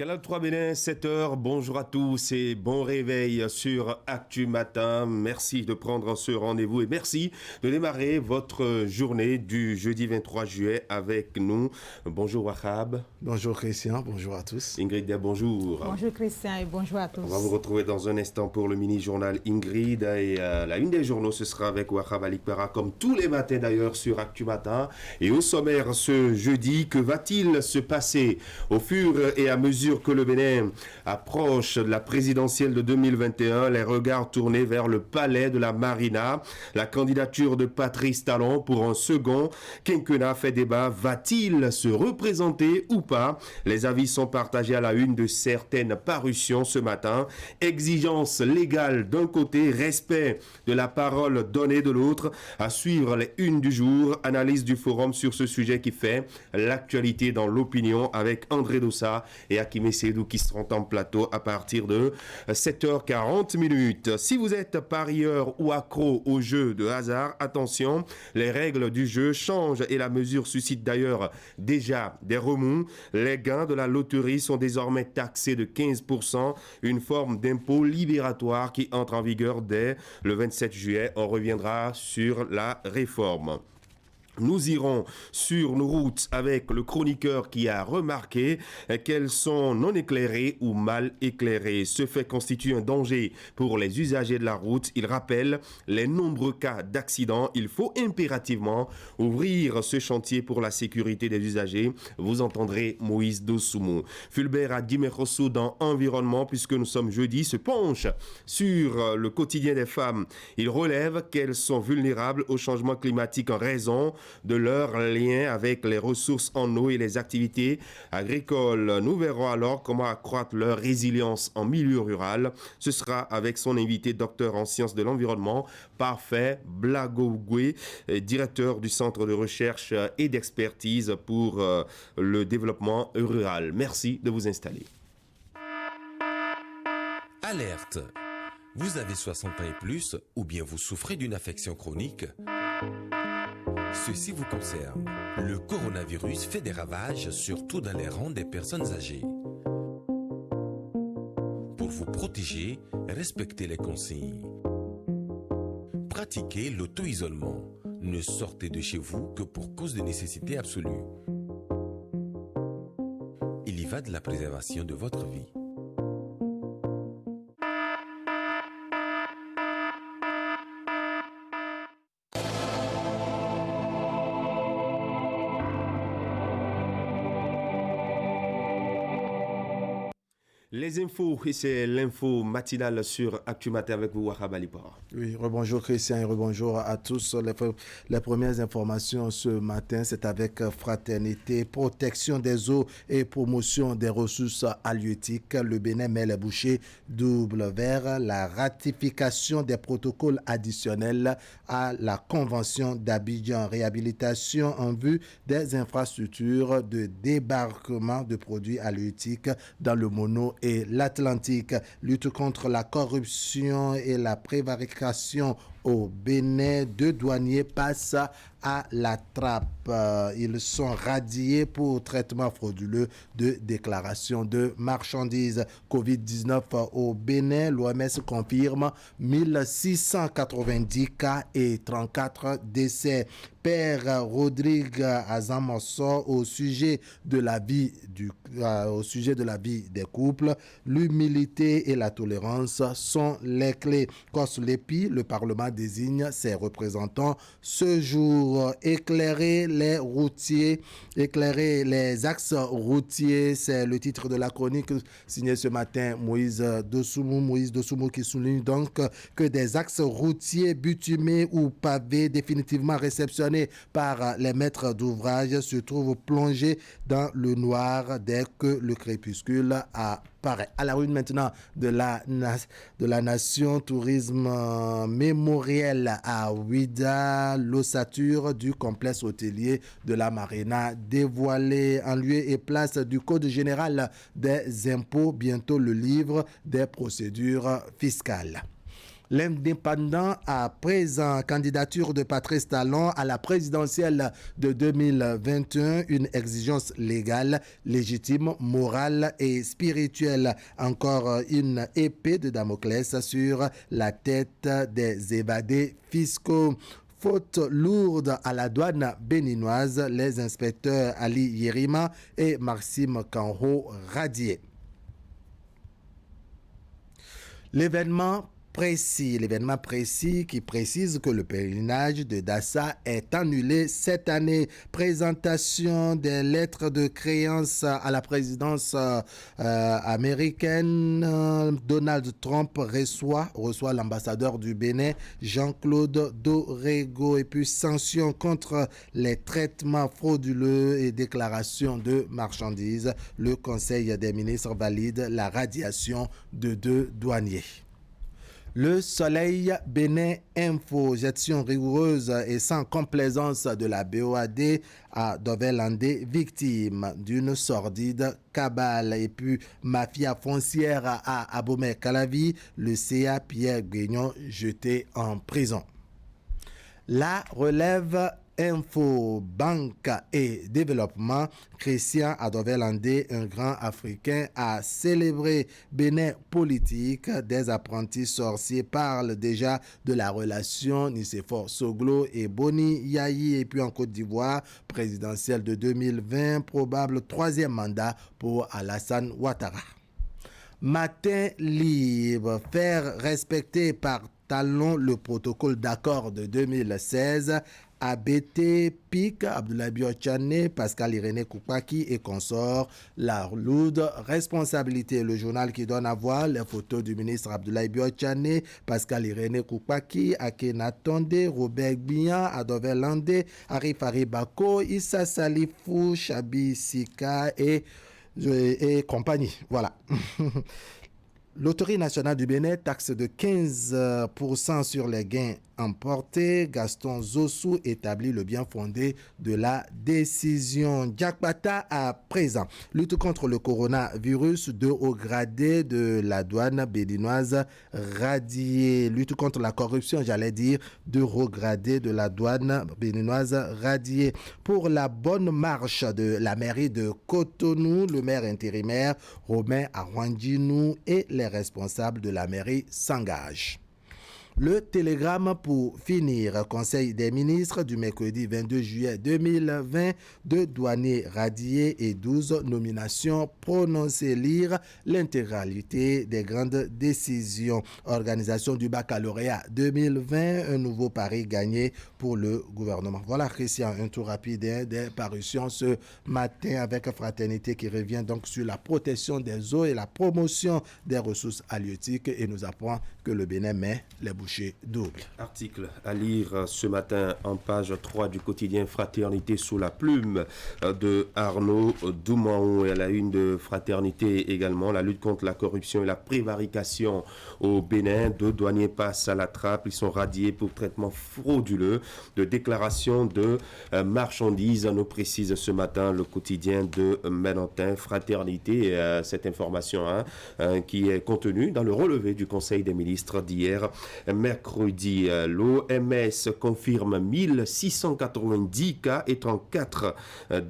Canal 3 Bénin, 7h, bonjour à tous et bon réveil sur Actu Matin. Merci de prendre ce rendez-vous et merci de démarrer votre journée du jeudi 23 juillet avec nous. Bonjour Wahab. Bonjour Christian, bonjour à tous. Ingrid, bonjour. Bonjour Christian et bonjour à tous. On va vous retrouver dans un instant pour le mini-journal Ingrid et la une des journaux, ce sera avec Wahab Alikpera comme tous les matins d'ailleurs sur Actu Matin. Et au sommaire ce jeudi, que va-t-il se passer au fur et à mesure que le Bénin approche de la présidentielle de 2021, les regards tournés vers le palais de la Marina. La candidature de Patrice Talon pour un second quinquennat fait débat. Va-t-il se représenter ou pas? Les avis sont partagés à la une de certaines parutions ce matin. Exigence légale d'un côté, respect de la parole donnée de l'autre. À suivre les unes du jour, analyse du forum sur ce sujet qui fait l'actualité dans l'opinion avec André Dossa et Hakim Seydou qui seront en plateau à partir de 7h40. Si vous êtes parieur ou accro au jeu de hasard, attention, les règles du jeu changent et la mesure suscite d'ailleurs déjà des remous. Les gains de la loterie sont désormais taxés de 15%, une forme d'impôt libératoire qui entre en vigueur dès le 27 juillet. On reviendra sur la réforme. Nous irons sur nos routes avec le chroniqueur qui a remarqué qu'elles sont non éclairées ou mal éclairées. Ce fait constitue un danger pour les usagers de la route. Il rappelle les nombreux cas d'accidents. Il faut impérativement ouvrir ce chantier pour la sécurité des usagers. Vous entendrez Moïse Dossoumo. Fulbert Adimerosso dans Environnement, puisque nous sommes jeudi, se penche sur le quotidien des femmes. Il relève qu'elles sont vulnérables au changement climatique en raison de leur lien avec les ressources en eau et les activités agricoles. Nous verrons alors comment accroître leur résilience en milieu rural. Ce sera avec son invité, docteur en sciences de l'environnement, Parfait Blagogwe, directeur du Centre de recherche et d'expertise pour le développement rural. Merci de vous installer. Alerte! Vous avez 60 ans et plus ou bien vous souffrez d'une affection chronique? Ceci vous concerne. Le coronavirus fait des ravages, surtout dans les rangs des personnes âgées. Pour vous protéger, respectez les consignes. Pratiquez l'auto-isolement. Ne sortez de chez vous que pour cause de nécessité absolue. Il y va de la préservation de votre vie. Les infos, et c'est l'info matinale sur Actu Matin avec vous, Wahab Alikpera. Oui, rebonjour Christian et rebonjour à tous. Les premières informations ce matin, c'est avec fraternité, protection des eaux et promotion des ressources halieutiques. Le Bénin met les bouchées double vers la ratification des protocoles additionnels à la Convention d'Abidjan. Réhabilitation en vue des infrastructures de débarquement de produits halieutiques dans le Mono et l'Atlantique, lutte contre la corruption et la prévarication au Bénin. 2 douaniers passent à la trappe. Ils sont radiés pour traitement frauduleux de déclaration de marchandises. Covid-19 au Bénin, l'OMS confirme 1690 cas et 34 décès. Père Rodrigue Azamosso au sujet de la vie des couples, l'humilité et la tolérance sont les clés. Koslepi, le Parlement désigne ses représentants ce jour. Éclairer les axes routiers, c'est le titre de la chronique signée ce matin Moïse Dossoumo qui souligne donc que des axes routiers bitumés ou pavés définitivement réceptionnés par les maîtres d'ouvrage se trouvent plongés dans le noir dès que le crépuscule apparaît. À la une maintenant de la Nation, tourisme mémoriel à Ouida, l'ossature du complexe hôtelier de la Marina dévoilé en lieu et place du Code général des impôts, bientôt le livre des procédures fiscales. L'indépendant à présent, candidature de Patrice Talon à la présidentielle de 2021, une exigence légale, légitime, morale et spirituelle. Encore une épée de Damoclès sur la tête des évadés fiscaux. Faute lourde à la douane béninoise, les inspecteurs Ali Yerima et Maxime Kanho radiés. L'événement précis qui précise que le pèlerinage de Dassa est annulé cette année. Présentation des lettres de créance à la présidence américaine. Donald Trump reçoit l'ambassadeur du Bénin, Jean-Claude Dorrego, et puis sanctions contre les traitements frauduleux et déclarations de marchandises. Le Conseil des ministres valide la radiation de 2 douaniers. Le Soleil Bénin Info, gestion rigoureuse et sans complaisance de la BOAD à Dovelandé, victime d'une sordide cabale. Et puis, mafia foncière à Abomey-Calavi, le CA Pierre Guignon jeté en prison. La relève Info, Banque et Développement, Christian Adovelandé, un grand Africain, a célébré Bénin politique. Des apprentis sorciers parlent déjà de la relation Nicéphore Soglo et Boni Yayi. Et puis en Côte d'Ivoire, présidentielle de 2020, probable 3e mandat pour Alassane Ouattara. Matin libre, faire respecter par Talon le protocole d'accord de 2016. ABT, PIC, Abdoulaye Biochane, Pascal Irénée Koupaki et consorts, la lourde responsabilité. Le journal qui donne à voir les photos du ministre Abdoulaye Biochane, Pascal Irénée Koupaki, Akena Tonde, Robert Bian, Adovel Landé, Arif Aribako, Issa Salifou, Chabi Sika et compagnie. Voilà. L'Autorité nationale du Bénin taxe de 15% sur les gains emportés. Gaston Zossou établit le bien fondé de la décision. Diakbata à présent. Lutte contre le coronavirus, 2 hauts gradés de la douane béninoise radiés. Lutte contre la corruption, 2 hauts gradés de la douane béninoise radiés. Pour la bonne marche de la mairie de Cotonou, le maire intérimaire Romain Arwandinou et les responsables de la mairie s'engagent. Le télégramme pour finir. Conseil des ministres du mercredi 22 juillet 2020, 2 douaniers radiés et 12 nominations prononcées. Lire l'intégralité des grandes décisions. Organisation du baccalauréat 2020, un nouveau pari gagné pour le gouvernement. Voilà, Christian, un tour rapide des parutions ce matin avec Fraternité qui revient donc sur la protection des eaux et la promotion des ressources halieutiques et nous apprend que le Bénin met les bouchées doubles. Article à lire ce matin en page 3 du quotidien Fraternité sous la plume de Arnaud Doumaou. Et à la une de Fraternité également, la lutte contre la corruption et la prévarication au Bénin. 2 douaniers passent à la trappe. Ils sont radiés pour traitement frauduleux de déclaration de marchandises, nous précise ce matin le quotidien de Mélentin. Fraternité, cette information qui est contenue dans le relevé du Conseil des ministres d'hier mercredi. L'OMS confirme 1690 cas et 34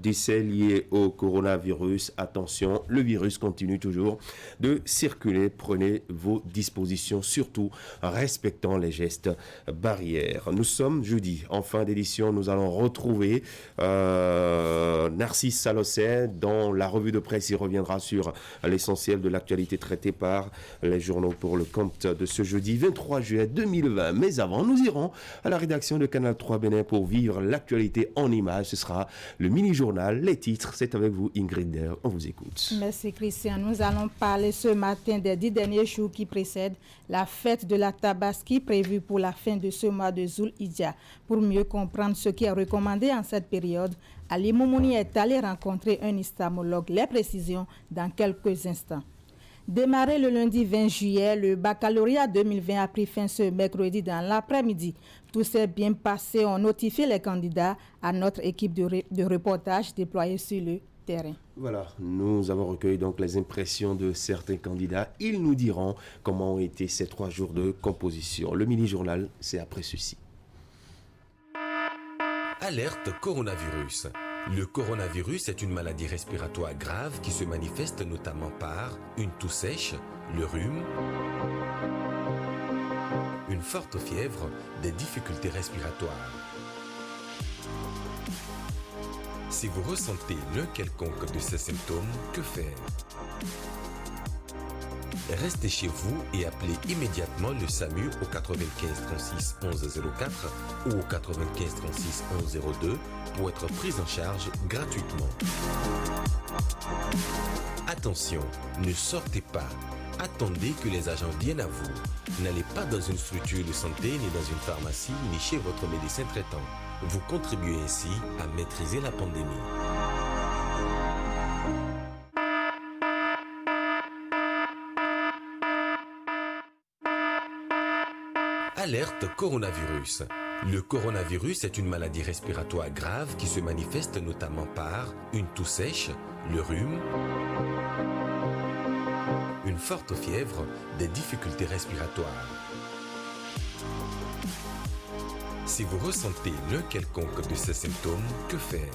décès liés au coronavirus. Attention, le virus continue toujours de circuler. Prenez vos dispositions, surtout en respectant les gestes barrières. Nous sommes jeudi. En fin d'édition, nous allons retrouver Narcisse Salosset dans la revue de presse. Il reviendra sur l'essentiel de l'actualité traitée par les journaux pour le compte de ce jeudi 23 juillet 2020. Mais avant, nous irons à la rédaction de Canal 3 Bénin pour vivre l'actualité en images. Ce sera le mini-journal, les titres. C'est avec vous, Ingrid Der. On vous écoute. Merci, Christian. Nous allons parler ce matin des 10 derniers jours qui précèdent la fête de la Tabaski prévue pour la fin de ce mois de Zul-Hidja. Pour mieux comprendre ce qui est recommandé en cette période, Ali Moumouni est allé rencontrer un islamologue. Les précisions dans quelques instants. Démarré le lundi 20 juillet, le baccalauréat 2020 a pris fin ce mercredi dans l'après-midi. Tout s'est bien passé. On notifie les candidats à notre équipe de reportage déployée sur le terrain. Voilà, nous avons recueilli donc les impressions de certains candidats. Ils nous diront comment ont été ces 3 jours de composition. Le mini-journal, c'est après ceci. Alerte coronavirus. Le coronavirus est une maladie respiratoire grave qui se manifeste notamment par une toux sèche, le rhume, une forte fièvre, des difficultés respiratoires. Si vous ressentez l'un quelconque de ces symptômes, que faire? Restez chez vous et appelez immédiatement le SAMU au 95 36 11 04 ou au 95 36 11 02 pour être pris en charge gratuitement. Attention, ne sortez pas. Attendez que les agents viennent à vous. N'allez pas dans une structure de santé, ni dans une pharmacie, ni chez votre médecin traitant. Vous contribuez ainsi à maîtriser la pandémie. Alerte coronavirus. Le coronavirus est une maladie respiratoire grave qui se manifeste notamment par une toux sèche, le rhume, une forte fièvre, des difficultés respiratoires. Si vous ressentez l'un quelconque de ces symptômes, que faire?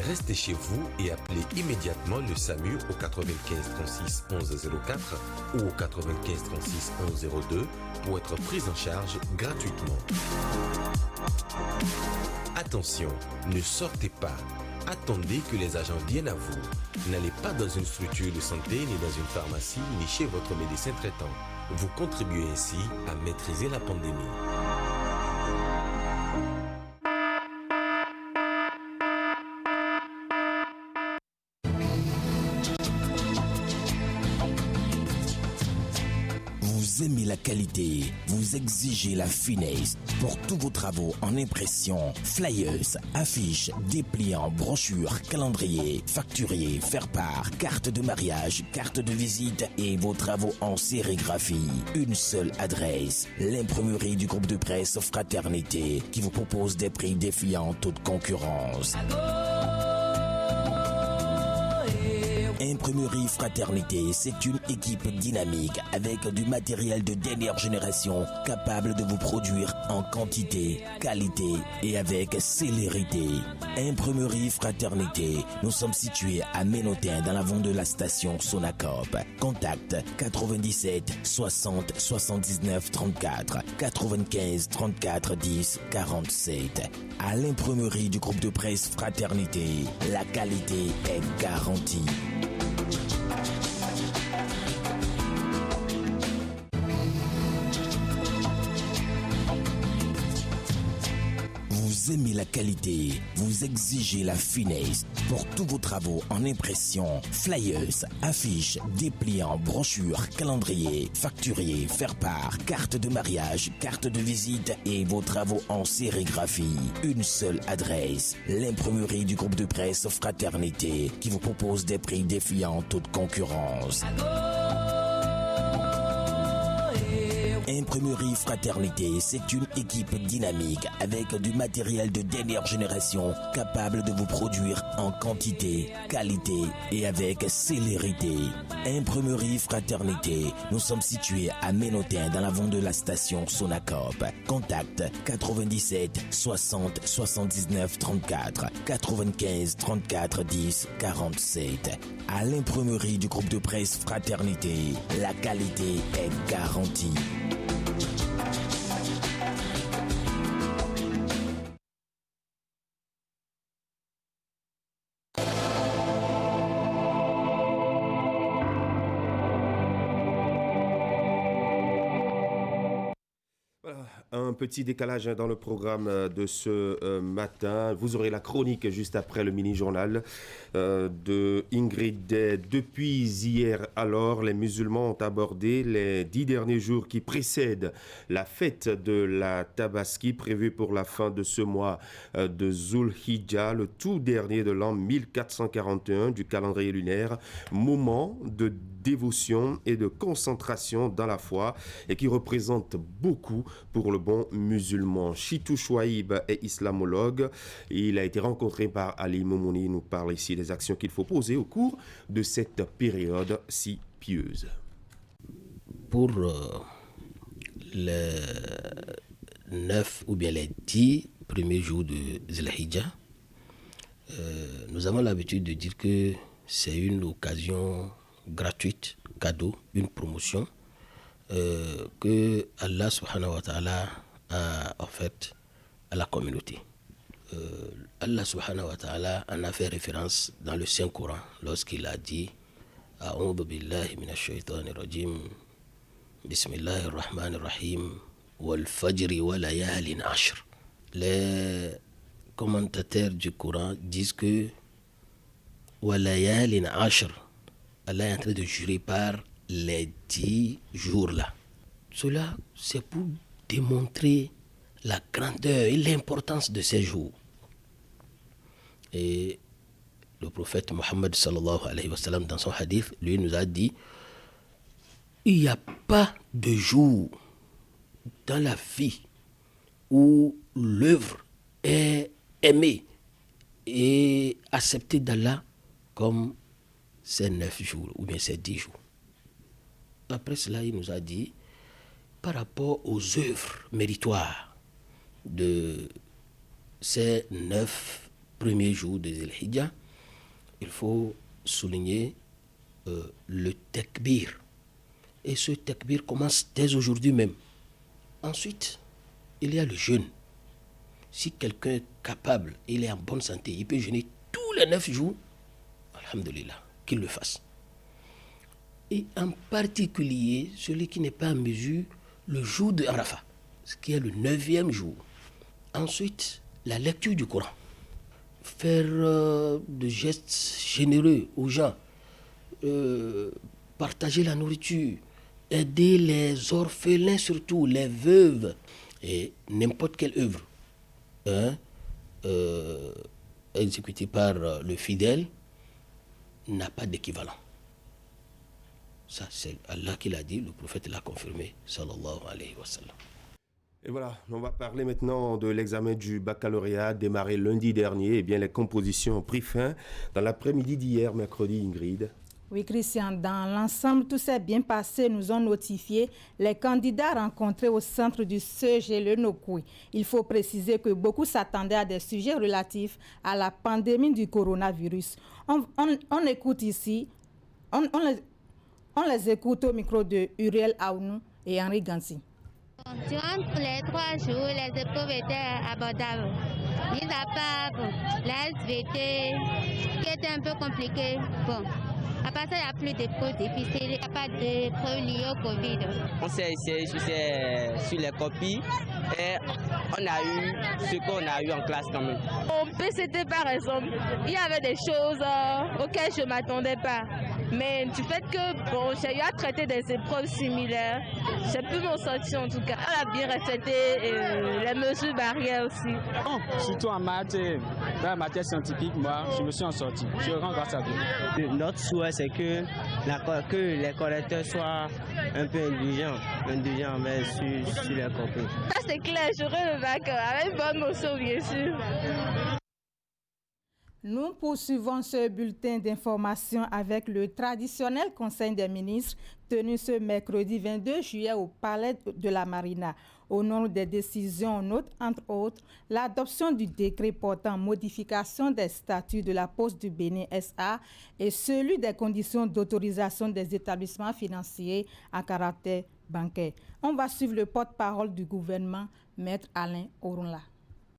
Restez chez vous et appelez immédiatement le SAMU au 95 36 11 04 ou au 95 36 11 02 pour être pris en charge gratuitement. Attention, ne sortez pas. Attendez que les agents viennent à vous. N'allez pas dans une structure de santé, ni dans une pharmacie, ni chez votre médecin traitant. Vous contribuez ainsi à maîtriser la pandémie. Vous aimez la qualité, vous exigez la finesse. Pour tous vos travaux en impression, flyers, affiches, dépliants, brochures, calendriers, facturiers, faire-part, carte de mariage, carte de visite et vos travaux en sérigraphie. Une seule adresse, l'imprimerie du groupe de presse Fraternité qui vous propose des prix défiant toute concurrence. Imprimerie Fraternité, c'est une équipe dynamique avec du matériel de dernière génération capable de vous produire en quantité, qualité et avec célérité. Imprimerie Fraternité, nous sommes situés à Ménotin dans l'avant de la station Sonacop. Contact 97 60 79 34 95 34 10 47. À l'imprimerie du groupe de presse Fraternité, la qualité est garantie. Vous aimez la qualité, vous exigez la finesse. Pour tous vos travaux en impression, flyers, affiches, dépliants, brochures, calendriers, facturiers, faire-part, carte de mariage, carte de visite et vos travaux en sérigraphie. Une seule adresse, l'imprimerie du groupe de presse Fraternité qui vous propose des prix défiant toute concurrence. Imprimerie Fraternité, c'est une équipe dynamique avec du matériel de dernière génération capable de vous produire en quantité, qualité et avec célérité. Imprimerie Fraternité, nous sommes situés à Ménotin dans l'avant de la station Sonacop. Contact 97 60 79 34 95 34 10 47. À l'imprimerie du groupe de presse Fraternité, la qualité est garantie. Un petit décalage dans le programme de ce matin. Vous aurez la chronique juste après le mini-journal de Ingrid. Depuis hier, alors, les musulmans ont abordé les 10 derniers jours qui précèdent la fête de la Tabaski prévue pour la fin de ce mois de Zul Hijja, le tout dernier de l'an 1441 du calendrier lunaire. Moment de dévotion et de concentration dans la foi et qui représente beaucoup pour le bon musulman. Chitou Chouaïb est islamologue. Il a été rencontré par Ali Momouni. Il nous parle ici des actions qu'il faut poser au cours de cette période si pieuse. Pour les 9 ou bien les 10 premiers jours de Zul-Hijjah, nous avons l'habitude de dire que c'est une occasion gratuite, cadeau, une promotion que Allah subhanahu wa ta'ala a offerte à la communauté. Allah subhanahu wa ta'ala en a fait référence dans le Saint-Coran lorsqu'il a dit A'udhu billahi minash shaitanir rajim Bismillahir rahmanir rahim Wal fajri wa layalin ashr. Les commentateurs du Coran disent que Wa layalin ashr, Allah est en train de jurer par les 10 jours-là. Cela, c'est pour démontrer la grandeur et l'importance de ces jours. Et le prophète Mohammed sallallahu alayhi wa sallam, dans son hadith, lui nous a dit il n'y a pas de jour dans la vie où l'œuvre est aimée et acceptée d'Allah comme ces 9 jours ou bien ces 10 jours. Après cela, il nous a dit, par rapport aux œuvres méritoires de ces 9 premiers jours de Zul-Hijjah, il faut souligner le takbir. Et ce takbir commence dès aujourd'hui même. Ensuite, il y a le jeûne. Si quelqu'un est capable, il est en bonne santé, il peut jeûner tous les 9 jours, alhamdulillah, qu'il le fasse. Et en particulier, celui qui n'est pas en mesure, le jour de Arafat, ce qui est le 9e jour. Ensuite, la lecture du Coran. Faire de gestes généreux aux gens. Partager la nourriture. Aider les orphelins, surtout les veuves. Et n'importe quelle œuvre exécutée par le fidèle n'a pas d'équivalent. Ça, c'est Allah qui l'a dit, le prophète l'a confirmé, sallallahu alayhi wa sallam. Et voilà, on va parler maintenant de l'examen du baccalauréat démarré lundi dernier. Eh bien, les compositions ont pris fin dans l'après-midi d'hier, mercredi, Ingrid. Oui, Christian, dans l'ensemble, tout s'est bien passé, nous ont notifié les candidats rencontrés au centre du CEG Le Nokoué. Il faut préciser que beaucoup s'attendaient à des sujets relatifs à la pandémie du coronavirus. On écoute ici, on les écoute au micro de Uriel Aounou et Henri Gansi. Durant les 3 jours, les épreuves étaient abordables. Mis à part la SVT qui était un peu compliquée. Bon, à part ça, il n'y a plus d'épreuves difficiles, il n'y a pas d'épreuves liées au Covid. On s'est essayé sur les copies et on a eu ce qu'on a eu en classe quand même. Au PCT par exemple, il y avait des choses auxquelles je ne m'attendais pas. Mais du fait que bon, j'ai eu à traiter des épreuves similaires, j'ai pu m'en sortir en tout cas. On a bien respecté les mesures barrières aussi. Bon, surtout en maths, dans la matière scientifique, moi, je me suis en sorti. Je rends grâce à Dieu. Notre souhait, c'est que les correcteurs soient un peu indulgents mais sur les copies. Ça c'est clair, j'aurai le bac avec une bonne notion bien sûr. Nous poursuivons ce bulletin d'information avec le traditionnel Conseil des ministres tenu ce mercredi 22 juillet au Palais de la Marina. Au nom des décisions, on note entre autres l'adoption du décret portant modification des statuts de la Poste du Bénin SA et celui des conditions d'autorisation des établissements financiers à caractère bancaire. On va suivre le porte-parole du gouvernement, Maître Alain Orunla.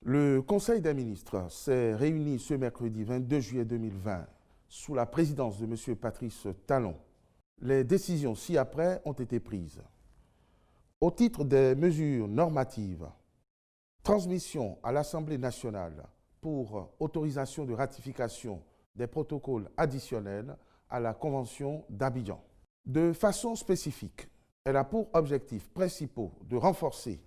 Le Conseil des ministres s'est réuni ce mercredi 22 juillet 2020 sous la présidence de M. Patrice Talon. Les décisions ci-après ont été prises. Au titre des mesures normatives, transmission à l'Assemblée nationale pour autorisation de ratification des protocoles additionnels à la Convention d'Abidjan. De façon spécifique, elle a pour objectifs principaux de renforcer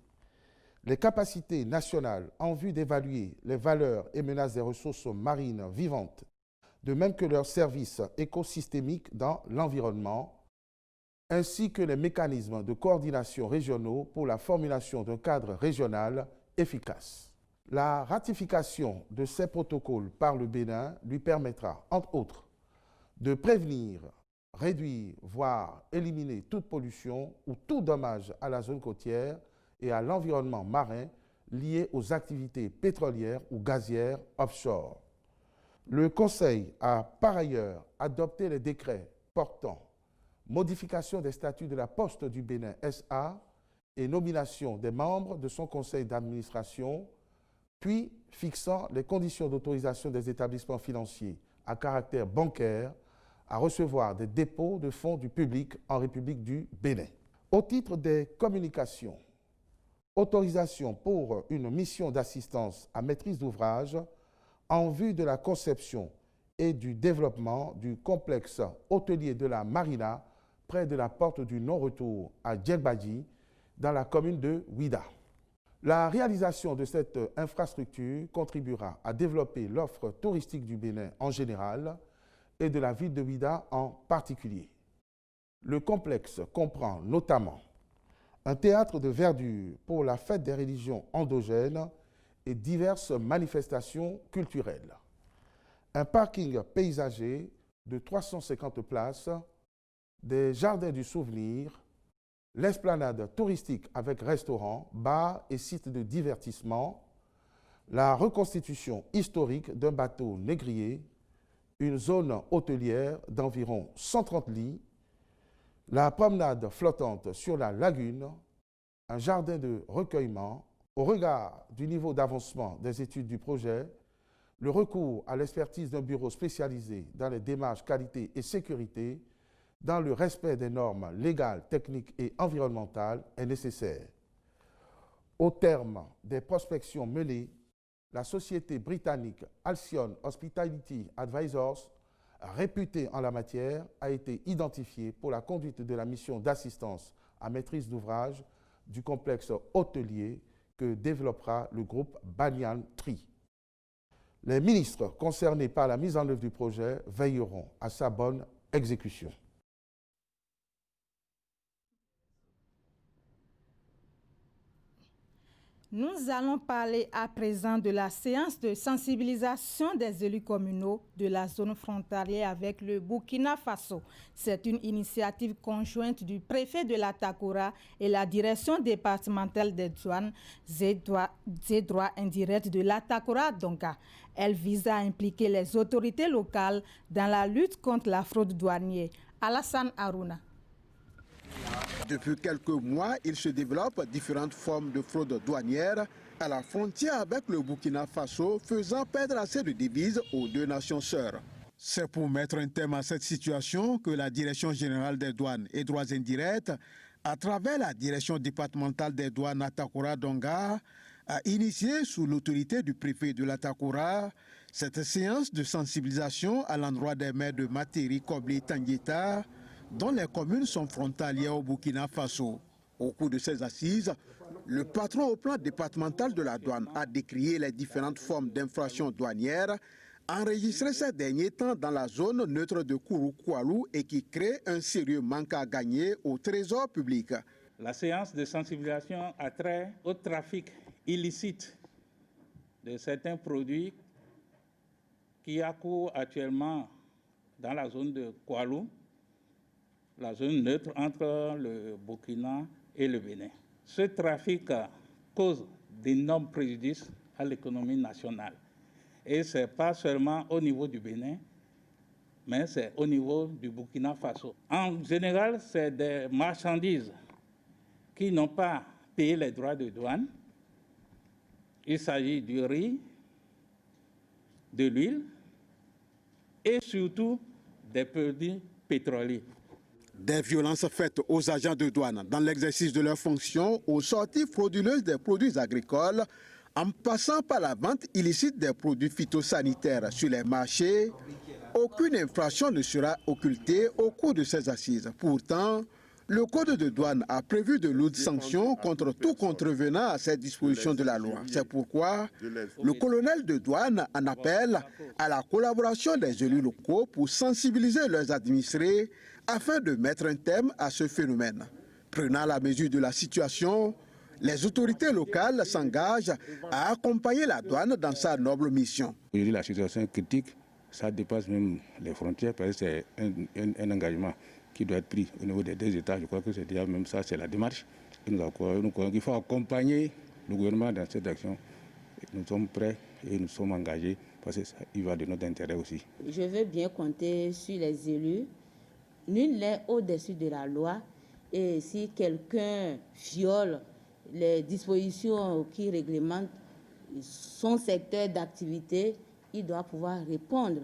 les capacités nationales en vue d'évaluer les valeurs et menaces des ressources marines vivantes, de même que leurs services écosystémiques dans l'environnement, ainsi que les mécanismes de coordination régionaux pour la formulation d'un cadre régional efficace. La ratification de ces protocoles par le Bénin lui permettra, entre autres, de prévenir, réduire, voire éliminer toute pollution ou tout dommage à la zone côtière et à l'environnement marin lié aux activités pétrolières ou gazières offshore. Le Conseil a par ailleurs adopté les décrets portant modification des statuts de la Poste du Bénin SA et nomination des membres de son conseil d'administration, puis fixant les conditions d'autorisation des établissements financiers à caractère bancaire à recevoir des dépôts de fonds du public en République du Bénin. Au titre des communications, autorisation pour une mission d'assistance à maîtrise d'ouvrage en vue de la conception et du développement du complexe hôtelier de la Marina près de la porte du non-retour à Djegbadji, dans la commune de Ouida. La réalisation de cette infrastructure contribuera à développer l'offre touristique du Bénin en général et de la ville de Ouida en particulier. Le complexe comprend notamment un théâtre de verdure pour la fête des religions endogènes et diverses manifestations culturelles, un parking paysager de 350 places, des jardins du souvenir, l'esplanade touristique avec restaurants, bars et sites de divertissement, la reconstitution historique d'un bateau négrier, une zone hôtelière d'environ 130 lits, la promenade flottante sur la lagune, un jardin de recueillement. Au regard du niveau d'avancement des études du projet, le recours à l'expertise d'un bureau spécialisé dans les démarches qualité et sécurité dans le respect des normes légales, techniques et environnementales est nécessaire. Au terme des prospections menées, la société britannique Alcyon Hospitality Advisors, réputée en la matière, a été identifiée pour la conduite de la mission d'assistance à maîtrise d'ouvrage du complexe hôtelier que développera le groupe Banyan Tree. Les ministres concernés par la mise en œuvre du projet veilleront à sa bonne exécution. Nous allons parler à présent de la séance de sensibilisation des élus communaux de la zone frontalière avec le Burkina Faso. C'est une initiative conjointe du préfet de la Takora et la direction départementale des douanes et droits indirects de la Takora Donga. Elle vise à impliquer les autorités locales dans la lutte contre la fraude douanière. Alassane Harouna. Depuis quelques mois, il se développe différentes formes de fraude douanière à la frontière avec le Burkina Faso, faisant perdre assez de devises aux deux nations sœurs. C'est pour mettre un terme à cette situation que la Direction générale des douanes et droits indirects, à travers la Direction départementale des douanes à Takora Donga, a initié sous l'autorité du préfet de la Takora cette séance de sensibilisation à l'endroit des maires de Materi, Kobli et Tangueta, dont les communes sont frontalières au Burkina Faso. Au cours de ces assises, le patron au plan départemental de la douane a décrié les différentes formes d'infractions douanières enregistrées ces derniers temps dans la zone neutre de Kourou-Koualou et qui créent un sérieux manque à gagner au trésor public. La séance de sensibilisation a trait au trafic illicite de certains produits qui a cours actuellement dans la zone de Koualou, la zone neutre entre le Burkina et le Bénin. Ce trafic cause d'énormes préjudices à l'économie nationale. Et ce n'est pas seulement au niveau du Bénin, mais c'est au niveau du Burkina Faso. En général, c'est des marchandises qui n'ont pas payé les droits de douane. Il s'agit du riz, de l'huile et surtout des produits pétroliers. Des violences faites aux agents de douane dans l'exercice de leurs fonctions, aux sorties frauduleuses des produits agricoles, en passant par la vente illicite des produits phytosanitaires sur les marchés, aucune infraction ne sera occultée au cours de ces assises. Pourtant, le Code de douane a prévu de lourdes sanctions contre tout contrevenant à cette disposition de la loi. C'est pourquoi le colonel de douane en appelle à la collaboration des élus locaux pour sensibiliser leurs administrés afin de mettre un terme à ce phénomène. Prenant la mesure de la situation, les autorités locales s'engagent à accompagner la douane dans sa noble mission. Aujourd'hui, la situation est critique, ça dépasse même les frontières, parce que c'est un engagement qui doit être pris au niveau des deux États. Je crois que c'est déjà même ça, c'est la démarche. Et nous croyons qu'il faut accompagner le gouvernement dans cette action. Nous sommes prêts et nous sommes engagés parce qu'il va de notre intérêt aussi. Je veux bien compter sur les élus. Nul n'est au-dessus de la loi. Et si quelqu'un viole les dispositions qui réglementent son secteur d'activité, il doit pouvoir répondre.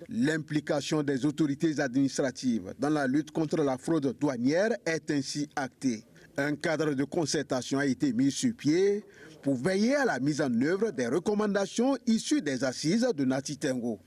L'implication des autorités administratives dans la lutte contre la fraude douanière est ainsi actée. Un cadre de concertation a été mis sur pied pour veiller à la mise en œuvre des recommandations issues des assises de Nati Tengo.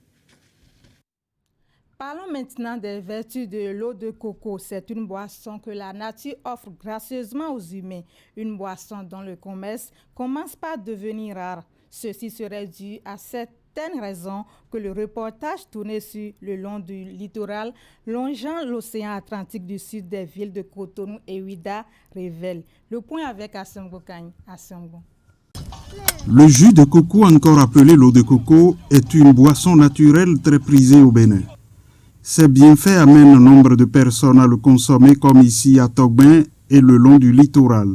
Parlons maintenant des vertus de l'eau de coco. C'est une boisson que la nature offre gracieusement aux humains. Une boisson dont le commerce commence par devenir rare. Ceci serait dû à certaines raisons que le reportage tourné sur le long du littoral longeant l'océan Atlantique du sud des villes de Cotonou et Ouida révèle. Le point avec Assongo Kany. Assongo. Le jus de coco, encore appelé l'eau de coco, est une boisson naturelle très prisée au Bénin. Ces bienfaits amènent nombre de personnes à le consommer comme ici à Togben et le long du littoral.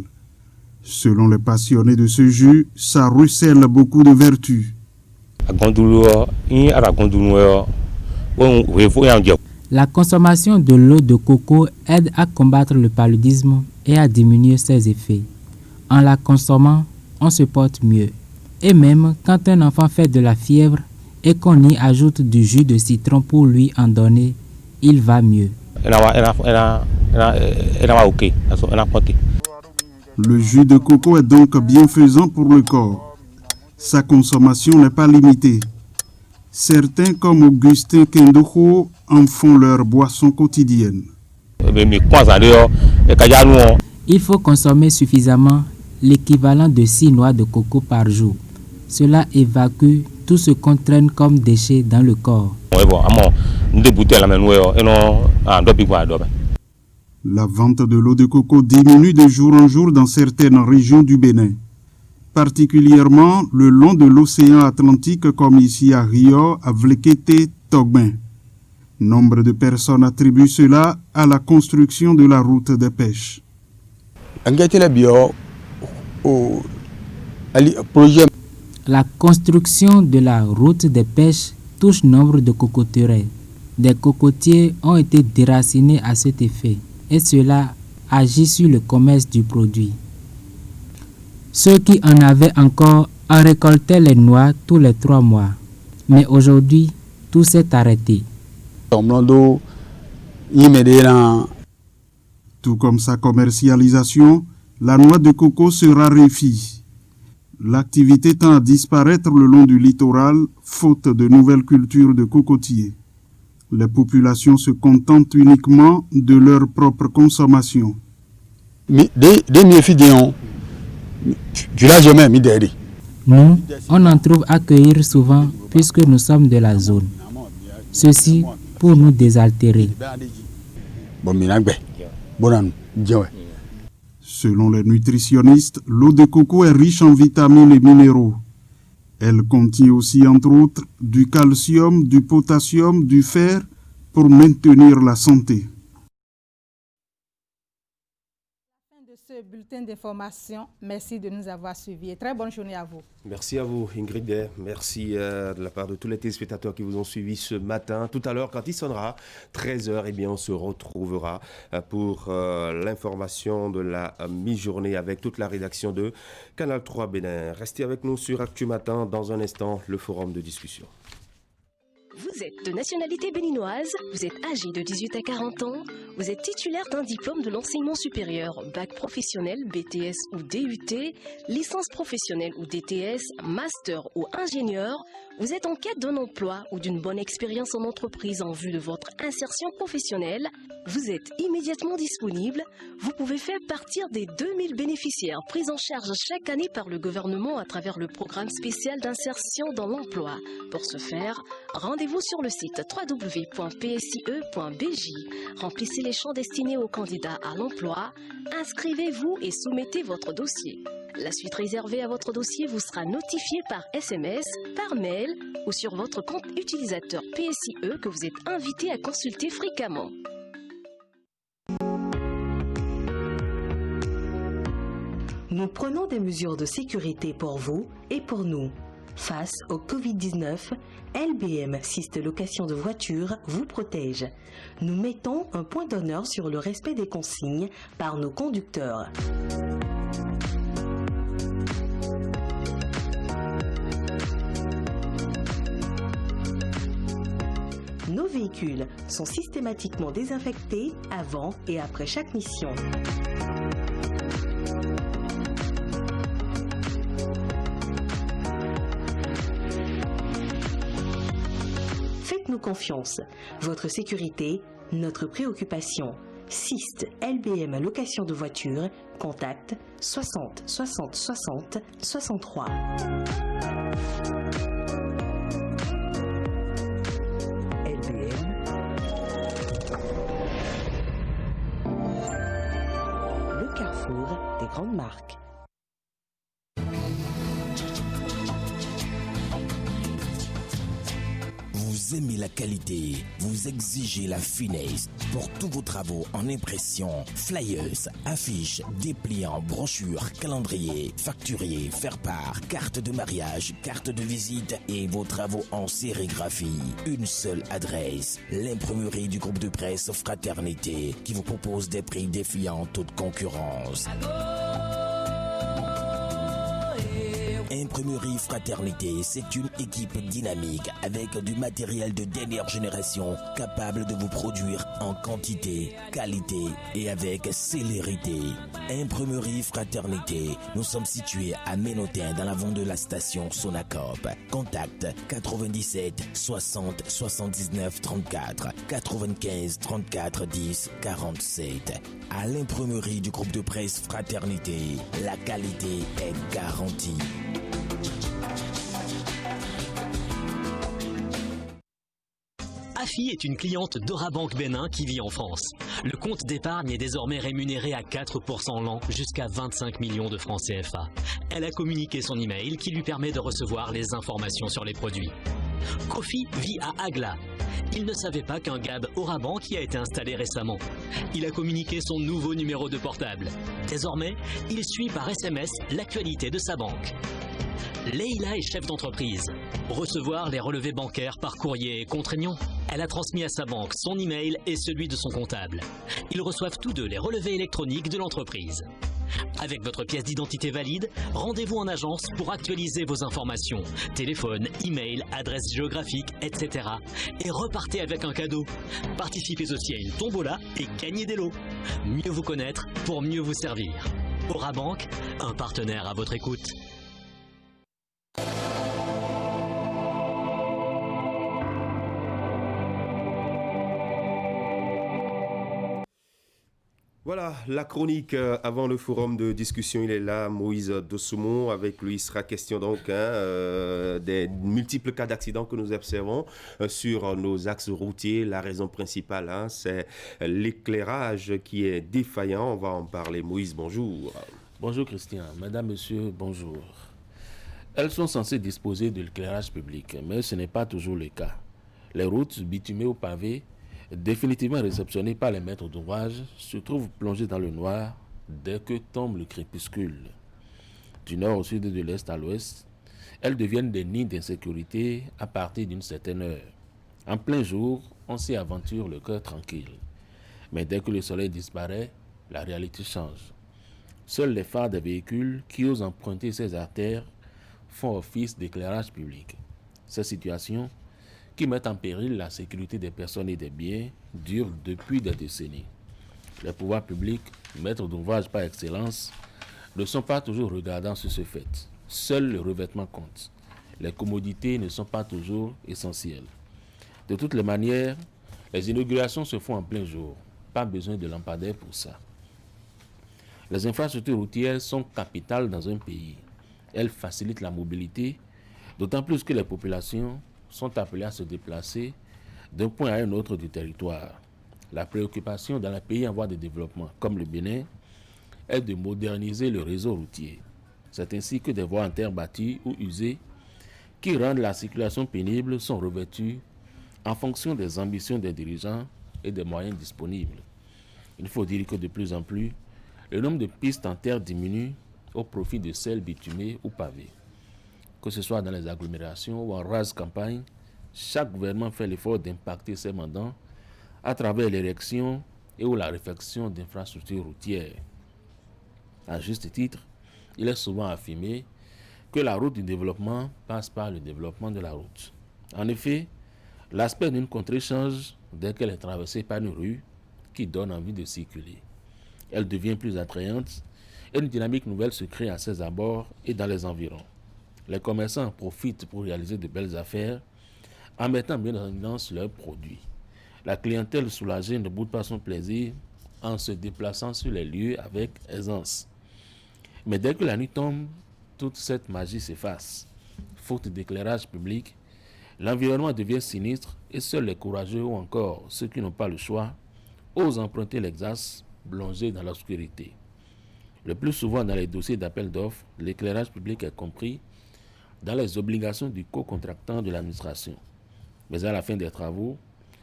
Selon les passionnés de ce jus, ça ruisselle beaucoup de vertus. La consommation de l'eau de coco aide à combattre le paludisme et à diminuer ses effets. En la consommant, on se porte mieux. Et même quand un enfant fait de la fièvre, et qu'on y ajoute du jus de citron pour lui en donner, il va mieux. Le jus de coco est donc bienfaisant pour le corps. Sa consommation n'est pas limitée. Certains, comme Augustin Kendoho, en font leur boisson quotidienne. Il faut consommer suffisamment l'équivalent de 6 noix de coco par jour. Cela évacue tout ce qu'on traîne comme déchets dans le corps. La vente de l'eau de coco diminue de jour en jour dans certaines régions du Bénin, particulièrement le long de l'océan Atlantique comme ici à Rio, à Vlekete, Togben. Nombre de personnes attribuent cela à la construction de la route des pêches. La construction de la route des pêches touche nombre de cocoteraies. Des cocotiers ont été déracinés à cet effet et cela agit sur le commerce du produit. Ceux qui en avaient encore en récoltaient les noix tous les 3 mois. Mais aujourd'hui, tout s'est arrêté. Tout comme sa commercialisation, la noix de coco se raréfie. L'activité tend à disparaître le long du littoral, faute de nouvelles cultures de cocotiers. Les populations se contentent uniquement de leur propre consommation. Nous, on en trouve à cueillir souvent puisque nous sommes de la zone. Ceci pour nous désaltérer. Selon les nutritionnistes, l'eau de coco est riche en vitamines et minéraux. Elle contient aussi, entre autres, du calcium, du potassium, du fer pour maintenir la santé. Ce bulletin d'information, merci de nous avoir suivis et très bonne journée à vous. Merci à vous Ingrid, merci de la part de tous les téléspectateurs qui vous ont suivis ce matin. Tout à l'heure quand il sonnera 13h, eh bien on se retrouvera pour l'information de la mi-journée avec toute la rédaction de Canal 3 Bénin. Restez avec nous sur Actu Matin, dans un instant le forum de discussion. Vous êtes de nationalité béninoise, vous êtes âgé de 18 à 40 ans, vous êtes titulaire d'un diplôme de l'enseignement supérieur, bac professionnel, BTS ou DUT, licence professionnelle ou DTS, master ou ingénieur, vous êtes en quête d'un emploi ou d'une bonne expérience en entreprise en vue de votre insertion professionnelle, vous êtes immédiatement disponible, vous pouvez faire partir des 2000 bénéficiaires pris en charge chaque année par le gouvernement à travers le programme spécial d'insertion dans l'emploi. Pour ce faire, rendez-vous sur sur le site www.psie.bj. Remplissez les champs destinés aux candidats à l'emploi, inscrivez-vous et soumettez votre dossier. La suite réservée à votre dossier vous sera notifiée par SMS, par mail ou sur votre compte utilisateur PSIE que vous êtes invité à consulter fréquemment. Nous prenons des mesures de sécurité pour vous et pour nous. Face au Covid-19, LBM Syst Location de voitures vous protège. Nous mettons un point d'honneur sur le respect des consignes par nos conducteurs. Nos véhicules sont systématiquement désinfectés avant et après chaque mission. Faites-nous confiance. Votre sécurité, notre préoccupation. Syst LBM Location de voitures, contact 60 60 60 63. Le carrefour des grandes marques. Vous aimez la qualité, vous exigez la finesse. Pour tous vos travaux en impression, flyers, affiches, dépliants, brochures, calendriers, facturiers, faire-part, cartes de mariage, cartes de visite et vos travaux en sérigraphie. Une seule adresse, l'imprimerie du groupe de presse Fraternité qui vous propose des prix défiant toute concurrence. Imprimerie Fraternité, c'est une équipe dynamique avec du matériel de dernière génération capable de vous produire en quantité, qualité et avec célérité. Imprimerie Fraternité, nous sommes situés à Ménotin dans l'avant de la station Sonacop. Contact 97 60 79 34 95 34 10 47. À l'imprimerie du groupe de presse Fraternité, la qualité est garantie. Afi est une cliente d'Orabank Bénin qui vit en France. Le compte d'épargne est désormais rémunéré à 4% l'an jusqu'à 25 millions de francs CFA. Elle a communiqué son email qui lui permet de recevoir les informations sur les produits. Kofi vit à Agla. Il ne savait pas qu'un GAB Orabank y a été installé récemment. Il a communiqué son nouveau numéro de portable. Désormais, il suit par SMS l'actualité de sa banque. Leïla est chef d'entreprise. Recevoir les relevés bancaires par courrier est contraignant. Elle a transmis à sa banque son email et celui de son comptable. Ils reçoivent tous deux les relevés électroniques de l'entreprise. Avec votre pièce d'identité valide, rendez-vous en agence pour actualiser vos informations. Téléphone, email, adresse géographique, etc. Et repartez avec un cadeau. Participez aussi à une tombola et gagnez des lots. Mieux vous connaître pour mieux vous servir. Orabank, un partenaire à votre écoute. Voilà, la chronique avant le forum de discussion, il est là, Moïse Dossoumon. Avec lui, il sera question donc des multiples cas d'accidents que nous observons sur nos axes routiers. La raison principale, c'est l'éclairage qui est défaillant. On va en parler. Moïse, bonjour. Bonjour Christian, madame, monsieur, bonjour. Elles sont censées disposer de l'éclairage public, mais ce n'est pas toujours le cas. Les routes bitumées ou pavées, définitivement réceptionnées par les maîtres d'ouvrage, se trouvent plongées dans le noir dès que tombe le crépuscule. Du nord au sud et de l'est à l'ouest, elles deviennent des nids d'insécurité à partir d'une certaine heure. En plein jour, on s'y aventure le cœur tranquille. Mais dès que le soleil disparaît, la réalité change. Seuls les phares des véhicules qui osent emprunter ces artères font office d'éclairage public. Ces situations, qui mettent en péril la sécurité des personnes et des biens, durent depuis des décennies. Les pouvoirs publics, maîtres d'ouvrage par excellence, ne sont pas toujours regardants sur ce fait. Seul le revêtement compte. Les commodités ne sont pas toujours essentielles. De toutes les manières, les inaugurations se font en plein jour. Pas besoin de lampadaires pour ça. Les infrastructures routières sont capitales dans un pays. Elles facilitent la mobilité, d'autant plus que les populations sont appelés à se déplacer d'un point à un autre du territoire. La préoccupation dans les pays en voie de développement, comme le Bénin, est de moderniser le réseau routier. C'est ainsi que des voies en terre battue ou usées qui rendent la circulation pénible sont revêtues en fonction des ambitions des dirigeants et des moyens disponibles. Il faut dire que de plus en plus, le nombre de pistes en terre diminue au profit de celles bitumées ou pavées. Que ce soit dans les agglomérations ou en rase campagne, chaque gouvernement fait l'effort d'impacter ses mandants à travers l'érection et ou la réfection d'infrastructures routières. À juste titre, il est souvent affirmé que la route du développement passe par le développement de la route. En effet, l'aspect d'une contrée change dès qu'elle est traversée par une rue qui donne envie de circuler. Elle devient plus attrayante et une dynamique nouvelle se crée à ses abords et dans les environs. Les commerçants en profitent pour réaliser de belles affaires en mettant bien en évidence leurs produits. La clientèle soulagée ne boude pas son plaisir en se déplaçant sur les lieux avec aisance. Mais dès que la nuit tombe, toute cette magie s'efface. Faute d'éclairage public, l'environnement devient sinistre et seuls les courageux ou encore ceux qui n'ont pas le choix osent emprunter l'exerce plongé dans l'obscurité. Le plus souvent dans les dossiers d'appel d'offres, l'éclairage public est compris dans les obligations du co-contractant de l'administration. Mais à la fin des travaux,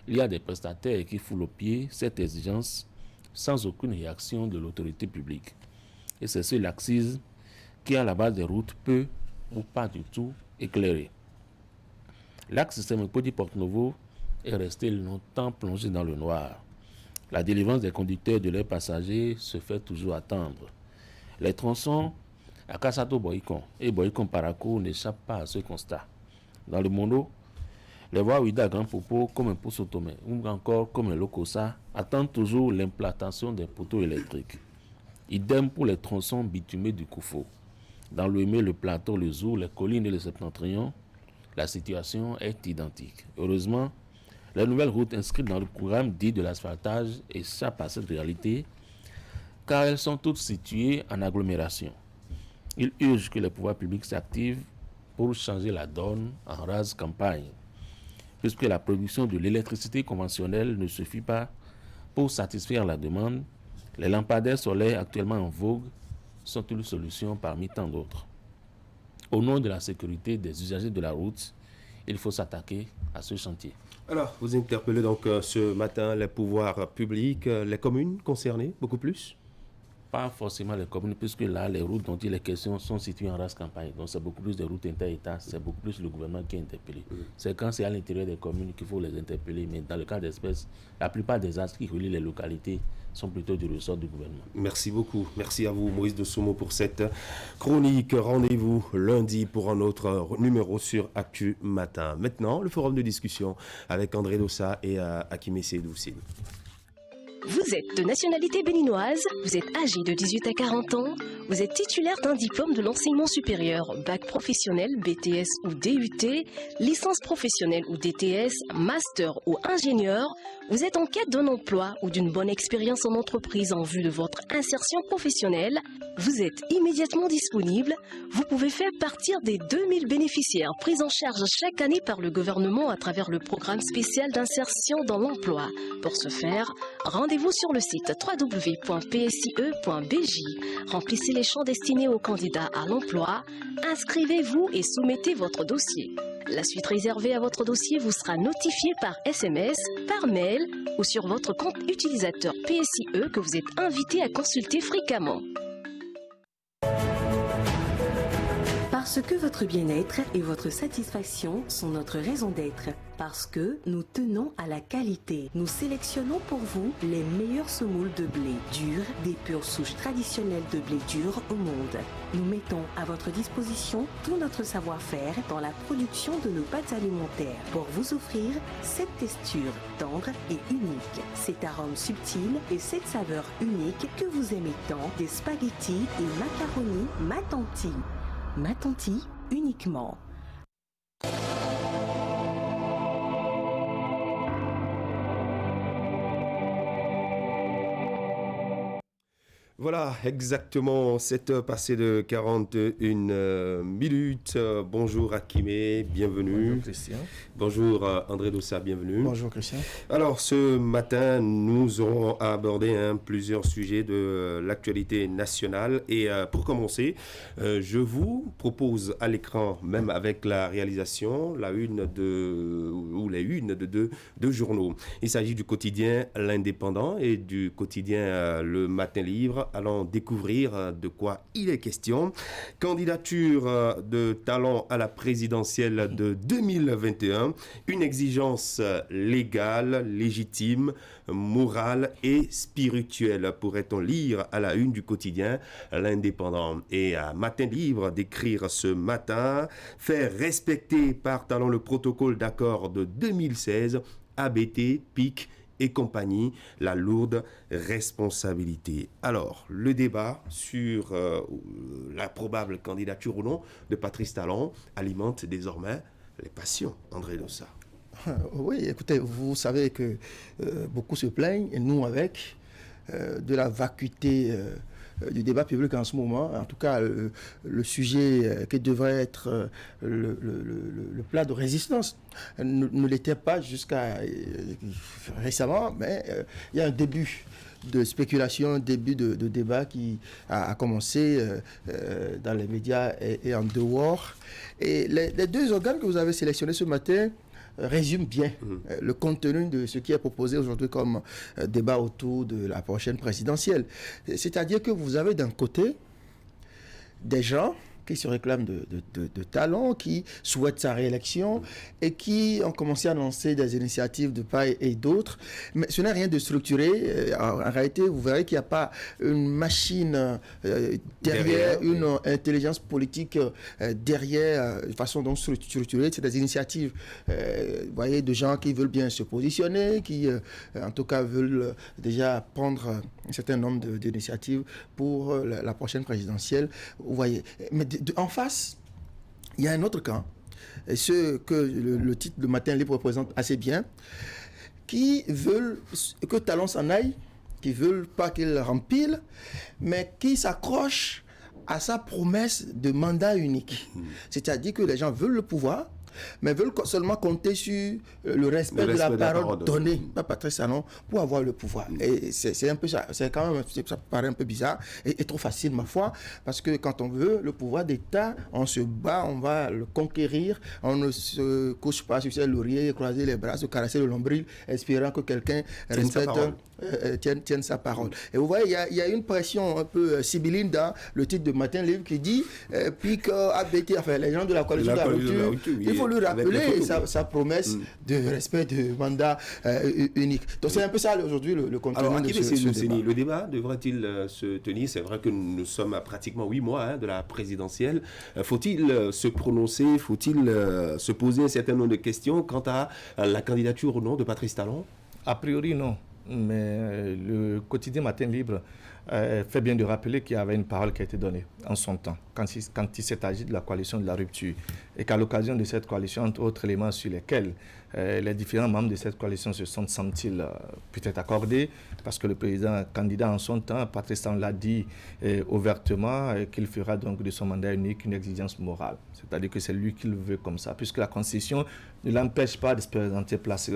il y a des prestataires qui foulent aux pieds cette exigence sans aucune réaction de l'autorité publique. Et c'est ce laxisme qui, à la base des routes, peut ou pas du tout éclairer. L'axe Semipodi-Porto-Novo est resté longtemps plongé dans le noir. La délivrance des conducteurs de leurs passagers se fait toujours attendre. Les tronçons à Kassato-Boycon et Boycon-Parakou n'échappent pas à ce constat. Dans le Mono, les voies Ouida Grand Popo comme un Poussotomé ou encore comme un Lokosa attendent toujours l'implantation des poteaux électriques. Idem pour les tronçons bitumés du Koufo. Dans le Mémé, le plateau, le Zou, les collines et le septentrion, la situation est identique. Heureusement, les nouvelles routes inscrites dans le programme dit de l'asphaltage échappent à cette réalité car elles sont toutes situées en agglomération. Il urge que les pouvoirs publics s'activent pour changer la donne en rase campagne, puisque la production de l'électricité conventionnelle ne suffit pas pour satisfaire la demande. Les lampadaires solaires actuellement en vogue sont une solution parmi tant d'autres. Au nom de la sécurité des usagers de la route, il faut s'attaquer à ce chantier. Alors, vous interpellez donc ce matin les pouvoirs publics, les communes concernées, beaucoup plus? Pas forcément les communes, puisque là, les routes dont il est question sont situées en race campagne. Donc, c'est beaucoup plus des routes inter-États, c'est beaucoup plus le gouvernement qui est interpellé. C'est quand c'est à l'intérieur des communes qu'il faut les interpeller. Mais dans le cas d'espèces, la plupart des axes qui relient les localités sont plutôt du ressort du gouvernement. Merci beaucoup. Merci à vous, Maurice Dossoumo, pour cette chronique. Rendez-vous lundi pour un autre numéro sur Actu Matin. Maintenant, le forum de discussion avec André Dossa et Hakim Seydoussine. Vous êtes de nationalité béninoise, vous êtes âgé de 18 à 40 ans, vous êtes titulaire d'un diplôme de l'enseignement supérieur, bac professionnel, BTS ou DUT, licence professionnelle ou DTS, master ou ingénieur, vous êtes en quête d'un emploi ou d'une bonne expérience en entreprise en vue de votre insertion professionnelle, vous êtes immédiatement disponible, vous pouvez faire partir des 2000 bénéficiaires pris en charge chaque année par le gouvernement à travers le programme spécial d'insertion dans l'emploi. Pour ce faire, rendez-vous sur le site www.psie.bj. Remplissez les champs destinés aux candidats à l'emploi, inscrivez-vous et soumettez votre dossier. La suite réservée à votre dossier vous sera notifiée par SMS, par mail ou sur votre compte utilisateur PSIE que vous êtes invité à consulter fréquemment. Parce que votre bien-être et votre satisfaction sont notre raison d'être. Parce que nous tenons à la qualité. Nous sélectionnons pour vous les meilleures semoules de blé dur, des pures souches traditionnelles de blé dur au monde. Nous mettons à votre disposition tout notre savoir-faire dans la production de nos pâtes alimentaires pour vous offrir cette texture tendre et unique, cet arôme subtil et cette saveur unique que vous aimez tant des spaghettis et macaronis Matanti. Matanti uniquement. Voilà, exactement 7h passées de 41 minutes. Bonjour Akimé, bienvenue. Bonjour Christian. Bonjour André Dossa, bienvenue. Bonjour Christian. Alors ce matin, nous aurons abordé plusieurs sujets de l'actualité nationale. Et pour commencer, je vous propose à l'écran, même avec la réalisation, les unes de deux journaux. Il s'agit du quotidien L'Indépendant et du quotidien Le Matin Libre. Allons découvrir de quoi il est question. Candidature de Talon à la présidentielle de 2021, une exigence légale, légitime, morale et spirituelle, pourrait-on lire à la une du quotidien L'Indépendant. Et à Matin Libre d'écrire ce matin, faire respecter par Talon le protocole d'accord de 2016, ABT, PIC et compagnie, la lourde responsabilité. Alors, le débat sur la probable candidature ou non de Patrice Talon alimente désormais les passions. André Dossa. Oui, écoutez, vous savez que beaucoup se plaignent, et nous avec, de la vacuité du débat public en ce moment. En tout cas, le sujet qui devrait être le plat de résistance ne l'était pas jusqu'à récemment, mais il y a un début de spéculation, un début de débat qui a commencé dans les médias et en dehors. Et les deux organes que vous avez sélectionnés ce matin résume bien le contenu de ce qui est proposé aujourd'hui comme débat autour de la prochaine présidentielle. C'est-à-dire que vous avez d'un côté des gens qui se réclament de talent, qui souhaitent sa réélection et qui ont commencé à annoncer des initiatives de part et d'autre. Mais ce n'est rien de structuré. En réalité, vous verrez qu'il n'y a pas une machine derrière, une intelligence politique derrière, de façon donc structurée. C'est des initiatives, vous voyez, de gens qui veulent bien se positionner, qui en tout cas veulent déjà prendre un certain nombre d'initiatives pour la prochaine présidentielle. Vous voyez. Mais en face, il y a un autre camp, et ce que le titre de Matin Libre représente assez bien, qui veulent que Talon s'en aille, qui ne veulent pas qu'il rempile, mais qui s'accrochent à sa promesse de mandat unique. C'est-à-dire que les gens veulent le pouvoir, mais veulent seulement compter sur le respect de la parole donnée par Patrice Talon pour avoir le pouvoir. Et c'est un peu ça. C'est quand même, ça paraît un peu bizarre et trop facile, ma foi, parce que quand on veut le pouvoir d'État, on se bat, on va le conquérir, on ne se couche pas sur ses lauriers, croiser les bras, se caresser le nombril, espérant que quelqu'un tienne sa parole. Et vous voyez, il y a une pression un peu sibylline dans le titre de Matin Libre qui dit puis qu'ABT, enfin les gens de la coalition de la rupture, il faut lui rappeler sa promesse de respect de mandat unique. Donc c'est un peu ça aujourd'hui le contenu. Alors, de ce débat. Le débat devrait-il se tenir? C'est vrai que nous sommes à pratiquement 8 mois de la présidentielle. Faut-il se prononcer? Faut-il se poser un certain nombre de questions quant à la candidature ou non de Patrice Talon? A priori, non. Mais le quotidien Matin Libre fait bien de rappeler qu'il y avait une parole qui a été donnée en son temps, quand il s'est agi de la coalition de la rupture. Et qu'à l'occasion de cette coalition, entre autres éléments sur lesquels les différents membres de cette coalition se sont sentis peut-être accordés, parce que le président candidat en son temps, Patrice Talon, l'a dit ouvertement qu'il fera donc de son mandat unique une exigence morale. C'est-à-dire que c'est lui qui le veut comme ça, puisque la Constitution ne l'empêche pas de se présenter place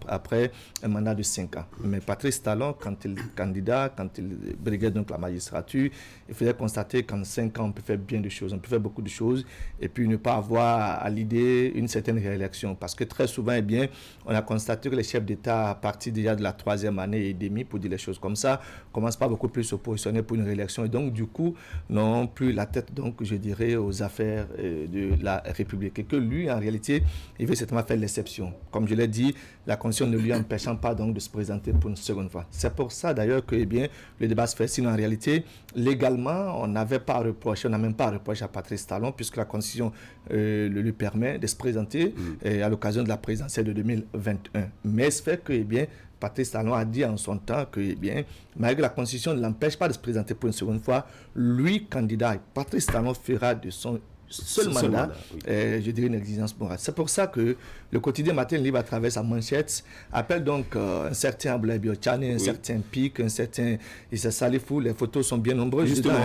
après un mandat de 5 ans. Mais Patrice Talon, quand il est candidat, quand il briguait donc la magistrature, il faisait constater qu'en 5 ans, on peut faire bien de choses, on peut faire beaucoup de choses, et puis ne pas avoir à l'idée une certaine réélection. Parce que très souvent, eh bien, on a constaté que les chefs d'État, à partir déjà de la 3e année et demie, pour dire les choses comme ça, commencent pas beaucoup plus à se positionner pour une réélection, et donc du coup, n'ont plus la tête, donc, je dirais, aux affaires de la République. Et que lui, en réalité, il veut certainement faire l'exception. Comme je l'ai dit, la Constitution ne lui empêchant pas donc de se présenter pour une seconde fois. C'est pour ça d'ailleurs que bien, le débat se fait. Sinon, en réalité, légalement, on n'avait pas reproché, on n'a même pas reproché à Patrice Talon, puisque la Constitution lui permet de se présenter à l'occasion de la présidentielle de 2021. Mais ce fait que, bien, Patrice Talon a dit en son temps que, bien, malgré la Constitution ne l'empêche pas de se présenter pour une seconde fois, lui, candidat, Patrice Talon fera de son seul mandat, oui. Je dirais une exigence morale. C'est pour ça que le quotidien Matin Libre, à travers sa manchette, appelle donc un certain Abdoulaye Biotchane, un certain Pic, un certain Issa Salifou. Les photos sont bien nombreuses. Justement,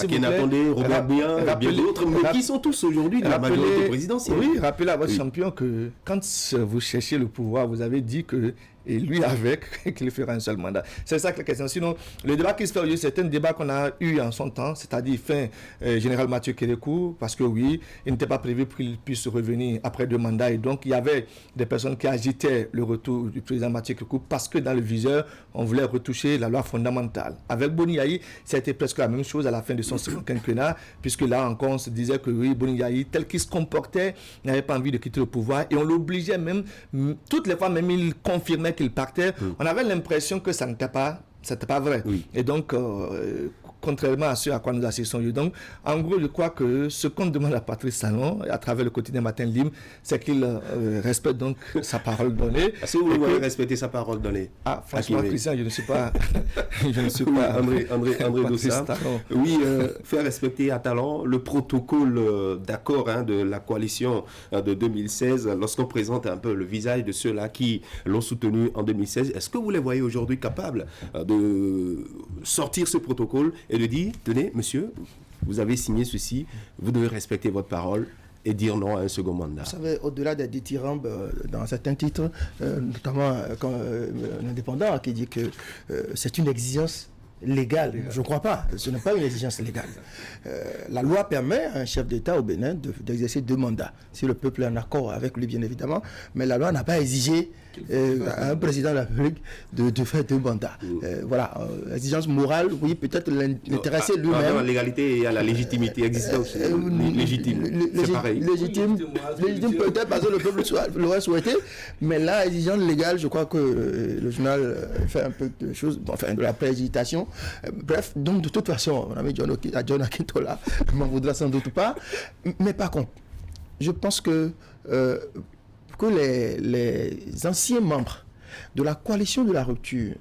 Akhenatonde, Robert Bien, bien d'autres, mais qui sont tous aujourd'hui de la majorité présidentielle. Oui, rappelez à votre champion que quand vous cherchez le pouvoir, vous avez dit que et lui avec, qu'il fera un seul mandat. C'est ça que la question. Sinon, le débat qui se fait aujourd'hui, c'est un débat qu'on a eu en son temps, c'est-à-dire fin général Mathieu Kérékou, parce que oui, il n'était pas prévu qu'il puisse revenir après 2 mandats. Et donc, il y avait des personnes qui agitaient le retour du président Mathieu Kérékou parce que dans le viseur, on voulait retoucher la loi fondamentale. Avec Boni Yayi, ça a été presque la même chose à la fin de son second quinquennat, puisque là encore, on se disait que oui, Boni Yayi, tel qu'il se comportait, n'avait pas envie de quitter le pouvoir. Et on l'obligeait même, toutes les fois, même il confirmait qu'il partait, on avait l'impression que ça n'était pas vrai. Oui. Et donc, contrairement à ce à quoi nous assistons. Donc, en gros, je crois que ce qu'on demande à Patrice Talon, à travers le quotidien Matin Libre, c'est qu'il respecte donc sa parole donnée. Est-ce que vous voulez respecter sa parole donnée? Ah, franchement, Christian, je ne suis pas... André Dossa. Oui, faire respecter à Talon le protocole d'accord de la coalition de 2016, lorsqu'on présente un peu le visage de ceux-là qui l'ont soutenu en 2016. Est-ce que vous les voyez aujourd'hui capables de sortir ce protocole et de dire, tenez, monsieur, vous avez signé ceci, vous devez respecter votre parole et dire non à un second mandat? Vous savez, au-delà des dithyrambes dans certains titres, notamment un indépendant qui dit que c'est une exigence légale. Je ne crois pas. Ce n'est pas une exigence légale. La loi permet à un chef d'État au Bénin d'exercer 2 mandats, si le peuple est en accord avec lui, bien évidemment, mais la loi n'a pas exigé à un président de la République de faire 2 mandats. Voilà, exigence morale, oui, peut-être l'intéresser lui-même. À la légalité et à la légitimité existante. Légitime, c'est pareil. Légitime peut-être parce que le peuple l'aurait souhaité, mais là, exigence légale, je crois que le journal fait un peu de choses, enfin de la préhésitation. Bref, donc de toute façon, mon ami John Akintola ne m'en voudra sans doute pas. Mais par contre, je pense que les anciens membres de la coalition de la rupture,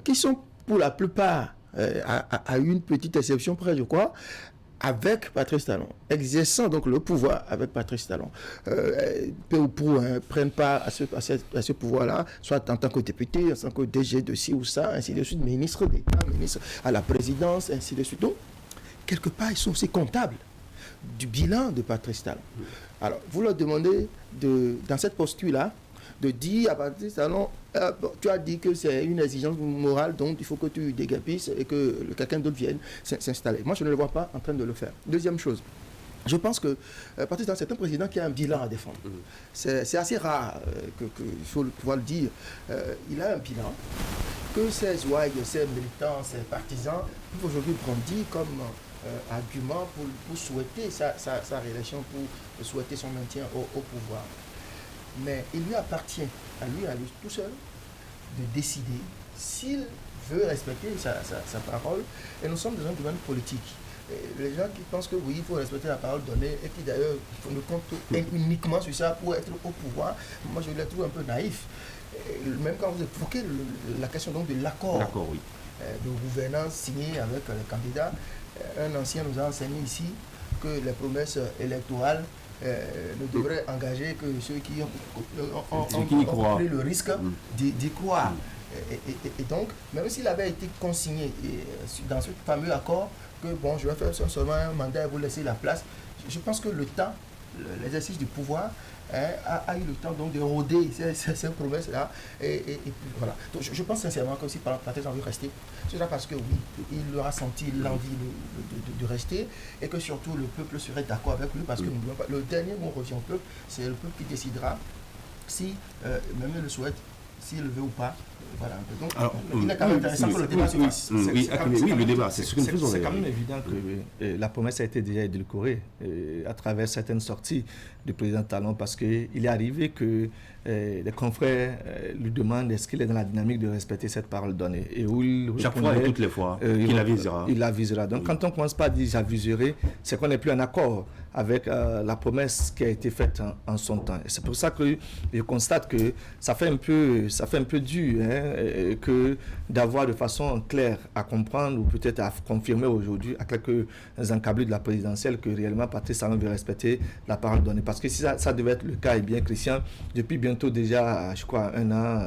qui sont pour la plupart, à une petite exception près, je crois, avec Patrice Talon, exerçant donc le pouvoir avec Patrice Talon, peu ou prou prennent part à ce pouvoir-là, soit en tant que député, en tant que DG de ci ou ça, ainsi de suite, ministre d'État, ministre à la présidence, ainsi de suite. Donc, quelque part, ils sont aussi comptables du bilan de Patrice Talon. Alors, vous leur demandez, dans cette posture-là, de dire à Patrice Talon, tu as dit que c'est une exigence morale, donc il faut que tu déguerpisses et que quelqu'un d'autre vienne s'installer. Moi, je ne le vois pas en train de le faire. Deuxième chose, je pense que Patrice Talon, c'est un président qui a un bilan à défendre. C'est assez rare qu'il faut pouvoir le dire. Il a un bilan que ses ouailles, ses militants, ses partisans peuvent aujourd'hui brandir comme argument pour souhaiter sa réélection, pour souhaiter son maintien au pouvoir. Mais il lui appartient, à lui tout seul, de décider s'il veut respecter sa parole. Et nous sommes dans un domaine politique. Et les gens qui pensent que oui, il faut respecter la parole donnée et qui d'ailleurs ne comptent uniquement sur ça pour être au pouvoir, moi je les trouve un peu naïfs. Et même quand vous évoquez la question donc de l'accord de gouvernance signé avec les candidats, un ancien nous a enseigné ici que les promesses électorales ne devraient engager que ceux qui ont pris le risque d'y croire. Et donc, même s'il avait été consigné dans ce fameux accord que bon, je vais faire seulement un mandat et vous laisser la place, je pense que le temps, l'exercice du pouvoir a eu le temps donc de rôder ces promesses-là. Et puis voilà. Donc je pense sincèrement que si Patrice a envie de rester, c'est là parce que oui, il aura senti l'envie de rester et que surtout le peuple serait d'accord avec lui parce que le dernier mot revient au peuple, c'est le peuple qui décidera si même il le souhaite, s'il le veut ou pas. Voilà. Donc, alors, il est quand même intéressant que le débat se fasse. Oui, le débat, c'est ce que nous faisons. C'est quand même évident que la promesse a été déjà édulcorée à travers certaines sorties du président Talon parce qu'il est arrivé que les confrères lui demandent est-ce qu'il est dans la dynamique de respecter cette parole donnée. Et où il chaque fois et toutes les fois, il avisera. Il avisera. Donc quand on ne commence pas à dire j'aviserai, c'est qu'on n'est plus en accord avec la promesse qui a été faite en son temps. Et c'est pour ça que je constate que ça fait un peu dur que d'avoir de façon claire à comprendre ou peut-être à confirmer aujourd'hui à quelques encablés de la présidentielle que réellement Patrice Talon veut respecter la parole donnée. Parce que si ça devait être le cas, et bien Christian, depuis bientôt déjà, je crois, un an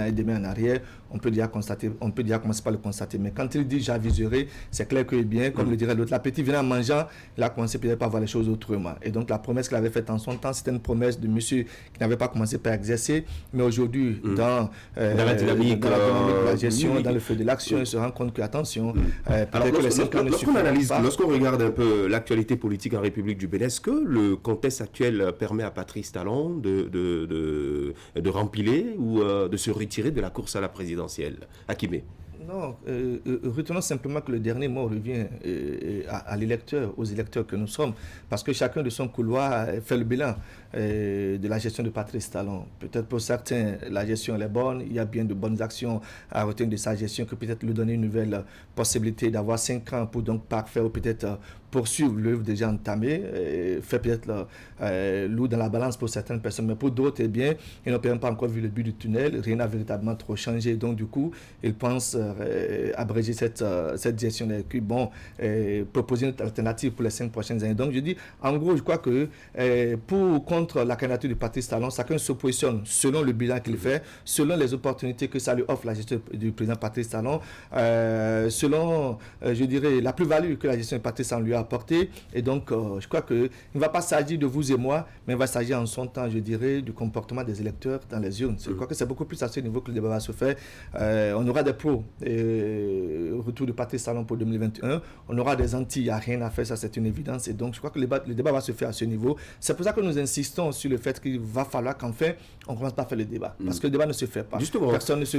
et demi en arrière, on peut déjà commencer par le constater. Mais quand il dit j'aviserai, c'est clair que bien, comme le dirait l'autre, l'appétit vient en mangeant, il a commencé peut-être par voir les choses autrement. Et donc la promesse qu'il avait faite en son temps, c'était une promesse de monsieur qui n'avait pas commencé par exercer, mais aujourd'hui, dans la dynamique de la gestion, dans le feu de l'action, il se rend compte que, attention, alors lorsqu'on regarde un peu l'actualité politique en République du Bénin, est-ce que le contexte actuel permet à Patrice Talon de rempiler ou de se retirer de la course à la présidentielle? Akimé. Non, retenons simplement que le dernier mot revient à l'électeur, aux électeurs que nous sommes, parce que chacun de son couloir fait le bilan de la gestion de Patrice Talon. Peut-être pour certains, la gestion elle est bonne, il y a bien de bonnes actions à retenir de sa gestion, que peut-être lui donner une nouvelle possibilité d'avoir 5 ans pour donc parfaire ou peut-être poursuivre l'œuvre déjà entamée, fait peut-être l'eau dans la balance pour certaines personnes, mais pour d'autres, eh bien, ils n'ont pas encore vu le but du tunnel, rien n'a véritablement trop changé, donc du coup, ils pensent abréger cette gestion des culs, proposer une alternative pour les 5 prochaines années. Donc je dis, en gros, je crois que contre la candidature de Patrice Talon, chacun se positionne selon le bilan qu'il fait, selon les opportunités que ça lui offre la gestion du président Patrice Talon, selon, je dirais, la plus-value que la gestion de Patrice Talon lui a apporté. Et donc, je crois qu'il ne va pas s'agir de vous et moi, mais il va s'agir en son temps, je dirais, du comportement des électeurs dans les urnes. Je crois que c'est beaucoup plus à ce niveau que le débat va se faire. On aura des pros, retour de Patrice Talon pour 2021. On aura des anti, il n'y a rien à faire, ça c'est une évidence. Et donc, je crois que le débat va se faire à ce niveau. C'est pour ça que nous insistons sur le fait qu'il va falloir qu'enfin, on commence pas à faire le débat. Parce que le débat ne se fait pas. Justement. Personne ne se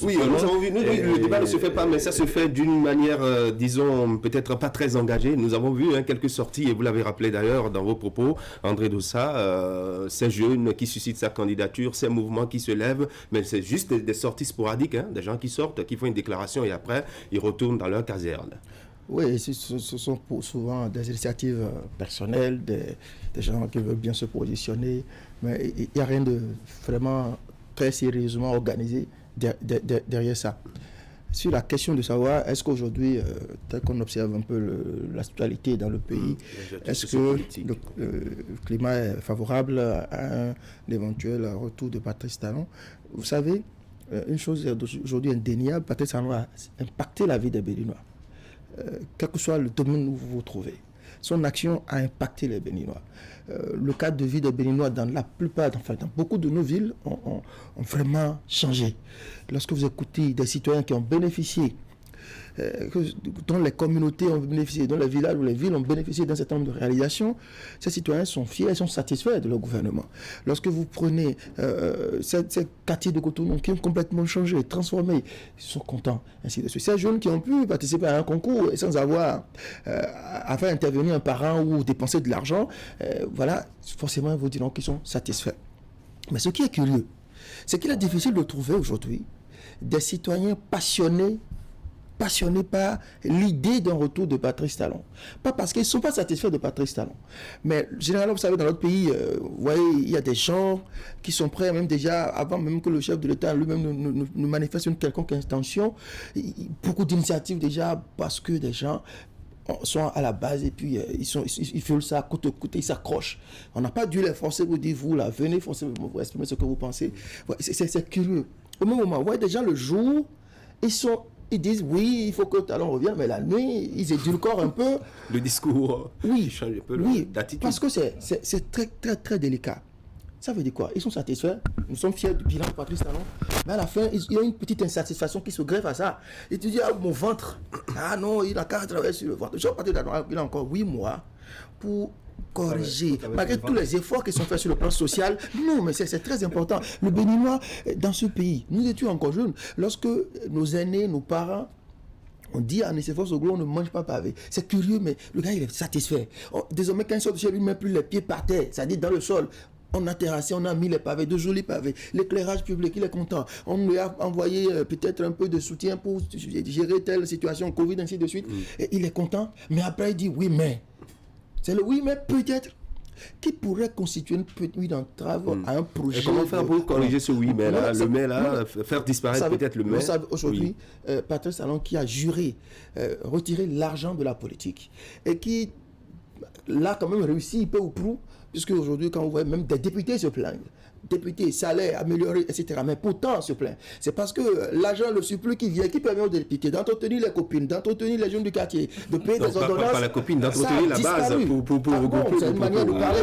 oui, nous avons vu, le débat ne se fait pas, mais ça se fait d'une manière, disons, peut-être pas très engagée. Nous avons vu quelques sorties, et vous l'avez rappelé d'ailleurs dans vos propos, André Dossa, ces jeunes qui suscitent sa candidature, ces mouvements qui se lèvent, mais c'est juste des sorties sporadiques, des gens qui sortent, qui font une déclaration et après, ils retournent dans leur caserne. Oui, ce sont souvent des initiatives personnelles, des gens qui veulent bien se positionner, mais il n'y a rien de vraiment très sérieusement organisé derrière ça. Sur la question de savoir, est-ce qu'aujourd'hui, tel qu'on observe un peu l'actualité dans le pays, est-ce que le climat est favorable à un éventuel retour de Patrice Talon? Vous savez, une chose est aujourd'hui indéniable, Patrice Talon a impacté la vie des Béninois. Quel que soit le domaine où vous vous trouvez, son action a impacté les Béninois. Le cadre de vie des Béninois dans la plupart, enfin dans beaucoup de nos villes, ont vraiment changé. Lorsque vous écoutez des citoyens qui ont bénéficié, dont les communautés ont bénéficié, dont les villages ou les villes ont bénéficié d'un certain nombre de réalisations, ces citoyens sont fiers et sont satisfaits de leur gouvernement. Lorsque vous prenez ces quartiers de Cotonou qui ont complètement changé, transformé, ils sont contents, ainsi de suite. Ces jeunes qui ont pu participer à un concours sans avoir à faire intervenir un parent ou dépenser de l'argent, voilà, forcément, ils vous diront qu'ils sont satisfaits. Mais ce qui est curieux, c'est qu'il est difficile de trouver aujourd'hui des citoyens passionnés par l'idée d'un retour de Patrice Talon. Pas parce qu'ils ne sont pas satisfaits de Patrice Talon. Mais généralement, vous savez, dans notre pays, vous voyez, il y a des gens qui sont prêts, même déjà, avant même que le chef de l'État lui-même ne manifeste une quelconque intention. Beaucoup d'initiatives déjà, parce que des gens sont à la base et puis ils veulent ça coûte que coûte, ils s'accrochent. On n'a pas dû les forcer, vous dire, vous là, venez forcer, vous exprimer ce que vous pensez. Ouais, c'est curieux. Au même moment, vous voyez, des gens le jour, ils disent oui, il faut que Talon revienne, mais la nuit, ils édulcorent un peu. Le discours, oui, change un peu d'attitude. Parce que c'est très, très, très délicat. Ça veut dire quoi? Ils sont satisfaits, nous sommes fiers du bilan de Patrice Talon, mais à la fin, il y a une petite insatisfaction qui se greffe à ça. Et tu dis, ah, mon ventre, ah non, il a qu'à travailler sur le ventre. Jean-Patrice Talon, il a encore 8 mois pour corriger, malgré tous les efforts qui sont faits sur le plan social. Non, mais c'est très important. Le Béninois, dans ce pays, nous étions encore jeunes, lorsque nos aînés, nos parents, on dit à Nicéphore Soglo, on ne mange pas pavé. C'est curieux, mais le gars, il est satisfait. Désormais, quand il sort de chez lui, il ne met plus les pieds par terre, c'est-à-dire dans le sol. On a terrassé, on a mis les pavés, de jolis pavés. L'éclairage public, il est content. On lui a envoyé peut-être un peu de soutien pour gérer telle situation, Covid, ainsi de suite. Et il est content. Mais après, il dit, oui, mais C'est le oui, mais peut-être qui pourrait constituer une petite entrave à un projet. Et comment faire pour corriger ce oui, mais là, le mais là, faire disparaître peut-être le mais. Vous savez, aujourd'hui, Patrice Talon qui a juré retirer l'argent de la politique et qui l'a quand même réussi peu ou prou, puisque aujourd'hui, quand vous voyez même des députés se plaignent, députés, salaire amélioré, etc. Mais pourtant, se plaint. C'est parce que l'argent, le surplus qui vient, qui permet aux députés d'entretenir les copines, d'entretenir les jeunes du quartier, de payer des ordonnances. Pas la copine, d'entretenir la base pour regrouper. C'est une manière de parler.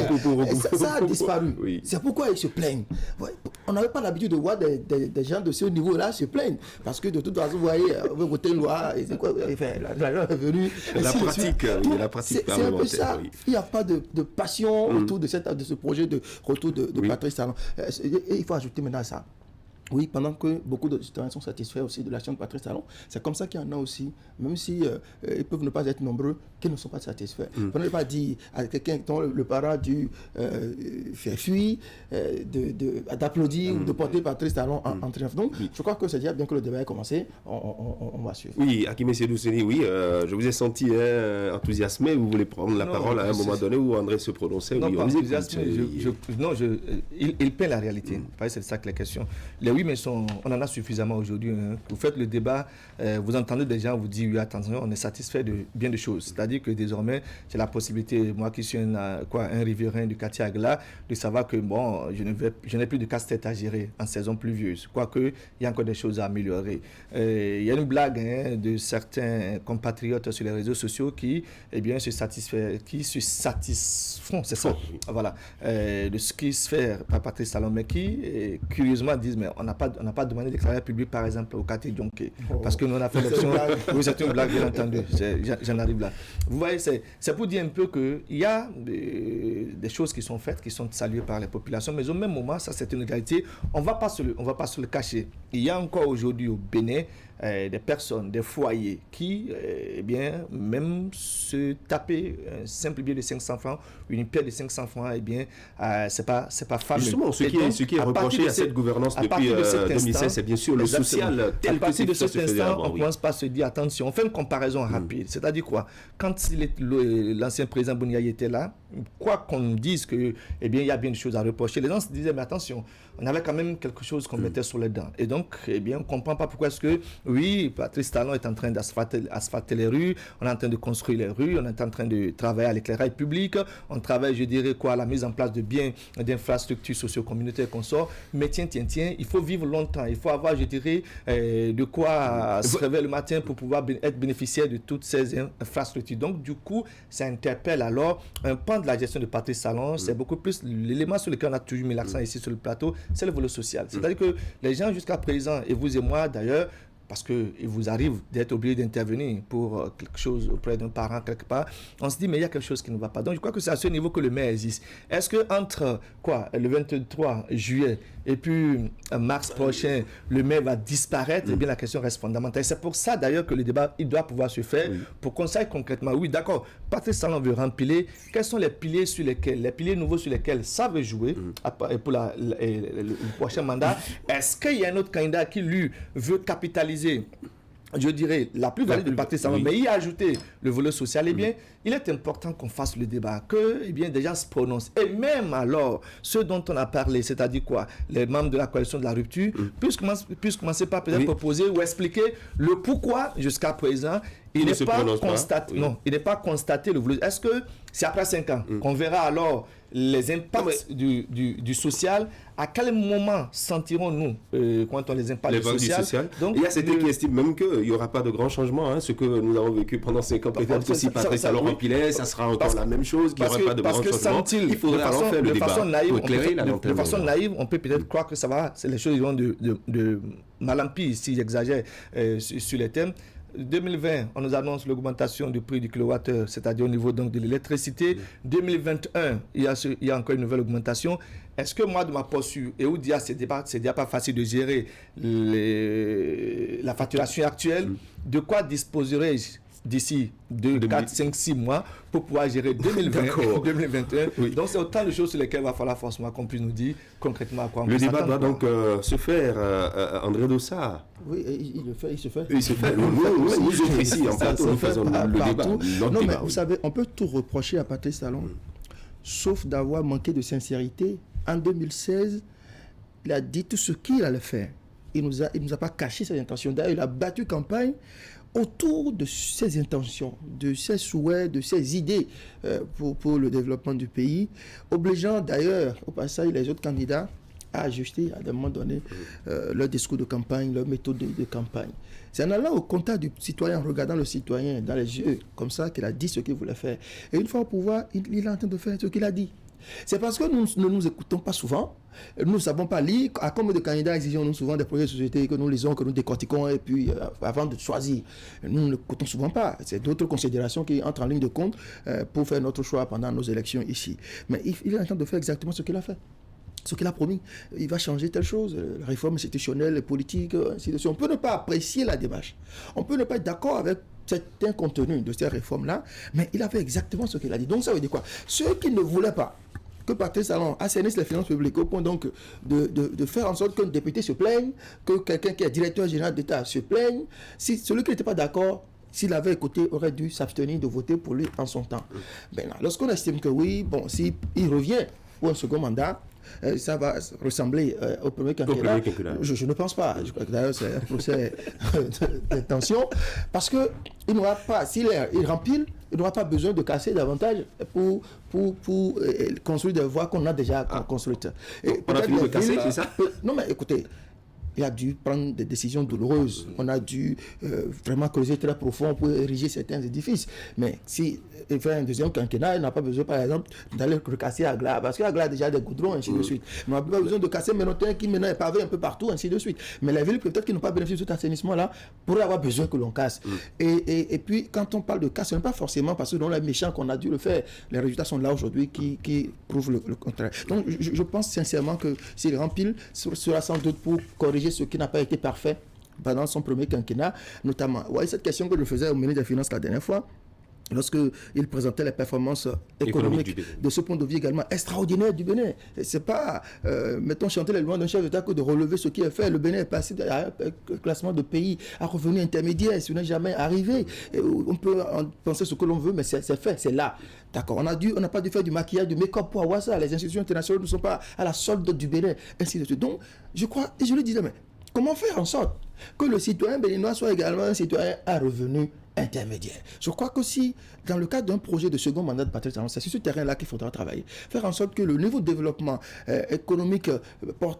Ça a disparu. Oui. C'est pourquoi ils se plaignent. Ouais. On n'avait pas l'habitude de voir des gens de ce niveau-là se plaignre. Parce que de toute façon, vous voyez, on veut voter une loi, et c'est quoi, l'argent est venu. La pratique, la pratique c'est un peu ça. Il n'y a pas de passion autour de ce projet de retour de Patrice Talon. Et il faut ajouter maintenant ça. Oui, pendant que beaucoup de citoyens sont satisfaits aussi de l'action de Patrice Talon, c'est comme ça qu'il y en a aussi, même si ils peuvent ne pas être nombreux, qui ne sont pas satisfaits. On ne peut pas dire à quelqu'un dont le parent a dû faire fuir, d'applaudir ou de porter Patrice Talon en triomphe. Donc, je crois que c'est déjà bien que le débat ait commencé, on va suivre. Oui, Hakim Sedousseni, oui, je vous ai senti enthousiasmé, vous voulez prendre la parole à un moment donné où André se prononçait. Non, oui, pas enthousiasmé, il peint la réalité. C'est ça que la question. Oui, mais on en a suffisamment aujourd'hui. Vous faites le débat, vous entendez des gens vous dire, oui, attention, on est satisfait de bien de choses. C'est-à-dire que désormais, j'ai la possibilité, moi qui suis un riverain du quartier Agla, de savoir que bon, je n'ai plus de casse-tête à gérer en saison pluvieuse. Quoique, il y a encore des choses à améliorer. Il y a une blague de certains compatriotes sur les réseaux sociaux qui, eh bien, se satisfont, c'est ça, voilà, de ce qui se fait par Patrice Talon, mais qui, curieusement, disent, mais on n'a pas demandé d'éclairage public, par exemple, au quartier Djonké. Parce que nous, on a fait l'option. Oui, c'est une blague, bien entendu. J'en arrive là. Vous voyez, c'est pour dire un peu qu'il y a des choses qui sont faites, qui sont saluées par les populations, mais au même moment, ça, c'est une réalité. On ne va pas se le cacher. Il y a encore aujourd'hui au Bénin des personnes, des foyers qui, eh bien, même se taper un simple billet de 500 francs, une pierre de 500 francs, eh bien, c'est pas fameux. Justement, ce qui est reproché à cette gouvernance depuis 2016, c'est bien sûr le social tel que c'est. À partir de cet instant, on commence pas à se dire, attention, on fait une comparaison rapide. C'est-à-dire quoi? Quand l'ancien président Bouniaï était là, quoi qu'on dise que, eh bien, il y a bien des choses à reprocher, les gens se disaient, mais attention, on avait quand même quelque chose qu'on mettait sur les dents. Et donc, eh bien, on ne comprend pas pourquoi est-ce que, oui, Patrice Talon est en train d'asphalter les rues, on est en train de construire les rues, on est en train de travailler à l'éclairage public, on travaille, je dirais, à la mise en place de biens, d'infrastructures socio-communautaires qu'on sort. Mais tiens, il faut vivre longtemps, il faut avoir, je dirais, de quoi se réveiller le matin pour pouvoir être bénéficiaire de toutes ces infrastructures. Donc, du coup, ça interpelle alors un pan de la gestion de Patrice Talon, c'est beaucoup plus l'élément sur lequel on a toujours mis l'accent ici sur le plateau, c'est le volet social. C'est-à-dire que les gens jusqu'à présent, et vous et moi d'ailleurs, parce qu'il vous arrive d'être obligé d'intervenir pour quelque chose auprès d'un parent quelque part, on se dit mais il y a quelque chose qui ne va pas. Donc je crois que c'est à ce niveau que le maire existe. Est-ce que entre le 23 juillet et puis mars prochain, le maire va disparaître? Eh bien la question reste fondamentale. C'est pour ça d'ailleurs que le débat il doit pouvoir se faire pour qu'on sache concrètement. Oui, d'accord, Patrice Talon veut remplir. Quels sont les piliers nouveaux sur lesquels ça veut jouer pour le prochain mandat? Est-ce qu'il y a un autre candidat qui lui veut capitaliser, je dirais, la plus-value de Patrice Talon, mais y ajouter le volet social? Eh bien, il est important qu'on fasse le débat, que des gens se prononcent. Et même alors, ceux dont on a parlé, c'est-à-dire quoi? Les membres de la coalition de la rupture, puissent commencer par peut-être proposer ou expliquer le pourquoi, jusqu'à présent, il n'est pas constaté. Non, il n'est pas constaté le volet. Est-ce que c'est après 5 ans qu'on verra alors les impacts du social? À quel moment sentirons-nous quand on les impacts du social? Donc, il y a certains qui estiment même qu'il n'y aura pas de grands changements. Ce que nous avons vécu pendant 5 ans, peut-être que si Patrice Talon remplissait, ça sera encore la même chose, qu'il n'y aurait pas de grands changements. Il faudrait alors faire le débat pour éclairer la lanterne. De façon naïve, on peut peut-être croire que ça va, les choses vont de mal en pire, si j'exagère sur les thèmes. 2020, on nous annonce l'augmentation du prix du kilowattheure, c'est-à-dire au niveau donc de l'électricité. 2021, il y a encore une nouvelle augmentation. Est-ce que moi, de ma posture, et où dire c'est déjà pas facile de gérer la facturation actuelle, de quoi disposerais-je d'ici 2, 4, 5, 6 mois pour pouvoir gérer 2020, 2021. Oui. Donc, c'est autant de choses sur lesquelles il va falloir forcément qu'on puisse nous dire concrètement à quoi on peut s'attendre. Le débat doit donc se faire, André Dossard. Oui, il se fait. Il se fait. Nous autres ici, en plateau, nous faisons le débat. Non, mais vous savez, on peut tout reprocher à Patrice Talon, sauf d'avoir manqué de sincérité. En 2016, il a dit tout ce qu'il allait faire. Il nous a pas caché ses intentions. D'ailleurs, il a battu campagne autour de ses intentions, de ses souhaits, de ses idées pour le développement du pays, obligeant d'ailleurs au passage les autres candidats à ajuster à un moment donné leur discours de campagne, leur méthode de campagne. C'est en allant au contact du citoyen, en regardant le citoyen dans les yeux, comme ça qu'il a dit ce qu'il voulait faire. Et une fois au pouvoir, il est en train de faire ce qu'il a dit. C'est parce que nous ne nous écoutons pas souvent, nous ne savons pas lire. À combien de candidats exigeons-nous souvent des projets de société que nous lisons, que nous décortiquons, et puis avant de choisir, nous ne l'écoutons souvent pas. C'est d'autres considérations qui entrent en ligne de compte pour faire notre choix pendant nos élections ici. Mais il est en train de faire exactement ce qu'il a fait. Ce qu'il a promis, il va changer telle chose, la réforme institutionnelle, politique, ainsi de suite. On peut ne pas apprécier la démarche, on peut ne pas être d'accord avec certains contenus de ces réformes-là, mais il a fait exactement ce qu'il a dit. Donc ça veut dire quoi? Ceux qui ne voulaient pas que Patrice Talon assainisse les finances publiques au point donc de faire en sorte qu'un député se plaigne, que quelqu'un qui est directeur général d'État se plaigne, si celui qui n'était pas d'accord, s'il avait écouté, aurait dû s'abstenir de voter pour lui en son temps. Maintenant, lorsqu'on estime que oui, bon, s'il revient pour un second mandat, ça va ressembler au premier quinquennat. Je ne pense pas. Je crois que d'ailleurs c'est un procès d'intention, parce que il n'aura pas, s'il rempile, il n'aura pas besoin de casser davantage pour construire des voies qu'on a déjà construites. On a fini de casser, c'est ça? Non, mais écoutez, il a dû prendre des décisions douloureuses. On a dû vraiment creuser très profond pour ériger certains édifices. Mais si il fait un deuxième quinquennat, il n'a pas besoin, par exemple, d'aller recasser Agla, parce qu'Agla a déjà des goudrons, ainsi de suite. On n'a pas besoin de casser Ménotin, qui maintenant est pavé un peu partout, ainsi de suite. Mais les villes, peut-être qui n'ont pas bénéficié de cet assainissement-là, pourraient avoir besoin que l'on casse. Et puis, quand on parle de casse, ce n'est pas forcément parce que dans les méchants qu'on a dû le faire. Les résultats sont là aujourd'hui qui prouvent le contraire. Donc, je pense sincèrement que s'il rempile, ce sera sans doute pour corriger ce qui n'a pas été parfait pendant son premier quinquennat, notamment. Ouais, cette question que je faisais au ministre des Finances la dernière fois, lorsqu'il présentait les performances économiques de ce point de vue également extraordinaire du Bénin. C'est pas, mettons, chanter les louanges d'un chef d'État que de relever ce qui est fait. Le Bénin est passé à un classement de pays à revenu intermédiaire, ce n'est jamais arrivé. Et on peut en penser ce que l'on veut, mais c'est fait, c'est là. D'accord, on n'a pas dû faire du maquillage, du make-up pour avoir ça. Les institutions internationales ne sont pas à la solde du Bénin, ainsi de suite. Donc, je crois, et je le disais, mais comment faire en sorte que le citoyen béninois soit également un citoyen à revenu intermédiaire? Je crois qu'aussi, dans le cadre d'un projet de second mandat de Patrice Talon, c'est sur ce terrain-là qu'il faudra travailler. Faire en sorte que le niveau de développement économique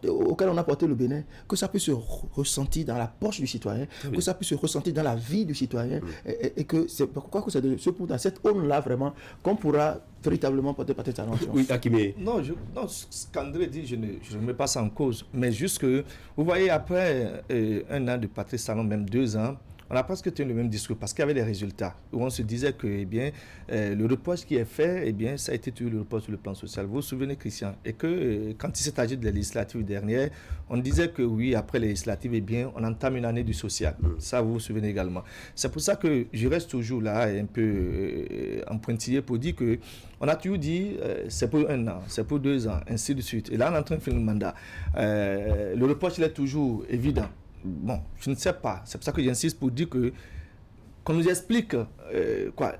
auquel on a porté le Bénin, que ça puisse se ressentir dans la poche du citoyen, que ça puisse se ressentir dans la vie du citoyen, et que c'est pourquoi que c'est dans cette aune-là vraiment qu'on pourra véritablement porter Patrice Talon. Oui, Akimé. Non, ce qu'André dit, je ne mets pas ça en cause, mais juste que, vous voyez, après un an de Patrice Talon, même 2 ans, on a presque tenu le même discours parce qu'il y avait des résultats où on se disait que le reproche qui est fait, ça a été toujours le reproche sur le plan social. Vous vous souvenez, Christian, et que quand il s'est agi de la législative dernière, on disait que oui, après les législatives, on entame une année du social. Ça, vous vous souvenez également. C'est pour ça que je reste toujours là, un peu en pointillé pour dire que on a toujours dit c'est pour 1 an, c'est pour 2 ans, ainsi de suite. Et là, on est en train de faire le mandat. Le reproche, il est toujours évident. Bon, je ne sais pas. C'est pour ça que j'insiste pour dire qu'on nous explique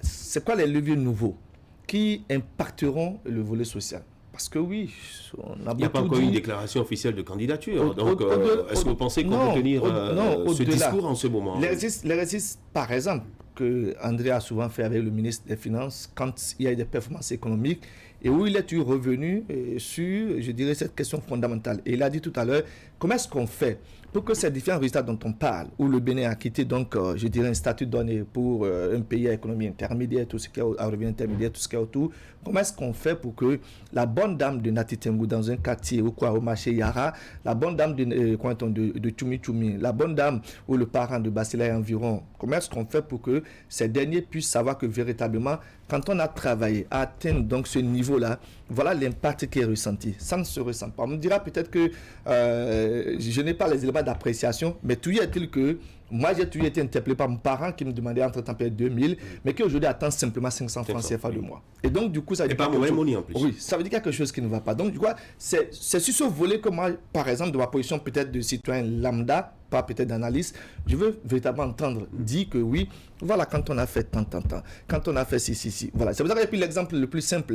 c'est quoi les leviers nouveaux qui impacteront le volet social. Parce que oui, il n'y a pas encore une déclaration officielle de candidature. Donc, est-ce que vous pensez qu'on peut tenir ce discours en ce moment? L'exercice, par exemple, que André a souvent fait avec le ministre des Finances quand il y a eu des performances économiques et où il est revenu sur, je dirais, cette question fondamentale. Et il a dit tout à l'heure, comment est-ce qu'on fait pour que ces différents résultats dont on parle, où le Bénin a quitté donc, je dirais, un statut donné pour un pays à économie intermédiaire, tout ce qui est à revenu intermédiaire, tout ce qui est autour, comment est-ce qu'on fait pour que la bonne dame de Nati Tembou dans un quartier ou quoi, au marché Yara, la bonne dame de Tchoumi Tchoumi, la bonne dame ou le parent de Basila et environ, comment est-ce qu'on fait pour que ces derniers puissent savoir que véritablement, quand on a travaillé à atteindre donc ce niveau-là, voilà l'impact qui est ressenti. Ça ne se ressent pas. On me dira peut-être que je n'ai pas les éléments d'appréciation, mais tout y est-il que Moi, j'ai toujours été interpellé par mon parent qui me demandait entre-temps payer 2000, mais qui aujourd'hui attend simplement 500 francs CFA de mois. Et donc, du coup, ça veut dire pas mauvais money en plus. Oui, ça veut dire quelque chose qui ne va pas. Donc, du coup, c'est sur ce volet que moi, par exemple, de ma position peut-être de citoyen lambda, pas peut-être d'analyste, je veux véritablement entendre dire que oui, voilà, quand on a fait tant, quand on a fait si, voilà. C'est pour ça que j'ai pris l'exemple le plus simple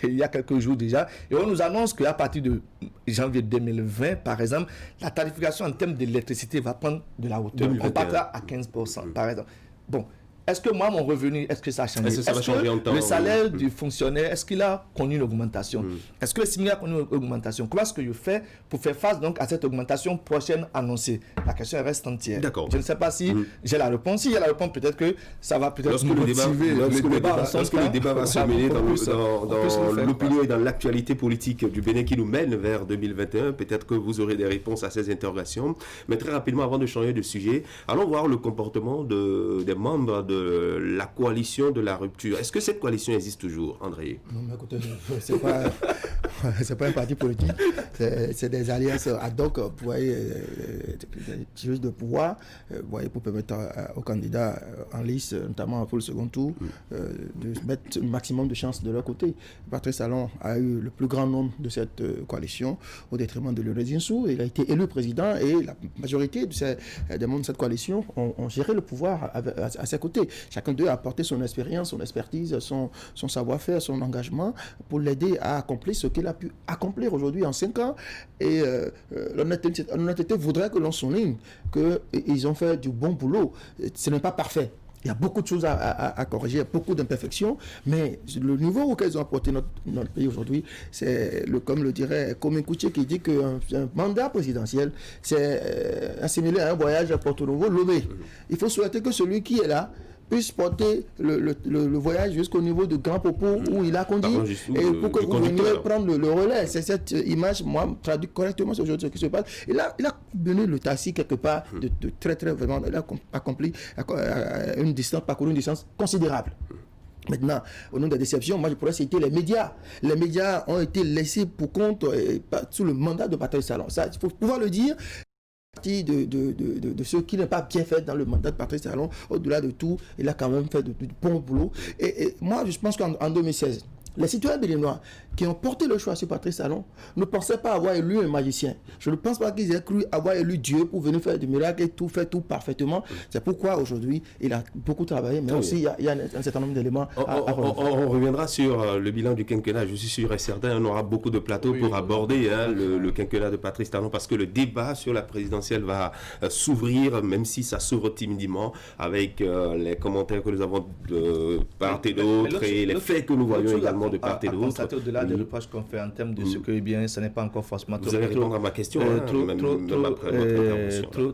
il y a quelques jours déjà, et on nous annonce qu'à partir de janvier 2020, par exemple, la tarification en termes d'électricité va prendre de la hauteur. On partira à 15%, par exemple. Bon. Est-ce que moi, mon revenu, est-ce que ça a changé? Est-ce que le salaire du fonctionnaire, est-ce qu'il a connu une augmentation? Est-ce que le SMIC a connu une augmentation? Comment est-ce que je fais pour faire face donc à cette augmentation prochaine annoncée? La question reste entière. D'accord. Je ne sais pas si j'ai la réponse. Si j'ai la réponse, peut-être que ça va peut-être lorsque le débat va se mêler dans l'opinion et dans l'actualité politique du Bénin qui nous mène vers 2021, peut-être que vous aurez des réponses à ces interrogations. Mais très rapidement, avant de changer de sujet, allons voir le comportement des membres de la coalition de la rupture. Est-ce que cette coalition existe toujours, André? Non, mais écoutez, c'est pas un parti politique, c'est des alliances ad hoc, vous voyez, des de pouvoir, vous voyez, pour permettre aux candidats en lice, notamment pour le second tour, de mettre le maximum de chances de leur côté. Patrice Talon a eu le plus grand nombre de cette coalition au détriment de Lionel Zinsou. Il a été élu président et la majorité des membres de cette coalition ont géré le pouvoir à ses côtés. Chacun d'eux a apporté son expérience, son expertise, son savoir-faire, son engagement pour l'aider à accomplir ce qu'il a pu accomplir aujourd'hui en 5 ans. Et l'honnêteté voudrait que l'on souligne qu'ils ont fait du bon boulot. Ce n'est pas parfait. Il y a beaucoup de choses à corriger, beaucoup d'imperfections, mais le niveau auquel ils ont apporté notre pays aujourd'hui, c'est, comme le dirait Komé Kouché, qui dit qu'un mandat présidentiel, c'est assimilé à un voyage à Porto Novo, Lomé. Il faut souhaiter que celui qui est là puisse porter le voyage jusqu'au niveau de Grand Popo où il a conduit, et pour que vous veniez prendre le relais. C'est cette image, moi, traduit correctement ce qui se passe. Et là, il a mené le taxi quelque part de très, très, vraiment, il a accompli parcouru une distance considérable. Maintenant, au nom de la déception, moi je pourrais citer les médias. Les médias ont été laissés pour compte sous le mandat de Patrice Talon. Ça, il faut pouvoir le dire. De ce qui n'est pas bien fait dans le mandat de Patrice Talon, au-delà de tout, il a quand même fait du bon boulot. Et moi, je pense qu'en 2016, les citoyens béninois qui ont porté le choix sur Patrice Talon ne pensaient pas avoir élu un magicien. Je ne pense pas qu'ils aient cru avoir élu Dieu pour venir faire du miracle et tout parfaitement. C'est pourquoi aujourd'hui, il a beaucoup travaillé, mais aussi il y a un certain nombre d'éléments on reviendra sur le bilan du quinquennat. Je suis sûr et certain, on aura beaucoup de plateaux pour aborder le quinquennat de Patrice Talon, parce que le débat sur la présidentielle va s'ouvrir, même si ça s'ouvre timidement, avec les commentaires que nous avons de part et d'autre et les faits que nous voyons également de part et d'autre. Au-delà des reproches qu'on fait en termes de ce que, eh bien, ce n'est pas encore forcément Vous allez répondre à ma question,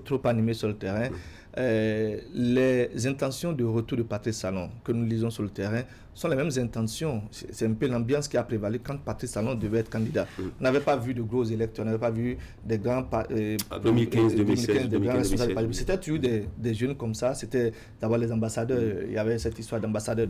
trop animé sur le terrain. Les intentions de retour de Patrice Talon que nous lisons sur le terrain sont les mêmes intentions. C'est un peu l'ambiance qui a prévalu quand Patrice Talon devait être candidat. On n'avait pas vu de gros électeurs, on n'avait pas vu des grands... 2015, 2016, c'était toujours des jeunes comme ça. C'était d'abord les ambassadeurs. Il y avait cette histoire d'ambassadeurs.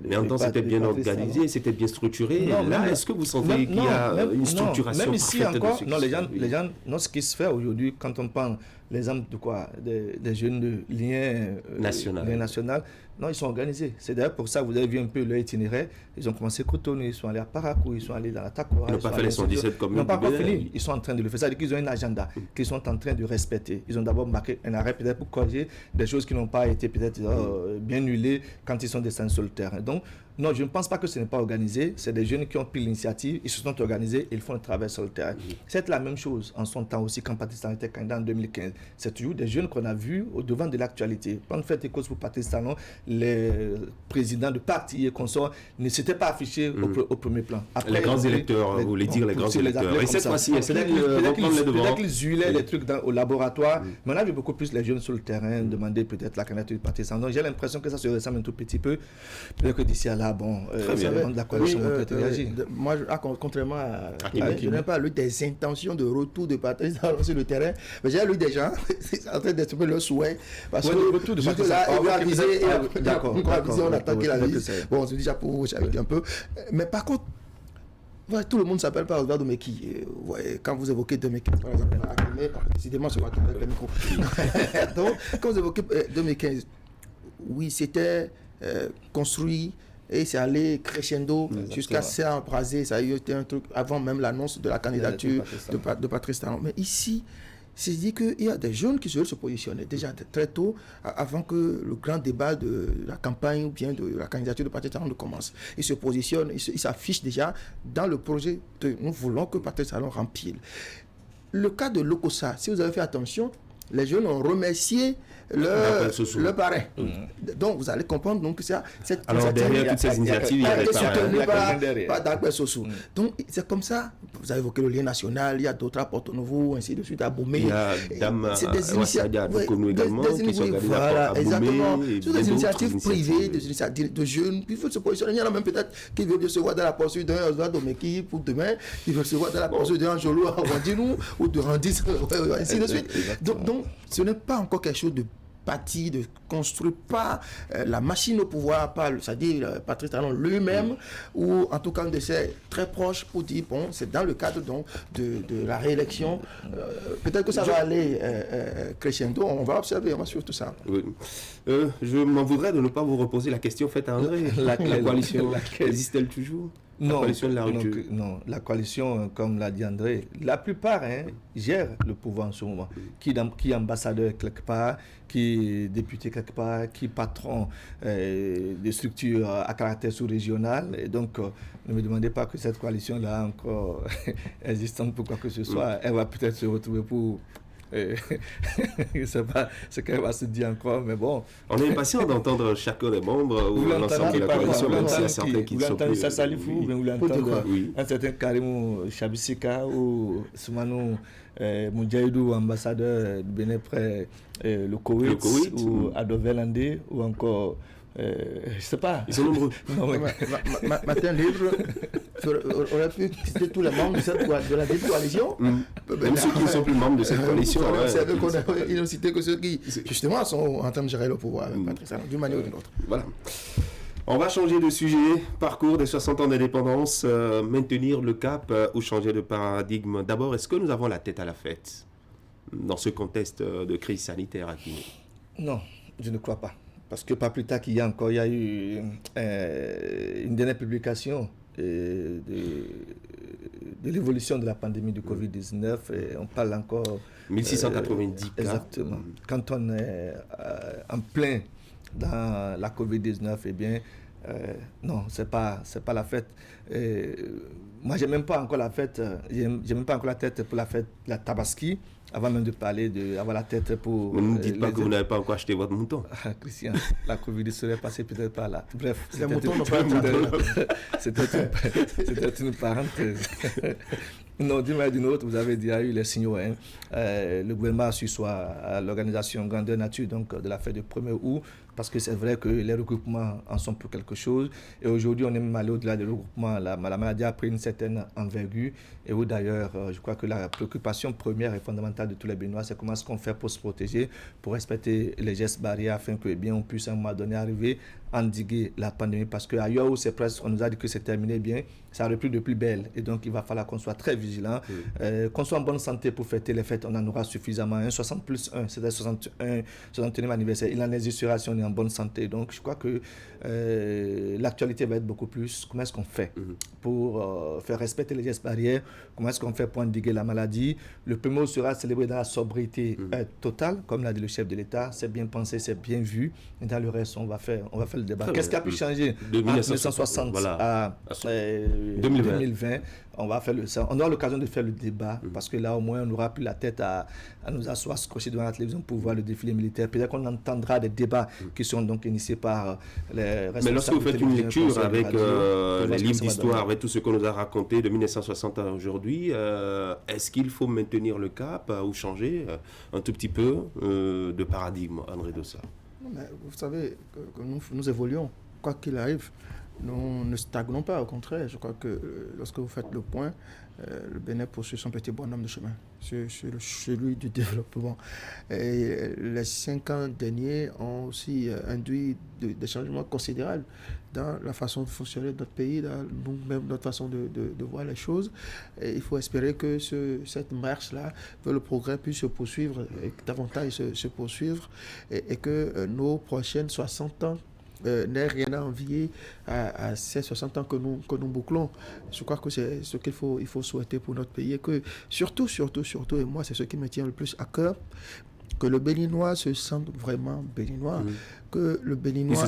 Mais en temps, c'était bien organisé, c'était bien structuré. Là, est-ce que vous sentez qu'il y a une structuration même ici encore, non, les gens, ce qui se fait aujourd'hui, quand on parle l'exemple de quoi, des jeunes de lien national, non, ils sont organisés. C'est d'ailleurs pour ça que vous avez vu un peu leur itinéraire. Ils ont commencé à Cotonou, ils sont allés à Parakou, ils sont allés dans la Takora. Ils n'ont pas fait les 117 comme ils n'ont pas encore fini. Ils sont en train de le faire. C'est-à-dire qu'ils ont un agenda qu'ils sont en train de respecter. Ils ont d'abord marqué un arrêt peut-être pour corriger des choses qui n'ont pas été peut-être bien huilées quand ils sont descendus sur le terrain. Donc, non, je ne pense pas que ce n'est pas organisé. C'est des jeunes qui ont pris l'initiative, ils se sont organisés et ils font le travail sur le terrain. C'est la même chose en son temps aussi quand Patrice Talon était candidat en 2015. C'est toujours des jeunes qu'on a vus au devant de l'actualité. Quand on fait des causes pour Patrice Talon, les présidents de partis et consorts ne s'étaient pas affichés au premier plan. Après, les grands électeurs, vous voulez dire les grands électeurs. Et cette fois-ci, peut-être qu'ils huilaient les trucs au laboratoire, mais on a vu beaucoup plus les jeunes sur le terrain demander peut-être la candidature de Patrice Talon. J'ai l'impression que ça se ressemble un tout petit peu. Peut-être que d'ici à là, bon, la coalition va peut-être réagir. Moi, contrairement à je n'ai pas lu des intentions de retour de Patrice Talon sur le terrain, mais j'ai lu des gens en train d'exprimer leur souhait. Parce que le retour de Patrice Talon, il va aviser, on attend qu'il avise. Bon, c'est déjà pour vous, j'avais un peu. Mais par contre, Ouais, tout le monde ne s'appelle pas Oswald Domeki. Quand vous évoquez 2015, par exemple, décidément, c'est moi qui avec le micro. Donc, quand vous évoquez 2015, oui, c'était construit et c'est allé crescendo jusqu'à s'embraser. Ça a été un truc avant même l'annonce de la candidature de Patrice Talon. Mais ici, c'est dit qu'il y a des jeunes qui veulent se positionner déjà très tôt, avant que le grand débat de la campagne ou bien de la candidature de Patrice Talon ne commence. Ils se positionnent, ils s'affichent déjà dans le projet de nous voulons que Patrice Talon rempile. Le cas de Lokossa, si vous avez fait attention, les jeunes ont remercié le parrain. Donc vous allez comprendre donc, que cette alors derrière toutes ces initiatives, il y a des parrains. Pas d'Agbès Sossou. Donc c'est comme ça, vous avez évoqué le lien national, il y a d'autres rapports nouveaux, ainsi de suite, à Boumé. Il y a des initiatives également qui sont organisées à Boumé. Exactement. Ce sont des initiatives privées, des initiatives de jeunes qui veulent se positionner. Il y en a même peut-être qui veulent se voir dans la poursuite d'un Oswald Domeki pour demain, qui veulent se voir dans la poursuite d'un Jolo à Wandinou ou de Randis, ainsi de suite. Donc ce n'est pas encore quelque chose de bâti, de construire pas la machine au pouvoir, c'est-à-dire Patrice Talon lui-même, ou en tout cas un de ses très proches pour dire, bon, c'est dans le cadre donc, de la réélection. Peut-être que ça va aller crescendo, on va observer, on va suivre tout ça. Oui. Je m'en voudrais de ne pas vous reposer la question faite à André. La coalition existe-t-elle toujours? Non, la coalition, comme l'a dit André, la plupart gèrent le pouvoir en ce moment. Qui est ambassadeur quelque part, qui est député quelque part, qui est patron des structures à caractère sous-régional. Et donc, ne me demandez pas que cette coalition-là encore existante pour quoi que ce soit. Elle va peut-être se retrouver pour... je ne sais pas ce qu'elle va se dire encore, mais bon. On est impatient d'entendre chacun des membres ou l'ensemble de la coalition, même s'il y a certains qui sont plus... Vous l'entendez Salifou, ou vous l'entendez un certain Karimou Chabissika ou Soumanou Moudjaïdou, ambassadeur du Bénin près le Koweït, ou Adovel Andé, ou encore... je ne sais pas. Ils sont nombreux. Matin libre aurait pu citer tous les membres de la coalition. Même ceux qui ne sont plus membres de cette coalition. Ils n'ont cité que ceux qui, justement, sont en train de gérer le pouvoir avec Patrice Talon, d'une manière ou d'une autre. Voilà. On va changer de sujet. Parcours des 60 ans d'indépendance, maintenir le cap ou changer de paradigme. D'abord, est-ce que nous avons la tête à la fête dans ce contexte de crise sanitaire à Guinée? Non, je ne crois pas. Parce que pas plus tard qu'il y a eu une dernière publication de l'évolution de la pandémie du Covid-19. Et on parle encore... 1690 cas. Exactement. Quand on est en plein dans la Covid-19, eh bien, non, c'est pas la fête. Moi, j'ai même pas encore la fête, j'ai même pas encore la tête pour la fête, la Tabaski, avant même de parler d'avoir la tête pour... Vous ne dites pas que vous n'avez pas encore acheté votre mouton. Christian, la Covid serait passée peut-être par là. Bref, c'était une parenthèse. Non, d'une manière ou d'une autre, vous avez déjà eu les signaux. Le gouvernement a su soit l'organisation Grandeur Nature donc, de la fête du 1er août, parce que c'est vrai que les regroupements en sont pour quelque chose. Et aujourd'hui, on est même allé au-delà des regroupements. La maladie a pris une certaine envergure. Et où d'ailleurs, je crois que la préoccupation première et fondamentale de tous les Béninois, c'est comment est-ce qu'on fait pour se protéger, pour respecter les gestes barrières, afin que bien, on puisse à un moment donné arriver à endiguer la pandémie. Parce qu'ailleurs où c'est presque, on nous a dit que c'est terminé bien, ça a repris de plus belle. Et donc, il va falloir qu'on soit très vigilant, qu'on soit en bonne santé pour fêter les fêtes. On en aura suffisamment. 60 plus 1, c'est-à-dire 61e anniversaire. Il en existera si on est en bonne santé. Donc, je crois que l'actualité va être beaucoup plus comment est-ce qu'on fait pour faire respecter les gestes barrières, comment est-ce qu'on fait pour endiguer la maladie. Le premier mot sera célébré dans la sobriété totale, comme l'a dit le chef de l'État. C'est bien pensé, c'est bien vu. Et dans le reste, on va faire le débat. Qu'est-ce qui a pu changer de 1960 à 2020? On va faire on aura l'occasion de faire le débat parce que là, au moins, on n'aura plus la tête à nous asseoir, se coucher devant la télévision pour voir le défilé militaire. Peut-être qu'on entendra des débats qui sont donc initiés par les responsables. Mais lorsque vous faites une lecture avec les livres d'histoire, avec tout ce qu'on nous a raconté de 1960 à aujourd'hui, est-ce qu'il faut maintenir le cap ou changer un tout petit peu de paradigme, André Dossa? Mais vous savez que nous évoluons, quoi qu'il arrive. nous ne stagnons pas, au contraire. Je crois que lorsque vous faites le point, le Bénin poursuit son petit bonhomme de chemin sur celui du développement. Et les 5 ans derniers ont aussi induit des changements considérables dans la façon de fonctionner de notre pays, dans nous-mêmes, notre façon de voir les choses. Et il faut espérer que cette marche-là, que le progrès puisse se poursuivre, et davantage se poursuivre, et que nos prochaines 60 ans n'aient rien à envier à ces 60 ans que nous bouclons. Je crois que c'est ce qu'il faut souhaiter pour notre pays, et que surtout, et moi c'est ce qui me tient le plus à cœur, que le Béninois se sente vraiment béninois, que le Béninois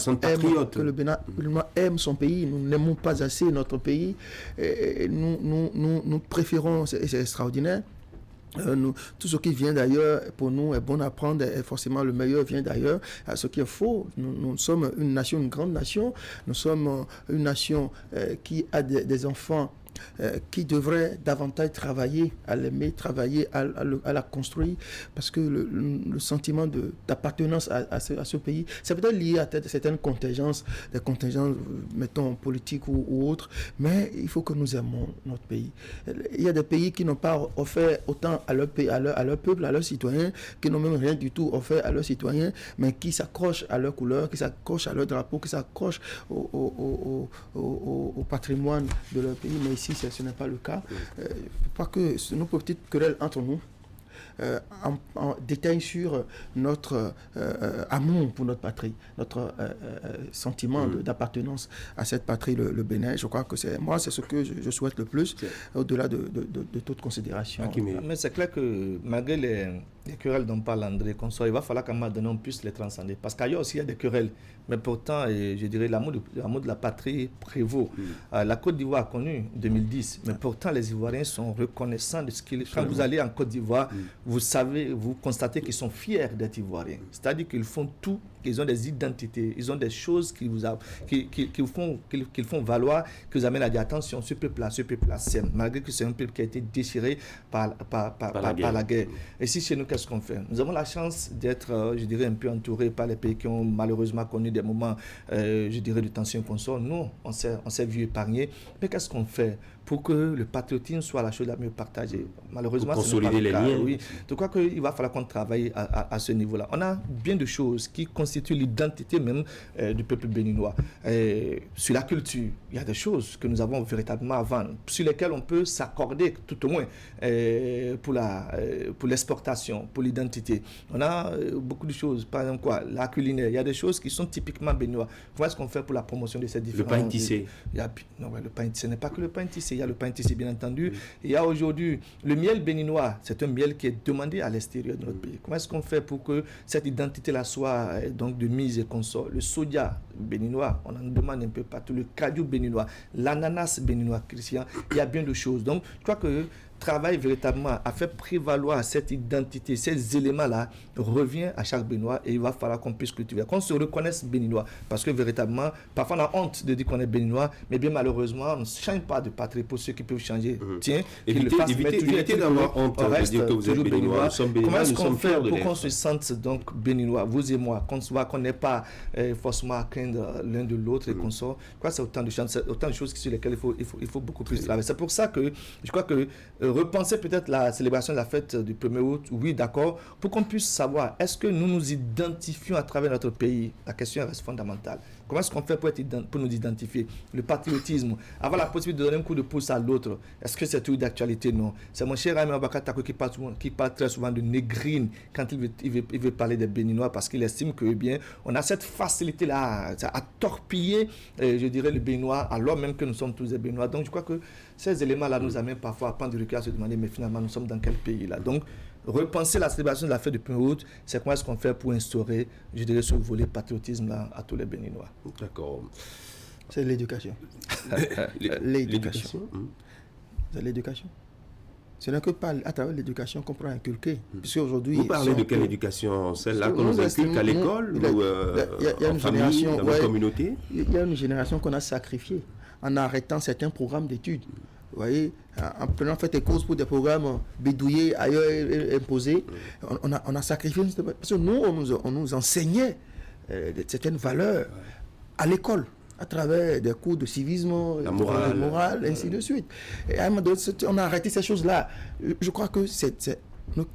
aime son pays. Nous n'aimons pas assez notre pays, et nous préférons, c'est extraordinaire. Tout ce qui vient d'ailleurs, pour nous, est bon à prendre, et forcément le meilleur vient d'ailleurs. Ce qui est faux. Nous sommes une nation, une grande nation. Nous sommes une nation qui a des enfants qui devraient davantage travailler à l'aimer, travailler à la construire, parce que le sentiment d'appartenance à ce pays, c'est peut-être lié à certaines contingences, des contingences, mettons, politiques ou autres, mais il faut que nous aimons notre pays. Il y a des pays qui n'ont pas offert autant à leur pays, à leur peuple, à leurs citoyens, qui n'ont même rien du tout offert à leurs citoyens, mais qui s'accrochent à leur couleur, qui s'accrochent à leur drapeau, qui s'accrochent au patrimoine de leur pays, mais ici, ce n'est pas le cas. Pas que nos petites querelles entre nous en détail sur notre amour pour notre patrie, notre sentiment d'appartenance à cette patrie, le Bénin. Je crois que c'est ce que je souhaite le plus, au-delà de toute considération. Mais c'est clair que malgré les querelles dont parle André Consort, il va falloir qu'à un moment donné on puisse les transcender. Parce qu'ailleurs aussi il y a des querelles, mais pourtant, je dirais, l'amour de la patrie prévaut. La Côte d'Ivoire a connu 2010, mais pourtant les Ivoiriens sont reconnaissants de ce qu'ils... Quand vous allez en Côte d'Ivoire, vous constatez qu'ils sont fiers d'être Ivoiriens. C'est-à-dire qu'ils font tout, qu'ils ont des identités, ils ont des choses qu'ils font valoir, qui vous amènent à dire attention, ce peuple-là s'aime, malgré que c'est un peuple qui a été déchiré par la guerre. Et si chez nous, qu'est-ce qu'on fait? Nous avons la chance d'être, je dirais, un peu entourés par les pays qui ont malheureusement connu des moments, je dirais, de tension consort. Nous, on s'est vu épargnés. Mais qu'est-ce qu'on fait pour que le patriotisme soit la chose la mieux partagée? Malheureusement, pour consolider les liens. Oui. Je crois qu'il va falloir qu'on travaille à ce niveau-là. On a bien de choses qui constituent l'identité même du peuple béninois. Sur la culture, il y a des choses que nous avons véritablement à vendre, sur lesquelles on peut s'accorder tout au moins pour l'exportation, pour l'identité. On a beaucoup de choses, par exemple la culinaire. Il y a des choses qui sont typiquement béninois. Comment est-ce qu'on fait pour la promotion de ces différents... Le pain tissé. Le pain tissé n'est pas que le pain tissé. Il y a le pain tissé, bien entendu. Il y a aujourd'hui le miel béninois. C'est un miel qui est demandé à l'extérieur de notre pays. Comment est-ce qu'on fait pour que cette identité-là soit donc de mise et consort? Le soja béninois, on en demande un peu partout. Le caillou béninois, l'ananas béninois, Christian. Il y a bien de choses. Donc, je crois que travail véritablement à faire prévaloir cette identité, ces éléments-là, revient à chaque Béninois, et il va falloir qu'on puisse cultiver, qu'on se reconnaisse Béninois, parce que véritablement, parfois on a honte de dire qu'on est Béninois, mais bien malheureusement, on ne change pas de patrie pour ceux qui peuvent changer. Tiens, évitez d'avoir honte de dire que vous êtes Béninois. Nous sommes Béninois, comment est-ce qu'on fait pour qu'on se sente donc Béninois, vous et moi, qu'on se voit qu'on n'est pas forcément à craindre l'un de l'autre et qu'on sort. C'est autant de choses sur lesquelles il faut beaucoup plus travailler. C'est pour ça que je crois que repenser peut-être la célébration de la fête du 1er août, oui, d'accord, pour qu'on puisse savoir, est-ce que nous nous identifions à travers notre pays? La question reste fondamentale. Comment est-ce qu'on fait pour nous identifier? Le patriotisme, avoir la possibilité de donner un coup de pouce à l'autre, est-ce que c'est tout d'actualité? Non. C'est mon cher ami Abakar Tako qui parle très souvent de négrine quand il veut parler des Béninois, parce qu'il estime que, bien, on a cette facilité-là à torpiller, je dirais, le Béninois, alors même que nous sommes tous des Béninois. Donc, je crois que ces éléments-là nous amènent parfois à prendre du recul, à se demander, mais finalement, nous sommes dans quel pays là? Donc, repenser la célébration de la fête du 1er août, c'est comment est-ce qu'on fait pour instaurer, je dirais, ce volet patriotisme-là à tous les Béninois. D'accord. C'est l'éducation. L'éducation. C'est l'éducation. Ce n'est que à travers l'éducation qu'on pourra inculquer. Puisque aujourd'hui, vous parlez de quelle éducation? Celle-là qu'on nous inculque à l'école ou en famille, dans la communauté? Il y a une génération qu'on a sacrifiée en arrêtant certains programmes d'études. Vous voyez, en prenant fait des causes pour des programmes bidouillés, ailleurs imposés, on a sacrifié. Parce que nous, on nous enseignait certaines valeurs à l'école. à travers des cours de civisme, la morale, ainsi de suite. Et à un moment donné, on a arrêté ces choses-là. Je crois que c'est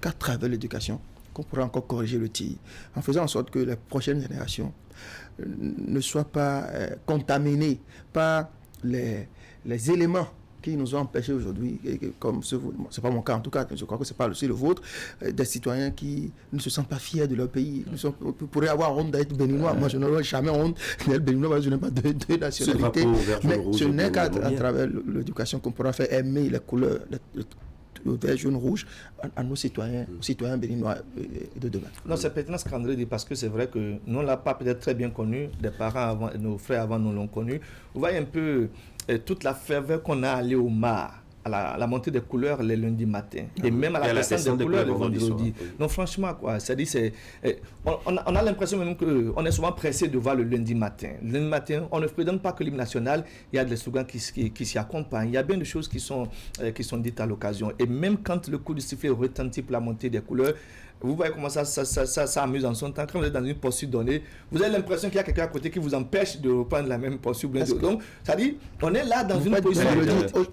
qu'à travers l'éducation qu'on pourra encore corriger le tir, en faisant en sorte que les prochaines générations ne soient pas contaminées par les éléments qui nous ont empêchés aujourd'hui, comme c'est pas mon cas en tout cas, je crois que c'est pas aussi le vôtre, des citoyens qui ne se sentent pas fiers de leur pays, pourraient avoir honte d'être béninois. Moi, je n'aurais jamais honte d'être béninois, je n'ai pas de nationalité. Mais ce n'est qu'à travers l'éducation qu'on pourra faire aimer les couleurs, le vert, jaune, rouge, à nos citoyens, aux citoyens béninois de demain. Non, c'est pertinent ce qu'André dit, parce que c'est vrai que nous, on ne l'a pas peut-être très bien connu, des parents avant, nos frères avant nous l'ont connu. Vous voyez un peu toute la ferveur qu'on a allé au mar, à la montée des couleurs les lundis matins, et même à la descente des couleurs les vendredis. Oui. Non, franchement, quoi, on a l'impression même qu'on est souvent pressé de voir le lundi matin. Le lundi matin, on ne présente pas que l'hymne national, il y a des slogans qui s'y accompagnent, il y a bien des choses qui sont dites à l'occasion. Et même quand le coup de sifflet retentit pour la montée des couleurs, vous voyez comment ça amuse en son temps. Quand vous êtes dans une posture donnée, vous avez l'impression qu'il y a quelqu'un à côté qui vous empêche de reprendre la même posture. Donc, ça dit, on est là dans une position.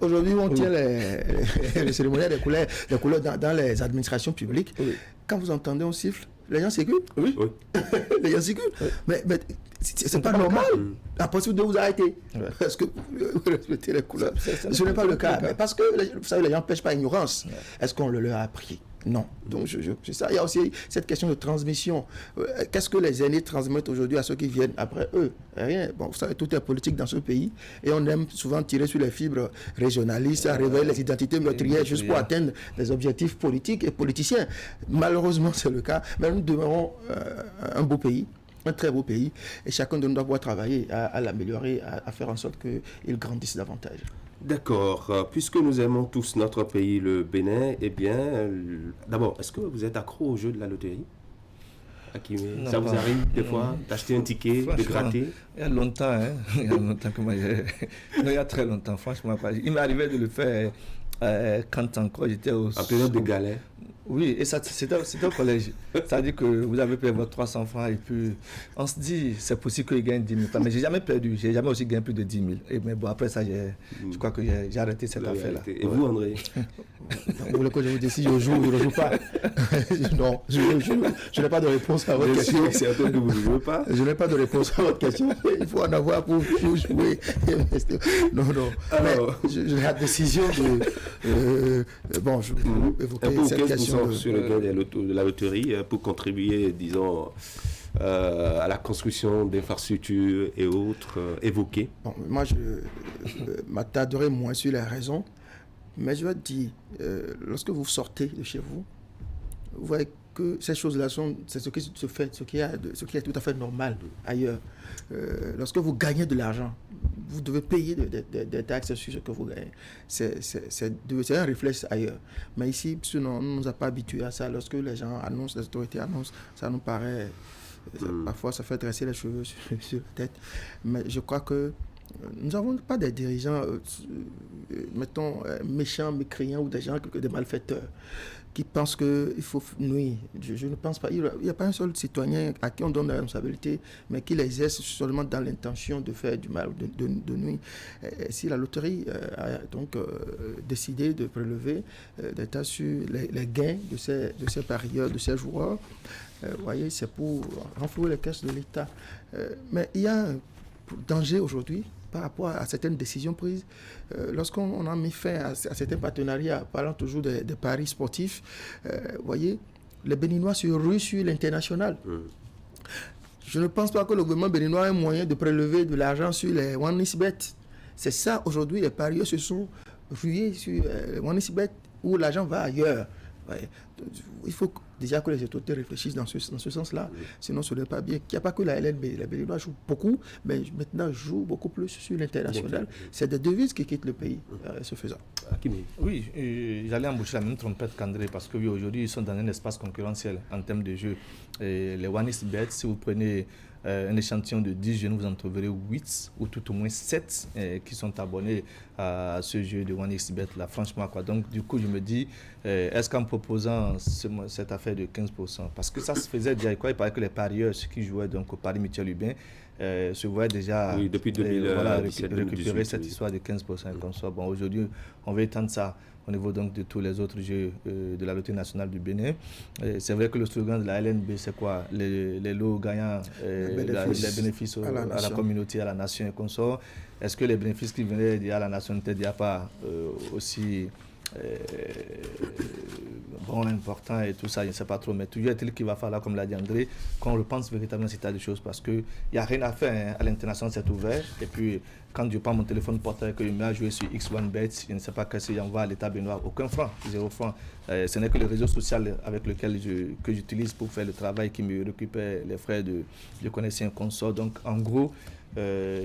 Aujourd'hui, on tient les cérémonies des couleurs dans les administrations publiques. Oui. Quand vous entendez on siffle, les gens s'éculent. Oui. Les gens s'éculent. Oui. Mais c'est pas normal. La posture de vous arrêter. Parce que vous respectez les couleurs. Ce n'est pas le cas. Mais parce que, vous savez, les gens ne pêchent pas ignorance. Est-ce qu'on le leur a appris? Non. Donc, c'est ça. Il y a aussi cette question de transmission. Qu'est-ce que les aînés transmettent aujourd'hui à ceux qui viennent après eux? Rien. Bon, vous savez, tout est politique dans ce pays. Et on aime souvent tirer sur les fibres régionalistes, à réveiller les identités meurtrières juste pour atteindre des objectifs politiques et politiciens. Malheureusement, c'est le cas. Mais nous demeurons un beau pays. Un très beau pays. Et chacun de nous doit pouvoir travailler à l'améliorer, à faire en sorte qu'il grandisse davantage. D'accord. Puisque nous aimons tous notre pays, le Bénin, eh bien, d'abord, est-ce que vous êtes accro au jeu de la loterie? Non, ça vous arrive des fois d'acheter un ticket, de gratter? Il y a longtemps, hein. Il y a longtemps que moi, il y a très longtemps, franchement. Il m'arrivait de le faire quand encore j'étais au... En période de galère? Oui, et c'était au collège. C'est-à-dire que vous avez payé votre 300 francs et puis on se dit, c'est possible qu'il gagne 10 000 francs. Mais j'ai jamais perdu, j'ai jamais aussi gagné plus de 10 000. Mais bon, après ça, je crois que j'ai arrêté cette affaire-là. Et vous, André? Vous voulez que je vous dise si je joue ou je ne joue pas? Non, je n'ai pas de réponse à votre question. C'est un peu que vous ne jouez pas? Je n'ai pas de réponse à votre question. Il faut en avoir pour jouer. Non. Alors, mais j'ai la décision de... bon, je vais évoquer cette question. Sur le gain de la loterie pour contribuer, disons, à la construction d'infrastructures et autres évoquées? Bon, moi, je m'attarderai moins sur les raisons, mais je vais te dire, lorsque vous sortez de chez vous, vous voyez que ces choses-là c'est ce qui se fait, ce qui est tout à fait normal ailleurs. Lorsque vous gagnez de l'argent, vous devez payer des taxes sur ce que vous gagnez. C'est un réflexe ailleurs. Mais ici, sinon, on ne nous a pas habitués à ça. Lorsque les gens annoncent, les autorités annoncent, ça nous paraît... Parfois, ça fait dresser les cheveux sur la tête. Mais je crois que nous n'avons pas des dirigeants, mettons, méchants, mécréants ou des gens, des malfaiteurs qui pensent qu'il faut nuire. Je ne pense pas. Il n'y a pas un seul citoyen à qui on donne la responsabilité, mais qui l'exerce seulement dans l'intention de faire du mal, de nuire. Et si la loterie a donc décidé de prélever des tas sur les gains de ces parieurs, de ces joueurs, vous voyez, c'est pour renflouer les caisses de l'État. Mais il y a un danger aujourd'hui par rapport à certaines décisions prises. Lorsqu'on a mis fin à certains partenariats, parlant toujours des paris sportifs, vous voyez, les Béninois se ruent sur l'international. Je ne pense pas que le gouvernement béninois ait moyen de prélever de l'argent sur les OneXBet. C'est ça, aujourd'hui, les parieurs se sont rués sur OneXBet où l'argent va ailleurs. Ouais. Il faut déjà que les autorités réfléchissent dans ce sens-là, sinon ce n'est pas bien. Il n'y a pas que la LNB, les Béninois jouent beaucoup, mais maintenant jouent beaucoup plus sur l'international. C'est des devises qui quittent le pays, ce faisant. Oui, j'allais embaucher la même trompette qu'André, parce qu'aujourd'hui, ils sont dans un espace concurrentiel en termes de jeu. Et les OneXBet, si vous prenez un échantillon de 10 jeunes, vous en trouverez 8 ou tout au moins 7 qui sont abonnés à ce jeu de OneXBet là, franchement quoi. Donc du coup je me dis, est-ce qu'en proposant cette affaire de 15%, parce que ça se faisait déjà quoi, il paraît que les parieurs, ceux qui jouaient donc au Paris Mutuel Urbain, se voit déjà depuis 2017, récupérer cette histoire de 15% comme ça. Bon, aujourd'hui, on va étendre ça au niveau donc de tous les autres jeux de la Loterie nationale du Bénin. C'est vrai que le slogan de la LNB, c'est quoi? Les lots gagnants, les bénéfices à la communauté, à la nation et consort. Est-ce que les bénéfices qui venaient à la nation n'étaient déjà pas aussi important et tout ça, je ne sais pas trop, mais toujours est-il qu'il va falloir, comme l'a dit André, qu'on repense véritablement cet état de choses, parce qu'il n'y a rien à faire, à l'international c'est ouvert, et puis quand je prends mon téléphone portable et que je mets à jouer sur X1Bet, je ne sais pas qu'est-ce qu'il envoie à l'État béninois, aucun franc, 0 franc. Ce n'est que le réseau social avec lequel que j'utilise pour faire le travail qui me récupère les frais de connaissance consort. Donc en gros,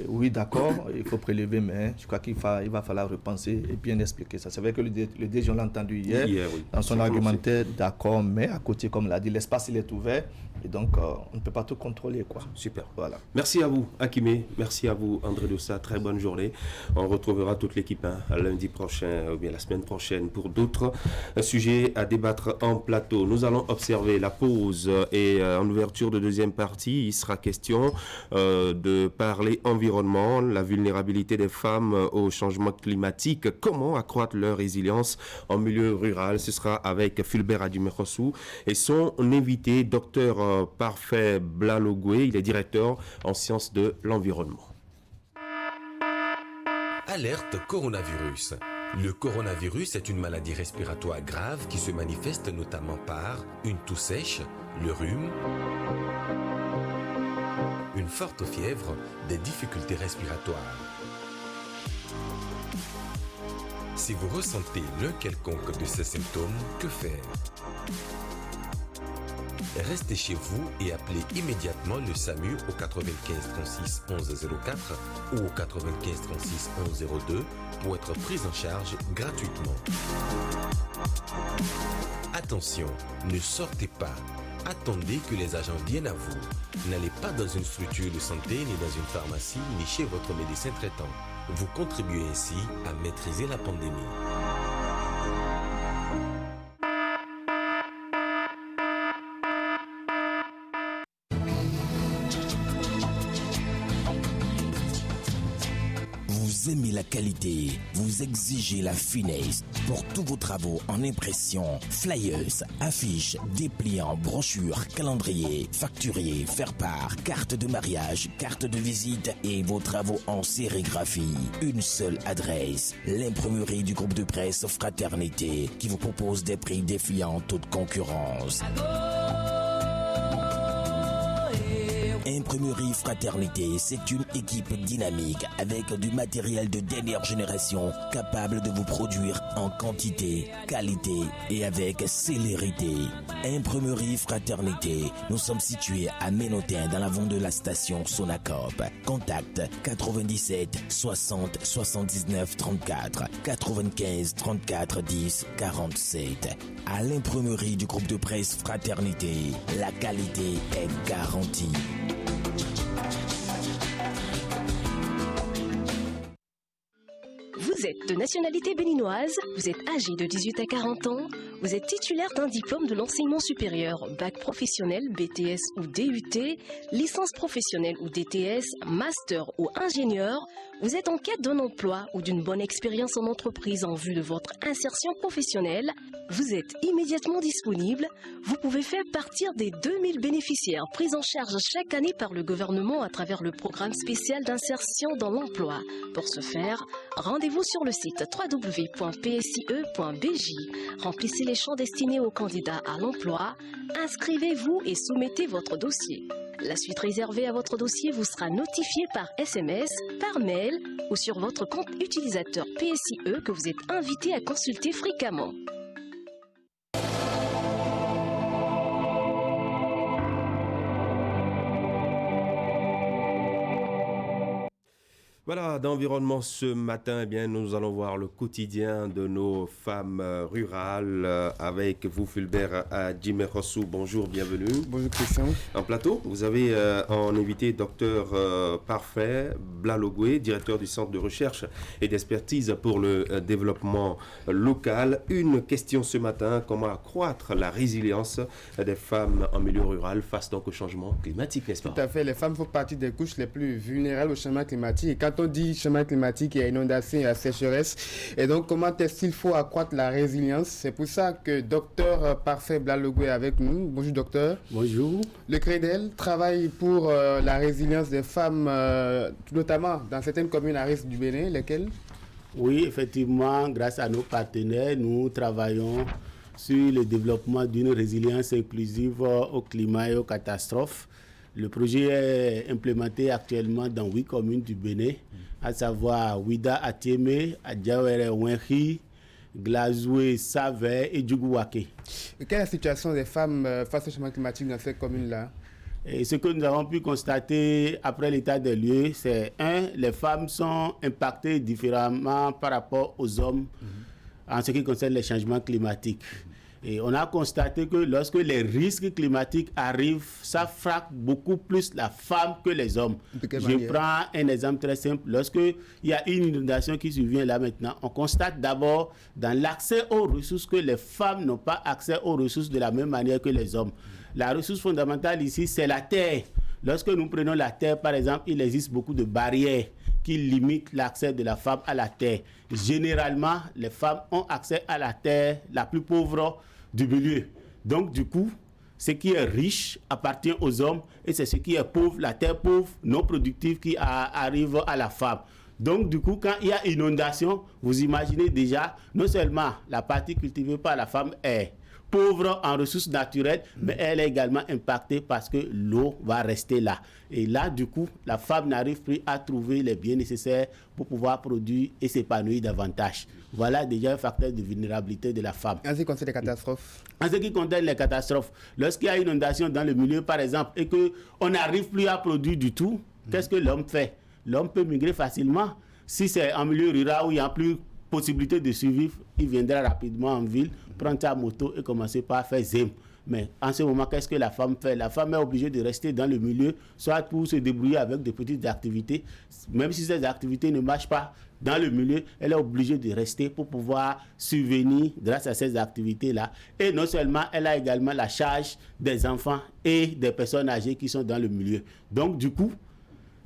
oui, d'accord, il faut prélever, mais je crois qu'il va falloir repenser et bien expliquer ça. C'est vrai que le DG, on l'a entendu hier oui. Dans son argumentaire, d'accord, mais à côté, comme l'a dit, l'espace il est ouvert et donc on ne peut pas tout contrôler, quoi. Super. Voilà. Merci à vous, Akimé. Merci à vous, André Doussa. Très bonne journée. On retrouvera toute l'équipe lundi prochain ou bien la semaine prochaine pour d'autres sujets à débattre en plateau. Nous allons observer la pause et en ouverture de deuxième partie, il sera question de parler environnement, la vulnérabilité des femmes au changement climatique, comment accroître leur résilience en milieu rural. Ce sera avec Fulbert Adjumerossou et son invité, Dr Parfait Blalogwe. Il est directeur en sciences de l'environnement. Alerte coronavirus. Le coronavirus est une maladie respiratoire grave qui se manifeste notamment par une toux sèche, le rhume, une forte fièvre, des difficultés respiratoires. Si vous ressentez l'un quelconque de ces symptômes, que faire? Restez chez vous et appelez immédiatement le SAMU au 95 36 11 04 ou au 95 36 11 02 pour être pris en charge gratuitement. Attention, ne sortez pas. Attendez que les agents viennent à vous. N'allez pas dans une structure de santé, ni dans une pharmacie, ni chez votre médecin traitant. Vous contribuez ainsi à maîtriser la pandémie. Vous aimez la qualité, vous exigez la finesse pour tous vos travaux en impression, flyers, affiches, dépliants, brochures, calendriers, facturiers, faire-part, carte de mariage, carte de visite et vos travaux en sérigraphie. Une seule adresse, l'imprimerie du groupe de presse Fraternité qui vous propose des prix défiant toute concurrence. Imprimerie Fraternité, c'est une équipe dynamique avec du matériel de dernière génération capable de vous produire en quantité, qualité et avec célérité. Imprimerie Fraternité, nous sommes situés à Ménotin dans l'avant de la station Sonacop. Contact 97 60 79 34 95 34 10 47. À l'imprimerie du groupe de presse Fraternité, la qualité est garantie. Vous êtes de nationalité béninoise, vous êtes âgé de 18 à 40 ans, vous êtes titulaire d'un diplôme de l'enseignement supérieur, bac professionnel, BTS ou DUT, licence professionnelle ou DTS, master ou ingénieur, vous êtes en quête d'un emploi ou d'une bonne expérience en entreprise en vue de votre insertion professionnelle, vous êtes immédiatement disponible, vous pouvez faire partir des 2000 bénéficiaires pris en charge chaque année par le gouvernement à travers le programme spécial d'insertion dans l'emploi. Pour ce faire, rendez-vous sur le site www.psie.bj. Remplissez les champs destinés aux candidats à l'emploi, inscrivez-vous et soumettez votre dossier. La suite réservée à votre dossier vous sera notifiée par SMS, par mail ou sur votre compte utilisateur PSIE que vous êtes invité à consulter fréquemment. Voilà, d'environnement ce matin, eh bien, nous allons voir le quotidien de nos femmes rurales avec vous, Fulbert Adjimerossou. Bonjour, bienvenue. Bonjour, Christian. En plateau, vous avez en invité Dr Parfait Blalogwe, directeur du Centre de recherche et d'expertise pour le développement local. Une question ce matin, comment accroître la résilience des femmes en milieu rural face donc au changement climatique, n'est-ce pas? Tout à fait, les femmes font partie des couches les plus vulnérables au changement climatique. Et quand on dit changement climatique, il y a inondation, il y a sécheresse. Et donc, comment est-ce qu'il faut accroître la résilience? C'est pour ça que Dr Parfait Blalogwe est avec nous. Bonjour, docteur. Bonjour. Le CREDEL travaille pour la résilience des femmes, notamment dans certaines communes à risque du Bénin, lesquelles? Oui, effectivement, grâce à nos partenaires, nous travaillons sur le développement d'une résilience inclusive au climat et aux catastrophes. Le projet est implémenté actuellement dans 8 communes du Bénin, à savoir Ouida, Atiémé, Adjawere, Wenri, Glazoué, Savè et Djougouaké. Quelle est la situation des femmes face au changement climatique dans ces communes-là? Et ce que nous avons pu constater après l'état des lieux, c'est les femmes sont impactées différemment par rapport aux hommes en ce qui concerne les changements climatiques. Et on a constaté que lorsque les risques climatiques arrivent, ça frappe beaucoup plus la femme que les hommes. Je prends un exemple très simple. Lorsqu'il y a une inondation qui survient là maintenant, on constate d'abord dans l'accès aux ressources que les femmes n'ont pas accès aux ressources de la même manière que les hommes. La ressource fondamentale ici, c'est la terre. Lorsque nous prenons la terre, par exemple, il existe beaucoup de barrières qui limitent l'accès de la femme à la terre. Généralement, les femmes ont accès à la terre la plus pauvre du milieu. Donc, du coup, ce qui est riche appartient aux hommes et c'est ce qui est pauvre, la terre pauvre, non productive, qui arrive à la femme. Donc, du coup, quand il y a inondation, vous imaginez déjà, non seulement la partie cultivée par la femme est pauvre en ressources naturelles, mais elle est également impactée parce que l'eau va rester là. Et là, du coup, la femme n'arrive plus à trouver les biens nécessaires pour pouvoir produire et s'épanouir davantage. Voilà déjà un facteur de vulnérabilité de la femme. En ce qui concerne les catastrophes? En ce qui concerne les catastrophes, lorsqu'il y a une inondation dans le milieu, par exemple, et qu'on n'arrive plus à produire du tout, qu'est-ce que l'homme fait? L'homme peut migrer facilement. Si c'est en milieu rural où il n'y a plus possibilité de survivre, il viendra rapidement en ville, prendre sa moto et commencer par faire zème. Mais en ce moment, qu'est-ce que la femme fait? La femme est obligée de rester dans le milieu, soit pour se débrouiller avec de petites activités. Même si ces activités ne marchent pas dans le milieu, elle est obligée de rester pour pouvoir subvenir grâce à ces activités-là. Et non seulement, elle a également la charge des enfants et des personnes âgées qui sont dans le milieu. Donc, du coup,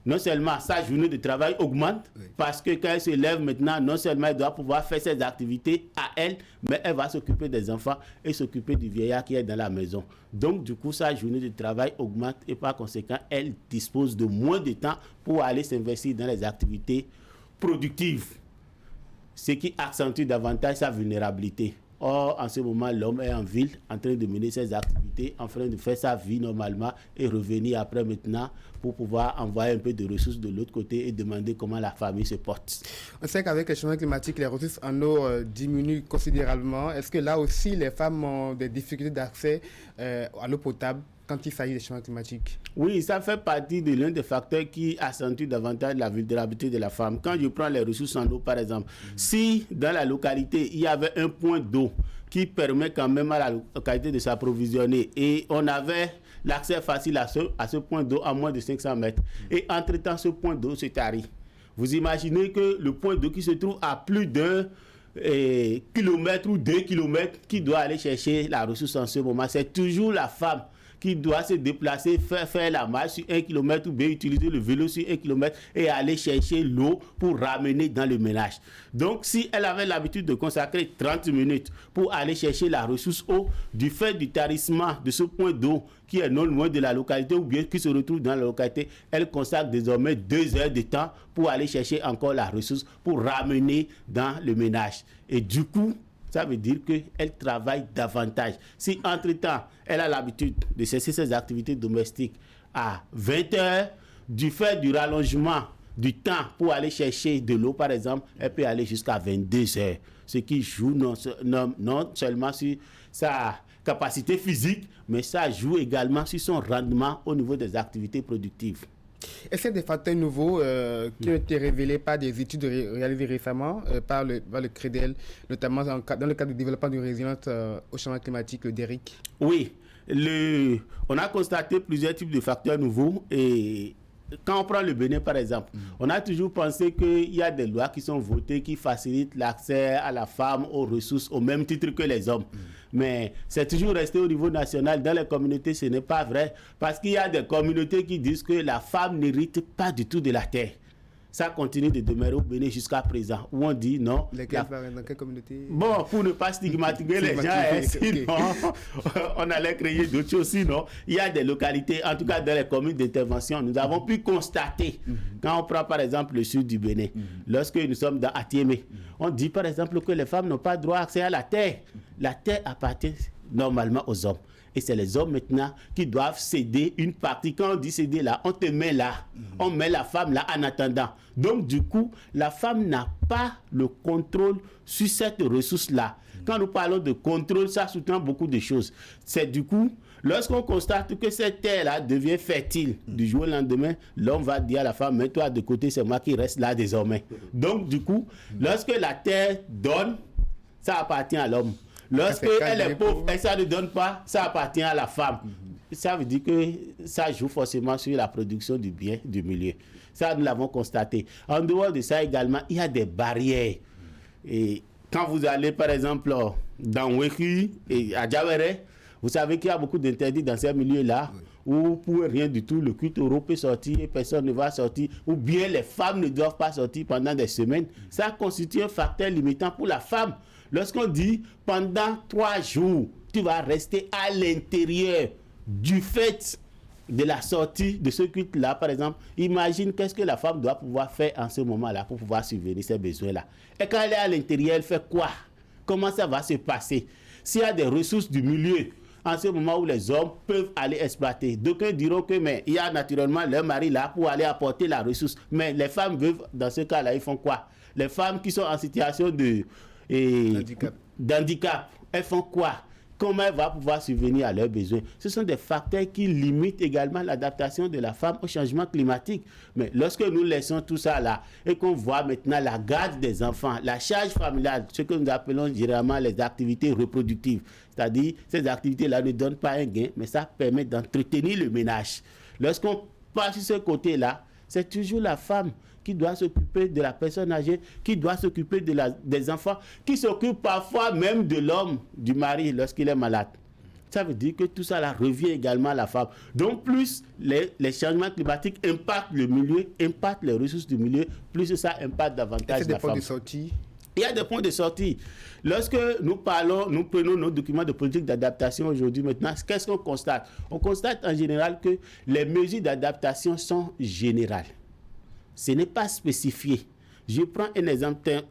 non seulement sa journée de travail augmente, parce que quand elle se lève maintenant, non seulement elle doit pouvoir faire ses activités à elle, mais elle va s'occuper des enfants et s'occuper du vieillard qui est dans la maison. Donc, du coup, sa journée de travail augmente et par conséquent, elle dispose de moins de temps pour aller s'investir dans les activités productives, ce qui accentue davantage sa vulnérabilité. Or, en ce moment, l'homme est en ville, en train de mener ses activités, en train de faire sa vie normalement et revenir après maintenant pour pouvoir envoyer un peu de ressources de l'autre côté et demander comment la famille se porte. On sait qu'avec le changement climatique, les ressources en eau diminuent considérablement. Est-ce que là aussi, les femmes ont des difficultés d'accès à l'eau potable quand il s'agit des changements climatiques? Oui, ça fait partie de l'un des facteurs qui accentue davantage la vulnérabilité de la femme. Quand je prends les ressources en eau, par exemple, si dans la localité, il y avait un point d'eau qui permet quand même à la localité de s'approvisionner et on avait l'accès facile à ce point d'eau à moins de 500 mètres. Et entre-temps, ce point d'eau se tarit. Vous imaginez que le point d'eau qui se trouve à plus d'un kilomètre ou 2 kilomètres qui doit aller chercher la ressource en ce moment, c'est toujours la femme qui doit se déplacer, faire la marche sur 1 kilomètre ou bien utiliser le vélo sur 1 kilomètre et aller chercher l'eau pour ramener dans le ménage. Donc, si elle avait l'habitude de consacrer 30 minutes pour aller chercher la ressource eau, du fait du tarissement de ce point d'eau qui est non loin de la localité ou bien qui se retrouve dans la localité, elle consacre désormais 2 heures de temps pour aller chercher encore la ressource pour ramener dans le ménage. Et du coup, ça veut dire qu'elle travaille davantage. Si entre-temps, elle a l'habitude de cesser ses activités domestiques à 20 heures, du fait du rallongement du temps pour aller chercher de l'eau, par exemple, elle peut aller jusqu'à 22 heures. Ce qui joue non seulement sur sa capacité physique, mais ça joue également sur son rendement au niveau des activités productives. Est-ce qu'il y a des facteurs nouveaux qui ont été révélés par des études réalisées récemment par le CREDEL, notamment dans le cadre du développement d'une résilience au changement climatique, le DERIC? Oui, on a constaté plusieurs types de facteurs nouveaux et quand on prend le Bénin par exemple, on a toujours pensé qu'il y a des lois qui sont votées qui facilitent l'accès à la femme aux ressources au même titre que les hommes. Mais c'est toujours resté au niveau national. Dans les communautés, ce n'est pas vrai. Parce qu'il y a des communautés qui disent que la femme n'hérite pas du tout de la terre. Ça continue de demeurer au Bénin jusqu'à présent, où on dit non. Dans quelle communauté? Bon, pour ne pas stigmatiser les gens, sinon, on allait créer d'autres choses. Sinon, il y a des localités, en tout cas dans les communes d'intervention, nous avons pu constater, quand on prend par exemple le sud du Bénin, lorsque nous sommes dans Atiémé, on dit par exemple que les femmes n'ont pas droit à accès à la terre. La terre appartient normalement aux hommes. Et c'est les hommes maintenant qui doivent céder une partie. Quand on dit céder là, on te met là. On met la femme là en attendant. Donc du coup, la femme n'a pas le contrôle sur cette ressource-là. Quand nous parlons de contrôle, ça sous-tend beaucoup de choses. C'est du coup, lorsqu'on constate que cette terre-là devient fertile, du jour au lendemain, l'homme va dire à la femme, mets-toi de côté, c'est moi qui reste là désormais. Donc du coup, lorsque la terre donne, ça appartient à l'homme. Lorsqu'elle est pauvre et ça ne donne pas, ça appartient à la femme. Ça veut dire que ça joue forcément sur la production du bien du milieu. Ça, nous l'avons constaté. En dehors de ça également, il y a des barrières. Et quand vous allez, par exemple, dans Weki et à Djawere, vous savez qu'il y a beaucoup d'interdits dans ces milieux-là, où pour rien du tout, le culte euro peut sortir et personne ne va sortir, ou bien les femmes ne doivent pas sortir pendant des semaines. Ça constitue un facteur limitant pour la femme. Lorsqu'on dit pendant 3 jours, tu vas rester à l'intérieur du fait de la sortie de ce culte-là, par exemple, imagine qu'est-ce que la femme doit pouvoir faire en ce moment-là pour pouvoir subvenir ses besoins-là. Et quand elle est à l'intérieur, elle fait quoi? Comment ça va se passer? S'il y a des ressources du milieu, en ce moment où les hommes peuvent aller exploiter, d'aucuns diront que mais il y a naturellement leur mari là pour aller apporter la ressource. Mais les femmes veulent, dans ce cas-là, ils font quoi? Les femmes qui sont en situation d'handicap, elles font quoi? Comment elle va pouvoir subvenir à leurs besoins? Ce sont des facteurs qui limitent également l'adaptation de la femme au changement climatique. Mais lorsque nous laissons tout ça là et qu'on voit maintenant la garde des enfants, la charge familiale, ce que nous appelons généralement les activités reproductives, c'est-à-dire ces activités-là ne donnent pas un gain, mais ça permet d'entretenir le ménage. Lorsqu'on passe sur ce côté-là, c'est toujours la femme qui doit s'occuper de la personne âgée, qui doit s'occuper des enfants, qui s'occupe parfois même de l'homme, du mari, lorsqu'il est malade. Ça veut dire que tout ça là revient également à la femme. Donc plus les changements climatiques impactent le milieu, impactent les ressources du milieu, plus ça impacte davantage la femme. Il y a des points de sortie. Lorsque nous prenons nos documents de politique d'adaptation aujourd'hui, maintenant, qu'est-ce qu'on constate? On constate en général que les mesures d'adaptation sont générales. Ce n'est pas spécifié. Je prends un exemple,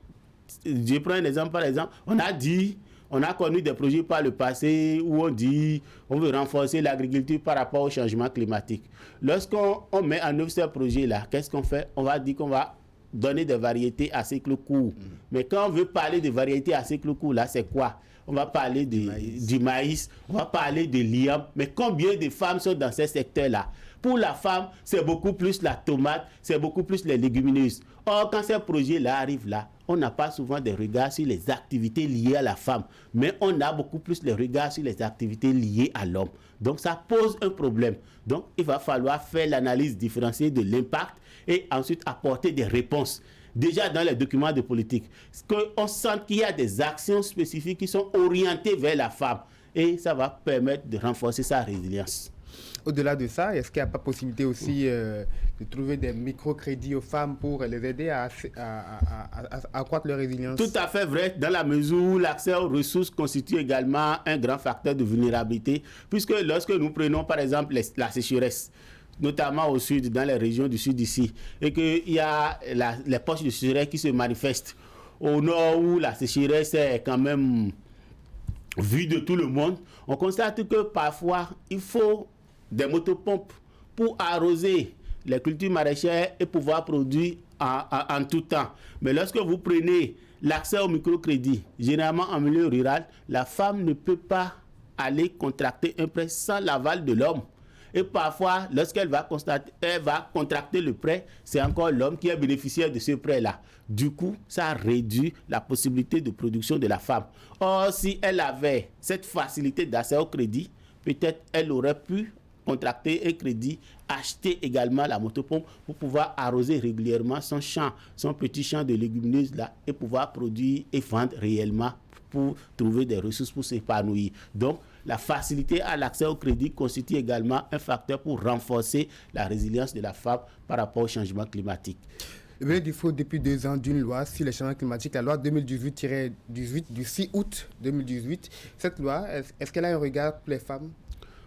par exemple, on a connu des projets par le passé où on dit on veut renforcer l'agriculture par rapport au changement climatique. Lorsqu'on met en œuvre ces projets-là, qu'est-ce qu'on fait? On va dire qu'on va donner des variétés à cycle court. Mais quand on veut parler de variétés à cycle court, là, c'est quoi? On va parler du maïs, on va parler de l'iam. Mais combien de femmes sont dans ces secteurs-là? Pour la femme, c'est beaucoup plus la tomate, c'est beaucoup plus les légumineuses. Or, quand ces projets-là arrivent là, on n'a pas souvent des regards sur les activités liées à la femme, mais on a beaucoup plus les regards sur les activités liées à l'homme. Donc, ça pose un problème. Donc, il va falloir faire l'analyse différenciée de l'impact et ensuite apporter des réponses. Déjà dans les documents de politique, qu'on sente qu'il y a des actions spécifiques qui sont orientées vers la femme et ça va permettre de renforcer sa résilience. Au-delà de ça, est-ce qu'il n'y a pas possibilité aussi de trouver des microcrédits aux femmes pour les aider à accroître leur résilience? Tout à fait vrai, dans la mesure où l'accès aux ressources constitue également un grand facteur de vulnérabilité, puisque lorsque nous prenons par exemple la sécheresse, notamment au sud, dans les régions du sud ici, et qu'il y a les poches de sécheresse qui se manifestent. Au nord, où la sécheresse est quand même vue de tout le monde, on constate que parfois, il faut des motopompes pour arroser les cultures maraîchères et pouvoir produire en tout temps. Mais lorsque vous prenez l'accès au microcrédit, généralement en milieu rural, la femme ne peut pas aller contracter un prêt sans l'aval de l'homme. Et parfois, lorsqu'elle va contracter le prêt, c'est encore l'homme qui est bénéficiaire de ce prêt-là. Du coup, ça réduit la possibilité de production de la femme. Or, si elle avait cette facilité d'accès au crédit, peut-être elle aurait pu contracter un crédit, acheter également la motopompe pour pouvoir arroser régulièrement son champ, son petit champ de légumineuses là, et pouvoir produire et vendre réellement pour trouver des ressources pour s'épanouir. Donc, la facilité à l'accès au crédit constitue également un facteur pour renforcer la résilience de la femme par rapport au changement climatique. Le Bénin dispose depuis 2 ans d'une loi sur les changements climatiques, la loi 2018-18 du 6 août 2018. Cette loi, est-ce qu'elle a un regard pour les femmes?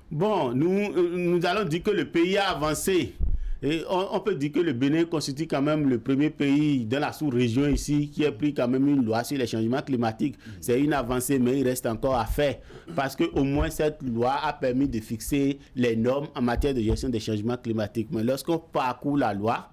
Bon, nous allons dire que le pays a avancé. Et on peut dire que le Bénin constitue quand même le premier pays dans la sous-région ici qui a pris quand même une loi sur les changements climatiques. C'est une avancée, mais il reste encore à faire. Parce qu'au moins cette loi a permis de fixer les normes en matière de gestion des changements climatiques. Mais lorsqu'on parcourt la loi,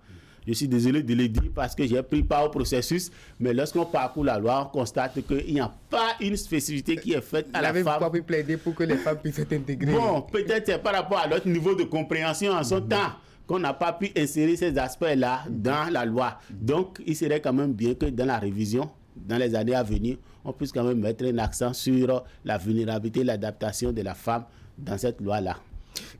je suis désolé de le dire parce que j'ai pris part au processus, mais lorsqu'on parcourt la loi, on constate qu'il n'y a pas une spécificité qui est faite à la femme. Vous n'avez pas pu plaider pour que les femmes puissent être intégrées? Bon, peut-être c'est par rapport à notre niveau de compréhension en son temps qu'on n'a pas pu insérer ces aspects-là dans la loi. Donc, il serait quand même bien que dans la révision, dans les années à venir, on puisse quand même mettre un accent sur la vulnérabilité et l'adaptation de la femme dans cette loi-là.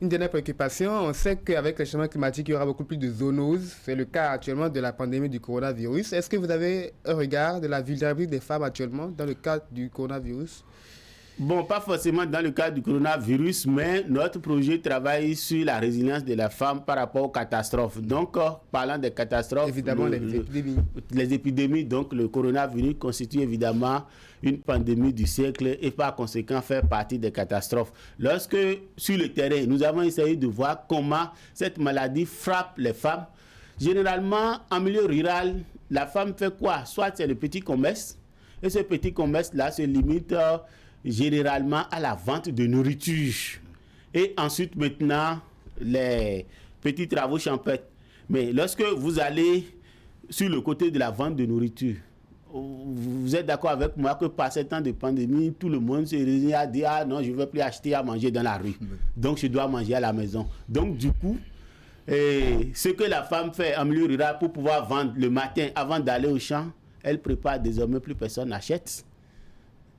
Une dernière préoccupation, on sait qu'avec le changement climatique, il y aura beaucoup plus de zoonoses. C'est le cas actuellement de la pandémie du coronavirus. Est-ce que vous avez un regard de la vulnérabilité des femmes actuellement dans le cadre du coronavirus? Bon, pas forcément dans le cadre du coronavirus, mais notre projet travaille sur la résilience de la femme par rapport aux catastrophes. Donc, parlant des catastrophes, évidemment, les épidémies, donc le coronavirus constitue évidemment une pandémie du siècle et par conséquent fait partie des catastrophes. Lorsque, sur le terrain, nous avons essayé de voir comment cette maladie frappe les femmes, généralement, en milieu rural, la femme fait quoi? Soit c'est le petit commerce, et ce petit commerce-là se limite généralement à la vente de nourriture. Et ensuite, maintenant, les petits travaux champêtres. Mais lorsque vous allez sur le côté de la vente de nourriture, vous êtes d'accord avec moi que par ce temps de pandémie, tout le monde se réunit à dire « Ah non, je ne veux plus acheter à manger dans la rue. Donc, je dois manger à la maison. » Donc, du coup, ce que la femme fait en milieu rural pour pouvoir vendre le matin avant d'aller au champ, elle prépare désormais, plus personne n'achète.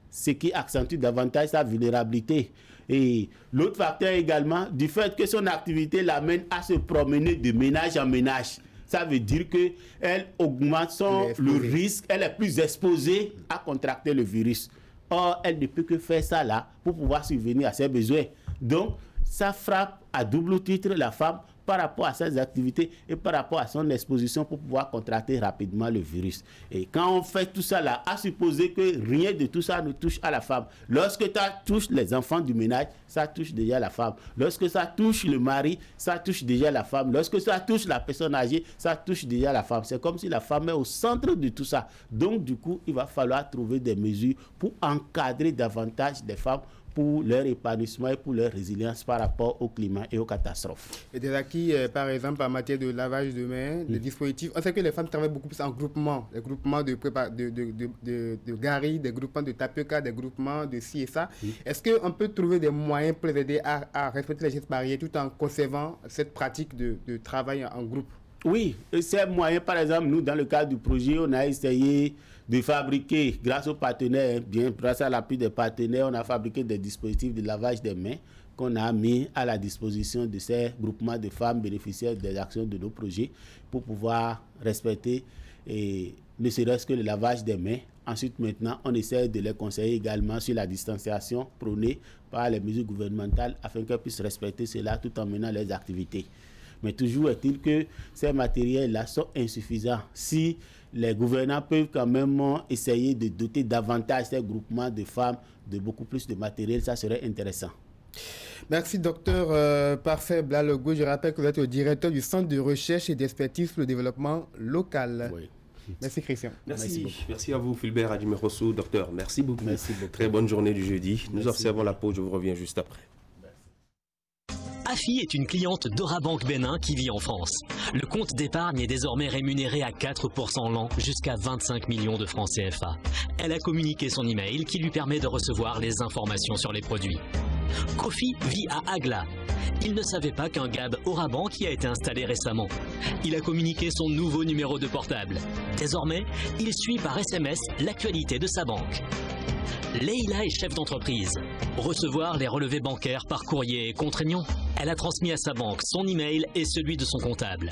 Ce qui accentue davantage sa vulnérabilité. Et l'autre facteur également, du fait que son activité l'amène à se promener de ménage en ménage. Ça veut dire qu'elle augmente le risque, elle est plus exposée à contracter le virus. Or, elle ne peut que faire ça là pour pouvoir subvenir à ses besoins. Donc, ça frappe à double titre la femme par rapport à ses activités et par rapport à son exposition pour pouvoir contracter rapidement le virus. Et quand on fait tout ça là, à supposer que rien de tout ça ne touche à la femme. Lorsque ça touche les enfants du ménage, ça touche déjà la femme. Lorsque ça touche le mari, ça touche déjà la femme. Lorsque ça touche la personne âgée, ça touche déjà la femme. C'est comme si la femme est au centre de tout ça. Donc du coup, il va falloir trouver des mesures pour encadrer davantage les femmes pour leur épanouissement et pour leur résilience par rapport au climat et aux catastrophes. Et des acquis, par exemple, en matière de lavage de mains, des dispositifs. On sait que les femmes travaillent beaucoup plus en groupement. Des groupements de gari, des groupements de tapioca, des groupements de ci et ça. Est-ce qu'on peut trouver des moyens pour les aider à respecter les gestes barrières tout en conservant cette pratique de travail en groupe? Oui, ces moyens, par exemple, nous, dans le cadre du projet, on a essayé de fabriquer, grâce aux partenaires, grâce à l'appui des partenaires, on a fabriqué des dispositifs de lavage des mains qu'on a mis à la disposition de ces groupements de femmes bénéficiaires des actions de nos projets pour pouvoir respecter ne serait-ce que le lavage des mains. Ensuite, maintenant, on essaie de les conseiller également sur la distanciation prônée par les mesures gouvernementales afin qu'elles puissent respecter cela tout en menant leurs activités. Mais toujours est-il que ces matériels-là sont insuffisants. Si les gouvernants peuvent quand même essayer de doter davantage ces groupements de femmes de beaucoup plus de matériel, ça serait intéressant. Merci, docteur Parfait Blalogo. Je rappelle que vous êtes le directeur du Centre de recherche et d'expertise pour le développement local. Oui. Merci, Christian. Merci à vous, Fulbert Adimerosso, docteur. Merci beaucoup. Très bonne journée du jeudi. Nous observons la pause. Je vous reviens juste après. Afi est une cliente d'Orabank Bénin qui vit en France. Le compte d'épargne est désormais rémunéré à 4% l'an jusqu'à 25 millions de francs CFA. Elle a communiqué son email qui lui permet de recevoir les informations sur les produits. Kofi vit à Agla. Il ne savait pas qu'un GAB Orabank y a été installé récemment. Il a communiqué son nouveau numéro de portable. Désormais, il suit par SMS l'actualité de sa banque. Leïla est chef d'entreprise. Recevoir les relevés bancaires par courrier est contraignant. Elle a transmis à sa banque son email et celui de son comptable.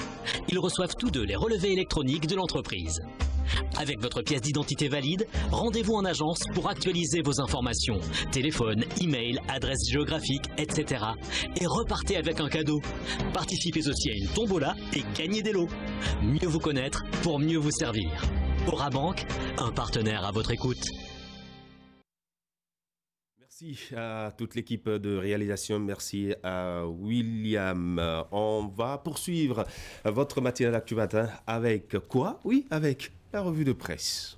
Ils reçoivent tous deux les relevés électroniques de l'entreprise. Avec votre pièce d'identité valide, rendez-vous en agence pour actualiser vos informations. Téléphone, email, adresse géographique, etc. Et repartez avec un cadeau. Participez aussi à une tombola et gagnez des lots. Mieux vous connaître pour mieux vous servir. Orabank, un partenaire à votre écoute. Merci à toute l'équipe de réalisation, merci à William. On va poursuivre votre matinale d'Actu Matin avec quoi? Oui, avec la revue de presse.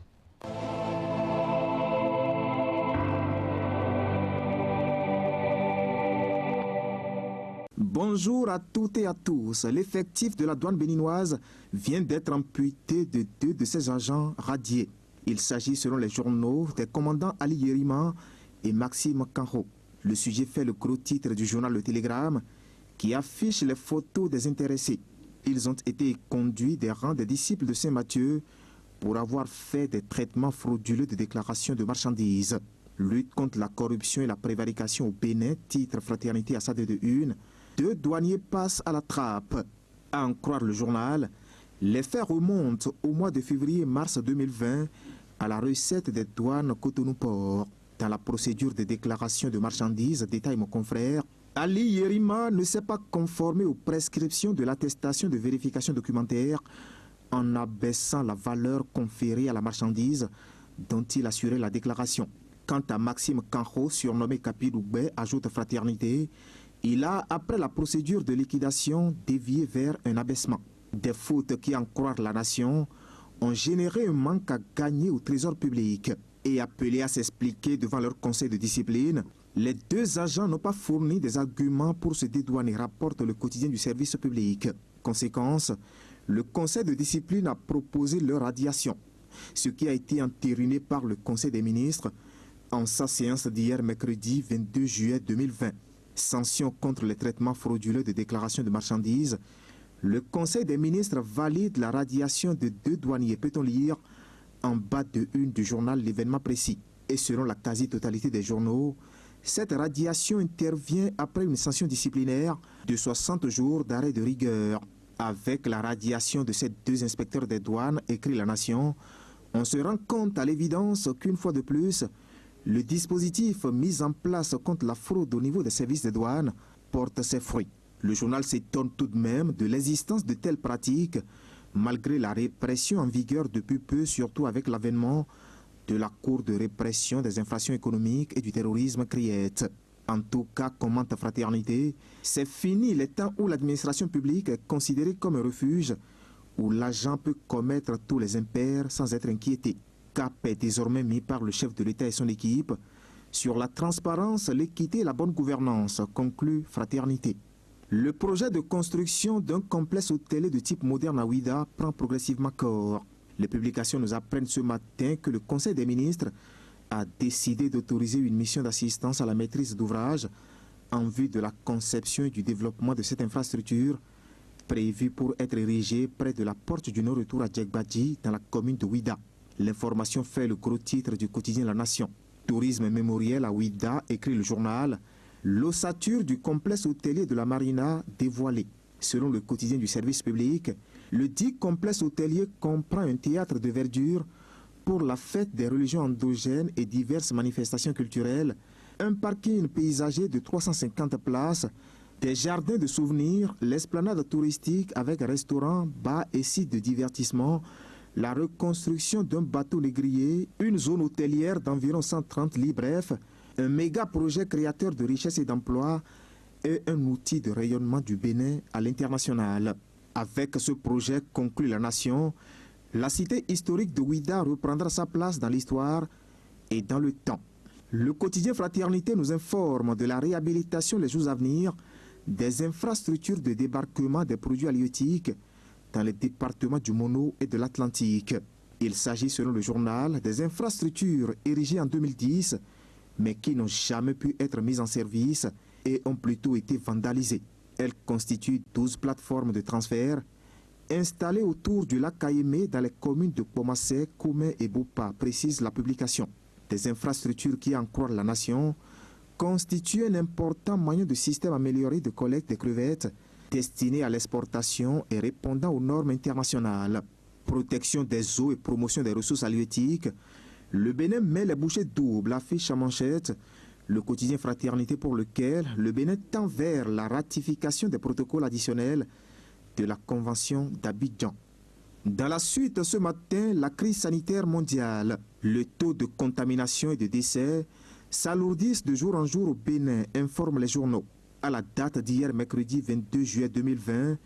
Bonjour à toutes et à tous. L'effectif de la douane béninoise vient d'être amputé de 2 de ses agents radiés. Il s'agit, selon les journaux, des commandants Ali Yerima et Maxime Kanho. Le sujet fait le gros titre du journal Le Télégramme qui affiche les photos des intéressés. Ils ont été conduits des rangs des disciples de Saint-Matthieu pour avoir fait des traitements frauduleux de déclaration de marchandises. Lutte contre la corruption et la prévarication au Bénin, titre Fraternité à sa de une. 2 douaniers passent à la trappe. À en croire le journal, les faits remontent au mois de février-mars 2020 à la recette des douanes Cotonou-Port. Dans la procédure de déclaration de marchandises, détaille mon confrère, Ali Yerima ne s'est pas conformé aux prescriptions de l'attestation de vérification documentaire en abaissant la valeur conférée à la marchandise dont il assurait la déclaration. Quant à Maxime Kanho, surnommé Capidoubé, ajoute Fraternité, il a, après la procédure de liquidation, dévié vers un abaissement. Des fautes qui, en croire la nation, ont généré un manque à gagner au trésor public. Et appelés à s'expliquer devant leur conseil de discipline, les 2 agents n'ont pas fourni des arguments pour se dédouaner, rapporte le quotidien du service public. Conséquence, le conseil de discipline a proposé leur radiation, ce qui a été entériné par le conseil des ministres en sa séance d'hier mercredi 22 juillet 2020. Sanction contre les traitements frauduleux de déclaration de marchandises, le conseil des ministres valide la radiation de 2 douaniers, peut-on lire en bas de une du journal L'événement précis. Et selon la quasi-totalité des journaux, cette radiation intervient après une sanction disciplinaire de 60 jours d'arrêt de rigueur. Avec la radiation de ces 2 inspecteurs des douanes, écrit La Nation, on se rend compte à l'évidence qu'une fois de plus, le dispositif mis en place contre la fraude au niveau des services de douane porte ses fruits. Le journal s'étonne tout de même de l'existence de telles pratiques malgré la répression en vigueur depuis peu, surtout avec l'avènement de la Cour de répression des infractions économiques et du terrorisme CRIET. En tout cas, commente Fraternité, c'est fini les temps où l'administration publique est considérée comme un refuge où l'agent peut commettre tous les impairs sans être inquiété. Cap est désormais mis par le chef de l'État et son équipe sur la transparence, l'équité et la bonne gouvernance, conclut Fraternité. Le projet de construction d'un complexe hôtelier de type moderne à Ouida prend progressivement corps. Les publications nous apprennent ce matin que le Conseil des ministres a décidé d'autoriser une mission d'assistance à la maîtrise d'ouvrage en vue de la conception et du développement de cette infrastructure prévue pour être érigée près de la porte du non-retour à Djegbadji dans la commune de Ouida. L'information fait le gros titre du quotidien La Nation. Tourisme mémoriel à Ouida, écrit le journal. L'ossature du complexe hôtelier de la Marina dévoilée. Selon le quotidien du service public, le dit complexe hôtelier comprend un théâtre de verdure pour la fête des religions endogènes et diverses manifestations culturelles, un parking paysager de 350 places, des jardins de souvenirs, l'esplanade touristique avec restaurants, bars et sites de divertissement, la reconstruction d'un bateau négrier, une zone hôtelière d'environ 130 lits, bref, un méga projet créateur de richesses et d'emplois et un outil de rayonnement du Bénin à l'international. Avec ce projet, conclut La Nation, la cité historique de Ouida reprendra sa place dans l'histoire et dans le temps. Le quotidien Fraternité nous informe de la réhabilitation les jours à venir des infrastructures de débarquement des produits halieutiques dans les départements du Mono et de l'Atlantique. Il s'agit, selon le journal, des infrastructures érigées en 2010 mais qui n'ont jamais pu être mises en service et ont plutôt été vandalisées. Elles constituent 12 plateformes de transfert installées autour du lac Kayemé dans les communes de Pomassé, Koumé et Boupa, précise la publication. Des infrastructures qui, en croient la nation, constituent un important moyen de système amélioré de collecte des crevettes destiné à l'exportation et répondant aux normes internationales. Protection des eaux et promotion des ressources halieutiques, le Bénin met les bouchées doubles, affiche à manchette le quotidien Fraternité pour lequel le Bénin tend vers la ratification des protocoles additionnels de la Convention d'Abidjan. Dans la suite, ce matin, la crise sanitaire mondiale, le taux de contamination et de décès s'alourdissent de jour en jour au Bénin, informent les journaux. À la date d'hier, mercredi 22 juillet 2020,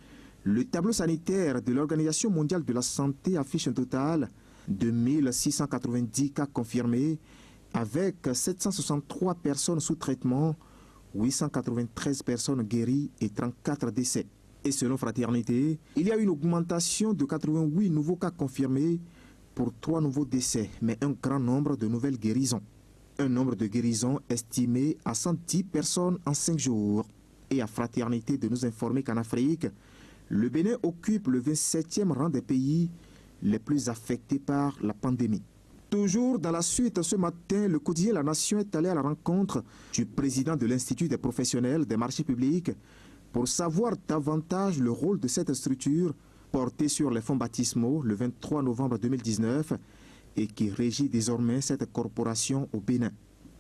le tableau sanitaire de l'Organisation mondiale de la santé affiche un total de 1690 cas confirmés, avec 763 personnes sous traitement, 893 personnes guéries et 34 décès. Et selon Fraternité, il y a une augmentation de 88 nouveaux cas confirmés pour 3 nouveaux décès, mais un grand nombre de nouvelles guérisons. Un nombre de guérisons estimé à 110 personnes en 5 jours. Et à Fraternité de nous informer qu'en Afrique, le Bénin occupe le 27e rang des pays les plus affectés par la pandémie. Toujours dans la suite, ce matin, le quotidien La Nation est allé à la rencontre du président de l'Institut des professionnels des marchés publics pour savoir davantage le rôle de cette structure portée sur les fonds baptismaux le 23 novembre 2019 et qui régit désormais cette corporation au Bénin.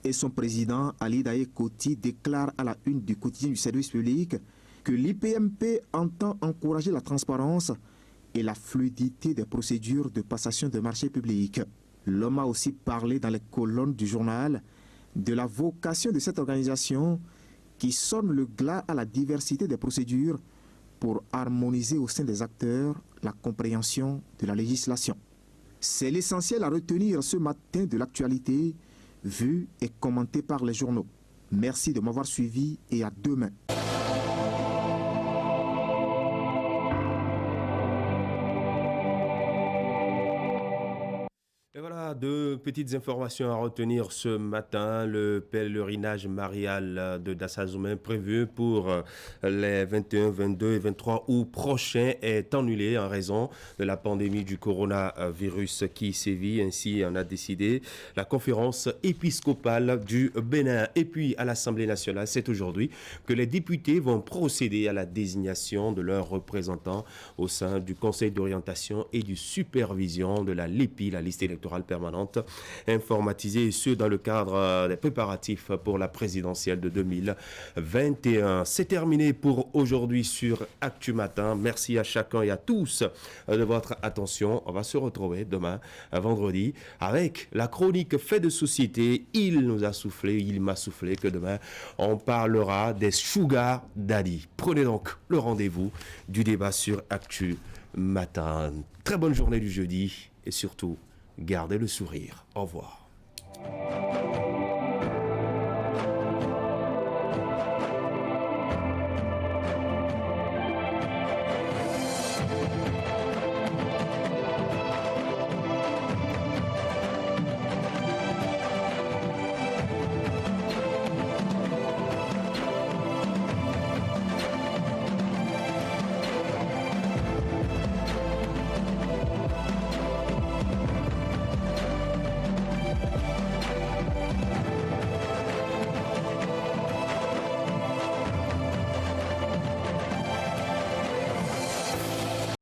Et son président, Ali Daye Koti, déclare à la une du quotidien du service public que l'IPMP entend encourager la transparence et la fluidité des procédures de passation de marchés publics. L'homme a aussi parlé dans les colonnes du journal de la vocation de cette organisation qui sonne le glas à la diversité des procédures pour harmoniser au sein des acteurs la compréhension de la législation. C'est l'essentiel à retenir ce matin de l'actualité, vue et commentée par les journaux. Merci de m'avoir suivi et à demain. Et voilà, deux petites informations à retenir ce matin. Le pèlerinage marial de Dassazoumen prévu pour les 21, 22 et 23 août prochains est annulé en raison de la pandémie du coronavirus qui sévit. Ainsi en a décidé la conférence épiscopale du Bénin. Et puis à l'Assemblée nationale, c'est aujourd'hui que les députés vont procéder à la désignation de leurs représentants au sein du Conseil d'orientation et de supervision de la LEPI, la liste électorale permanente informatisée, et ce dans le cadre des préparatifs pour la présidentielle de 2021. C'est terminé pour aujourd'hui sur Actu Matin. Merci à chacun et à tous de votre attention. On va se retrouver demain, vendredi, avec la chronique Fait de société. Il m'a soufflé que demain, on parlera des Sugar Daddy. Prenez donc le rendez-vous du débat sur Actu Matin. Très bonne journée du jeudi et surtout, gardez le sourire. Au revoir.